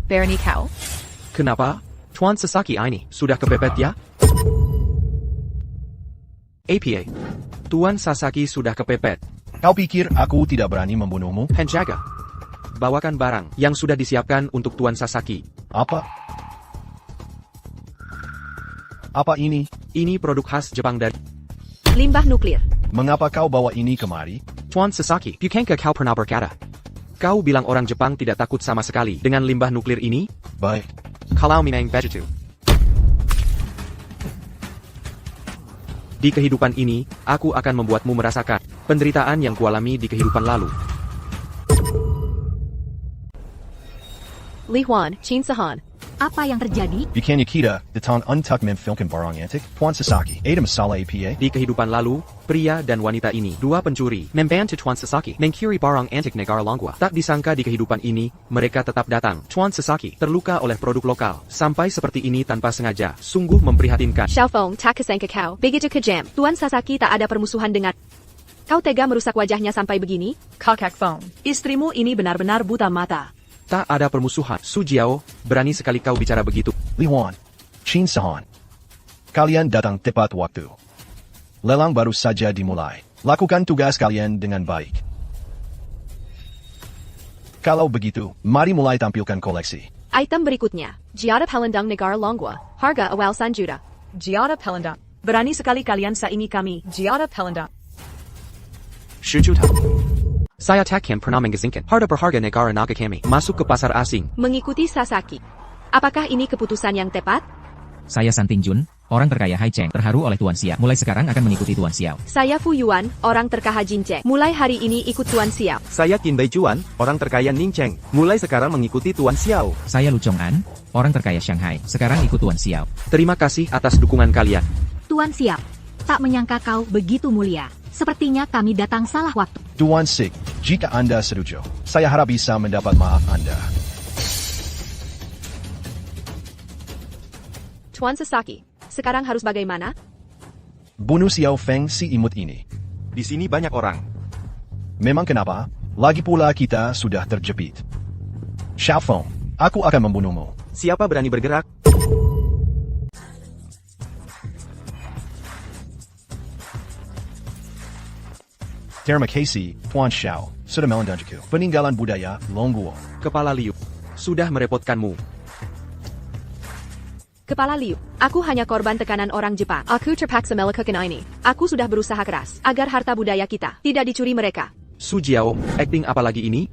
Bernie kau? Kenapa? Tuan Sasaki ini sudah kepepet ya? APA. Tuan Sasaki sudah kepepet. Kau pikir aku tidak berani membunuhmu? Penjaga. Bawakan barang yang sudah disiapkan untuk Tuan Sasaki. Apa? Apa ini? Ini produk khas Jepang dari Limbah nuklir. Mengapa kau bawa ini kemari? Tuan Sasaki. Bukankah kau pernah berkata? Kau bilang orang Jepang tidak takut sama sekali dengan limbah nuklir ini? Baik. Kalau memang begitu. Di kehidupan ini, aku akan membuatmu merasakan penderitaan yang kualami di kehidupan lalu. Li Huan, Qin Sahan. Apa yang terjadi? Bukannya kita datang untuk memfilmkan barang antik? Tuan Sasaki, ada masalah APA? Di kehidupan lalu, pria dan wanita ini, dua pencuri, membantu Tuan Sasaki mencuri barang antik negara Longguo. Tak disangka di kehidupan ini, mereka tetap datang. Tuan Sasaki terluka oleh produk lokal, sampai seperti ini tanpa sengaja. Sungguh memprihatinkan. Xiaofeng, tak kesangka kau. Begitu kejam. Tuan Sasaki tak ada permusuhan dengan... Kau tega merusak wajahnya sampai begini? Kakak Fong, istrimu ini benar-benar buta mata. Tak ada permusuhan. Su Jiao, berani sekali kau bicara begitu. Li Huan, Qin Sahan. Kalian datang tepat waktu. Lelang baru saja dimulai. Lakukan tugas kalian dengan baik. Kalau begitu, mari mulai tampilkan koleksi. Item berikutnya. Giada Pelendang Negara Longguo. Harga awal 1 juta. Giada Pelendang. Berani sekali kalian saingi kami. Giada Pelendang. 10 juta. Saya takkan pernah mengizinkan harta berharga negara naga kami masuk ke pasar asing. Mengikuti Sasaki. Apakah ini keputusan yang tepat? Saya San Tingjun, orang terkaya Hai Cheng, terharu oleh Tuan Xiao. Mulai sekarang akan mengikuti Tuan Xiao. Saya Fu Yuan, orang terkaya Jincheng. Mulai hari ini ikut Tuan Xiao. Saya Qin Beijuan, orang terkaya Ning Cheng. Mulai sekarang mengikuti Tuan Xiao. Saya Lu Chong'an, orang terkaya Shanghai. Sekarang ikut Tuan Xiao. Terima kasih atas dukungan kalian. Tuan Xiao, tak menyangka kau begitu mulia. Sepertinya kami datang salah waktu. Tuan Sig, jika Anda setuju, saya harap bisa mendapat maaf Anda. Tuan Sasaki, sekarang harus bagaimana? Bunuh Xiao Feng si imut ini. Di sini banyak orang. Memang kenapa? Lagi pula kita sudah terjepit. Xiao Feng, aku akan membunuhmu. Siapa berani bergerak? Terima kasih, Tuan Xiao, sudah melanjutkan peninggalan budaya Longguo. Kepala Liu, sudah merepotkanmu. Kepala Liu, aku hanya korban tekanan orang Jepang. Aku terpaksa melakukan ini. Aku sudah berusaha keras agar harta budaya kita tidak dicuri mereka. Su Jiao, acting apa lagi ini?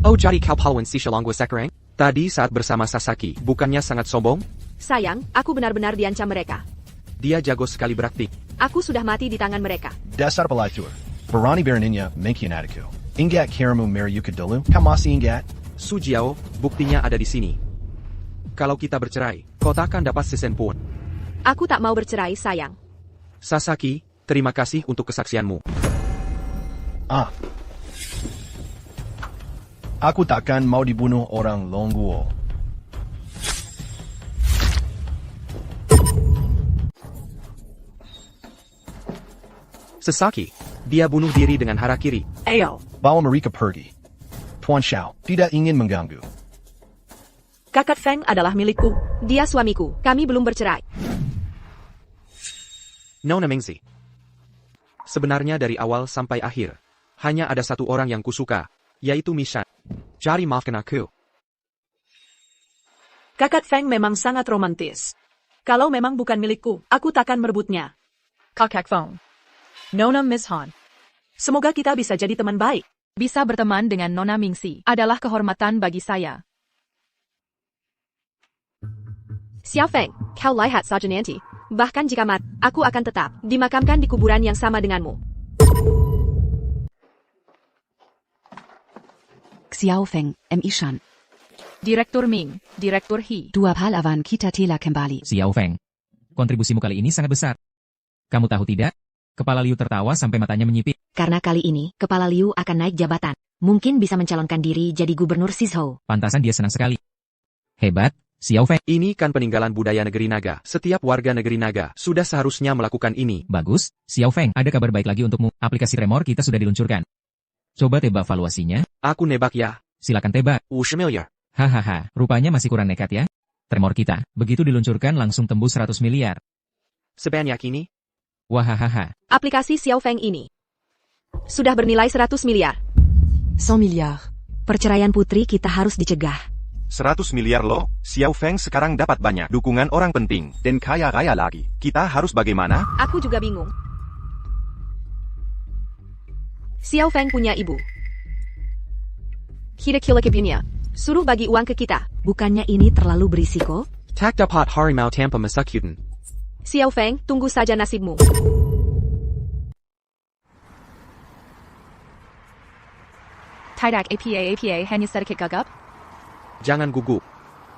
Oh jadi kau pahlawan si Shalonggu Sekarang? Tadi saat bersama Sasaki, bukannya sangat sombong? Sayang, aku benar-benar diancam mereka. Dia jago sekali berakting. Aku sudah mati di tangan mereka. Dasar pelacur. Berani beraninya mengkhianatiku. Ingat kiramu Mariuka dulu? Kau masih ingat? Su Jiao, buktinya ada di sini. Kalau kita bercerai, kau takkan dapat sesen pun. Aku tak mau bercerai, sayang. Sasaki, terima kasih untuk kesaksianmu. Aku takkan mau dibunuh orang Longguo. Sasaki, dia bunuh diri dengan harakiri. Ayo, Bawa mereka pergi. Tuan Xiao tidak ingin mengganggu. Kakak Feng adalah milikku. Dia suamiku. Kami belum bercerai. Nona Mengzi. Sebenarnya dari awal sampai akhir, hanya ada satu orang yang kusuka, yaitu Mishan. Jadi maafkan aku. Kakak Feng memang sangat romantis. Kalau memang bukan milikku, aku takkan merebutnya. Kakak Feng. Nona Miss Han. Semoga kita bisa jadi teman baik. Bisa berteman dengan Nona Mingxi adalah kehormatan bagi saya. Xiao Feng, kau lihat saja nanti. Bahkan jika mati, aku akan tetap dimakamkan di kuburan yang sama denganmu. Xiao Feng, Ishan. Direktur Ming, Direktur He. Dua pahlawan kita telah kembali. Xiao Feng. Kontribusimu kali ini sangat besar. Kamu tahu tidak? Kepala Liu tertawa sampai matanya menyipit. Karena kali ini, Kepala Liu akan naik jabatan. Mungkin bisa mencalonkan diri jadi gubernur Sizhou. Pantasan dia senang sekali. Hebat, Xiao Feng. Ini kan peninggalan budaya negeri naga. Setiap warga negeri naga sudah seharusnya melakukan ini. Bagus, Xiao Feng. Ada kabar baik lagi untukmu. Aplikasi Tremor kita sudah diluncurkan. Coba tebak valuasinya. Aku nebak ya. Silakan tebak. 50 miliar. Hahaha, rupanya masih kurang nekat ya. Tremor kita, begitu diluncurkan langsung tembus 100 miliar. Sebanyak ini? Wahahaha. Aplikasi Xiao Feng ini sudah bernilai 100 miliar. 100 miliar. Perceraian putri kita harus dicegah. 100 miliar loh, Xiao Feng sekarang dapat banyak dukungan orang penting. Dan kaya raya lagi. Kita harus bagaimana? Aku juga bingung. Xiao Feng punya ibu. Kira-kira punya. Suruh bagi uang ke kita. Bukannya ini terlalu berisiko? Tak dapat harimau tanpa masakutan. Xiao Feng, tunggu saja nasibmu. Tidak apa hanya sedikit gagap. Jangan gugup.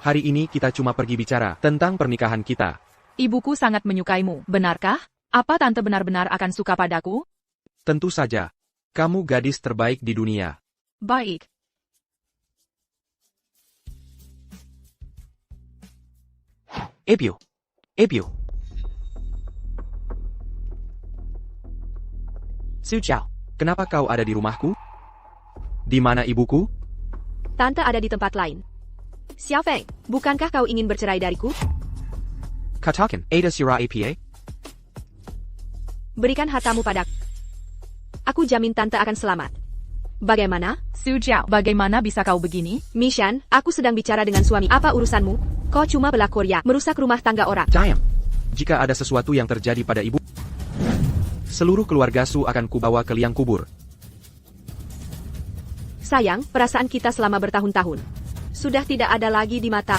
Hari ini kita cuma pergi bicara tentang pernikahan kita. Ibuku sangat menyukaimu, benarkah? Apa tante benar-benar akan suka padaku? Tentu saja. Kamu gadis terbaik di dunia. Baik. Ebio. Su Jiao, kenapa kau ada di rumahku? Di mana ibuku? Tante ada di tempat lain. Xiao Feng, bukankah kau ingin bercerai dariku? Katakan, ada sira apa? Berikan hartamu padaku. Aku jamin tante akan selamat. Bagaimana? Su Jiao, bagaimana bisa kau begini? Mishan, aku sedang bicara dengan suami. Apa urusanmu? Kau cuma pelakor ya, merusak rumah tangga orang. Diam. Jika ada sesuatu yang terjadi pada ibu, seluruh keluarga Su akan kubawa ke liang kubur. Sayang, perasaan kita selama bertahun-tahun sudah tidak ada lagi di mata.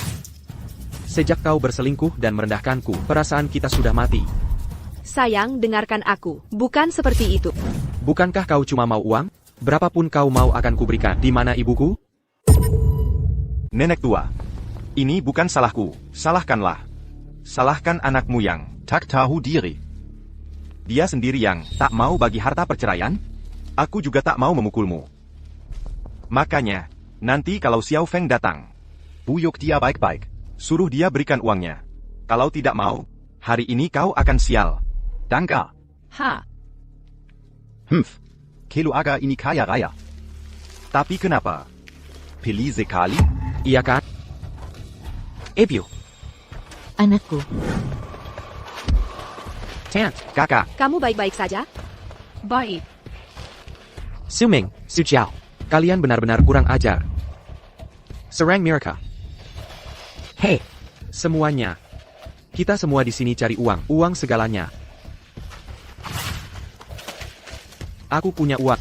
Sejak kau berselingkuh dan merendahkanku, perasaan kita sudah mati. Sayang, dengarkan aku. Bukan seperti itu. Bukankah kau cuma mau uang? Berapapun kau mau akan kuberikan. Di mana ibuku? Nenek tua. Ini bukan salahku. Salahkanlah. Salahkan anakmu yang Tak tahu diri. dia sendiri yang tak mau bagi harta perceraian. Aku juga tak mau memukulmu. Makanya, nanti kalau Xiao Feng datang, Buyuk dia baik-baik. suruh dia berikan uangnya. Kalau tidak mau, hari ini kau akan sial. Danke. Ha, Kelo aga ini kaya raya. Tapi kenapa? Pilih sekali. Iya kan? Ebio. Anakku. Tant. Kakak, Kamu baik-baik saja? baik. Su Ming, Su Jiao. Kalian benar-benar kurang ajar. Serang mereka. Hei, semuanya. Kita semua di sini cari uang. Uang segalanya. Aku punya uang.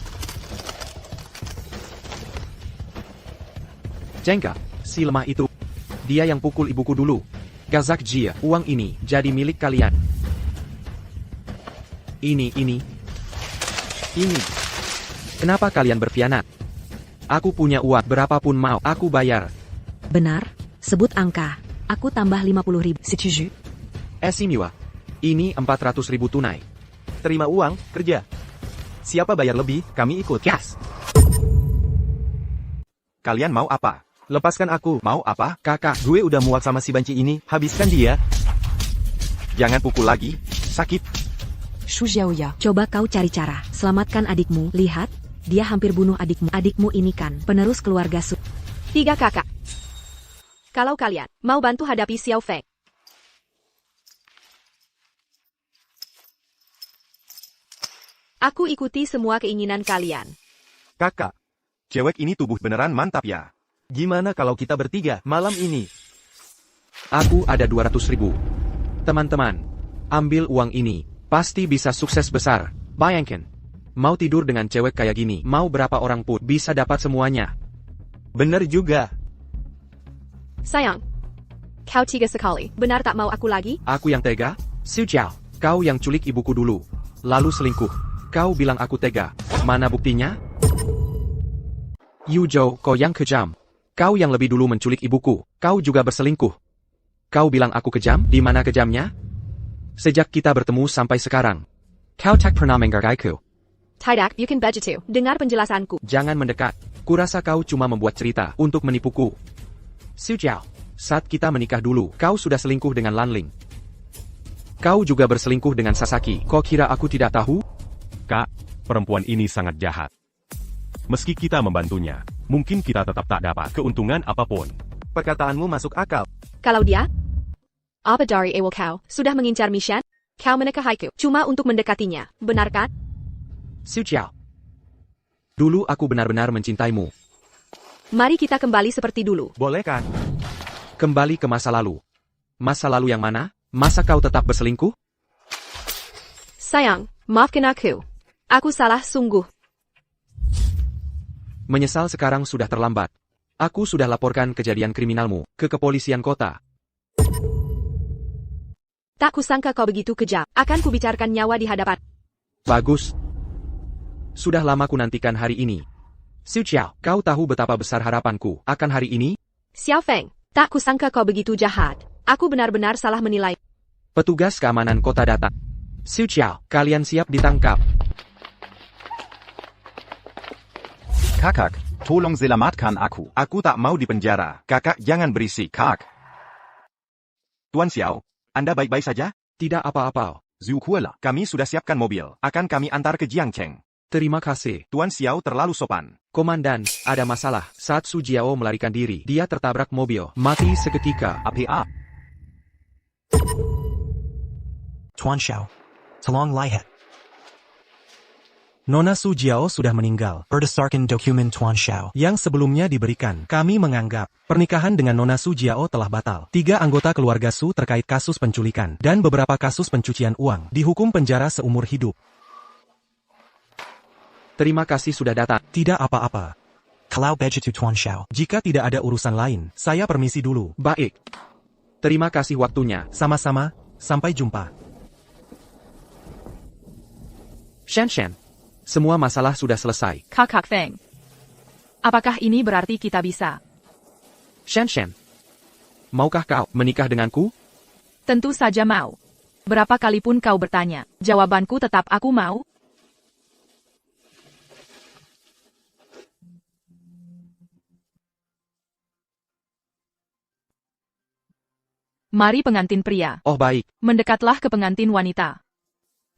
Jengga, si lemah itu. Dia yang pukul ibuku dulu. Gazak Jia, uang ini jadi milik kalian. Ini. Kenapa kalian berkhianat? Aku punya uang, berapapun mau, aku bayar. Benar, sebut angka. Aku tambah 50.000. Setuju? Esimiwa. Ini 400.000 tunai. Terima uang, kerja. Siapa bayar lebih, kami ikut. Yes. Kalian mau apa? Lepaskan aku. Mau apa? Kakak. Gue udah muak sama si banci ini, habiskan dia. Jangan pukul lagi, sakit. Shu Xiaoya, coba kau cari cara. Selamatkan adikmu. Lihat, dia hampir bunuh adikmu. Adikmu ini kan penerus keluarga Su. 3 kakak. Kalau kalian mau bantu hadapi Xiao Feng, aku ikuti semua keinginan kalian. Kakak, cewek ini tubuh beneran mantap ya. Gimana kalau kita bertiga malam ini? Aku ada 200.000. Teman-teman, ambil uang ini. Pasti bisa sukses besar. Bayangkan. Mau tidur dengan cewek kayak gini, mau berapa orang pun bisa dapat semuanya. Bener juga. Sayang, kau tiga sekali. Benar tak mau aku lagi? Aku yang tega? Su Jiao, kau yang culik ibuku dulu. Lalu selingkuh. Kau bilang aku tega. Mana buktinya? Yu Zhou, kau yang kejam. Kau yang lebih dulu menculik ibuku. Kau juga berselingkuh. Kau bilang aku kejam? Di mana kejamnya? Sejak kita bertemu sampai sekarang. Kau tak pernah menghargaiku. Tidak, you can budget to. Dengar penjelasanku. Jangan mendekat. Kurasa kau cuma membuat cerita untuk menipuku. Su Jiao, saat kita menikah dulu, kau sudah selingkuh dengan Lanling. Kau juga berselingkuh dengan Sasaki. Kau kira aku tidak tahu? Kak, perempuan ini sangat jahat. Meski kita membantunya, mungkin kita tetap tak dapat keuntungan apapun. Perkataanmu masuk akal. Kalau dia? Apa dari awal kau sudah mengincar Mishan? Kau menikahiku cuma untuk mendekatinya, benar kan? Su Jiao. Dulu aku benar-benar mencintaimu. Mari kita kembali seperti dulu. Boleh kan? Kembali ke masa lalu. Masa lalu yang mana? Masa kau tetap berselingkuh? Sayang, maafkan aku. Aku salah sungguh. Menyesal sekarang sudah terlambat. Aku sudah laporkan kejadian kriminalmu ke kepolisian kota. Tak kusangka kau begitu kejam. Akan kubicarakan nyawa di hadapan. Bagus. Sudah lama ku nantikan hari ini. Su Jiao, kau tahu betapa besar harapanku akan hari ini? Xiao Feng, tak kusangka kau begitu jahat. Aku benar-benar salah menilai. Petugas keamanan kota datang. Su Jiao, kalian siap ditangkap. Kakak, tolong selamatkan aku. Aku tak mau dipenjara. Kakak jangan berisik. Kak, Tuan Xiao, Anda baik-baik saja? Tidak apa-apa. Zukuela. Kami sudah siapkan mobil. Akan kami antar ke Jiangcheng. Terima kasih. Tuan Xiao terlalu sopan. Komandan, ada masalah. Saat Su Jiao melarikan diri, dia tertabrak mobil. Mati seketika. APA. Tuan Xiao, tolong lihat. Nona Su Jiao sudah meninggal. Berdasarkan dokumen Tuan Xiao yang sebelumnya diberikan, kami menganggap pernikahan dengan Nona Su Jiao telah batal. 3 anggota keluarga Su terkait kasus penculikan dan beberapa kasus pencucian uang dihukum penjara seumur hidup. Terima kasih sudah datang. Tidak apa-apa. Kalau begitu Tuan Xiao, jika tidak ada urusan lain, saya permisi dulu. Baik. Terima kasih waktunya. Sama-sama, sampai jumpa. Shen, semua masalah sudah selesai. Kakak Feng. Apakah ini berarti kita bisa? Shen, maukah kau menikah denganku? Tentu saja mau. Berapa kali pun kau bertanya, jawabanku tetap aku mau. Mari pengantin pria. Oh baik. Mendekatlah ke pengantin wanita.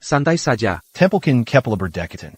Santai saja. Templekin Kepler Berdekatan.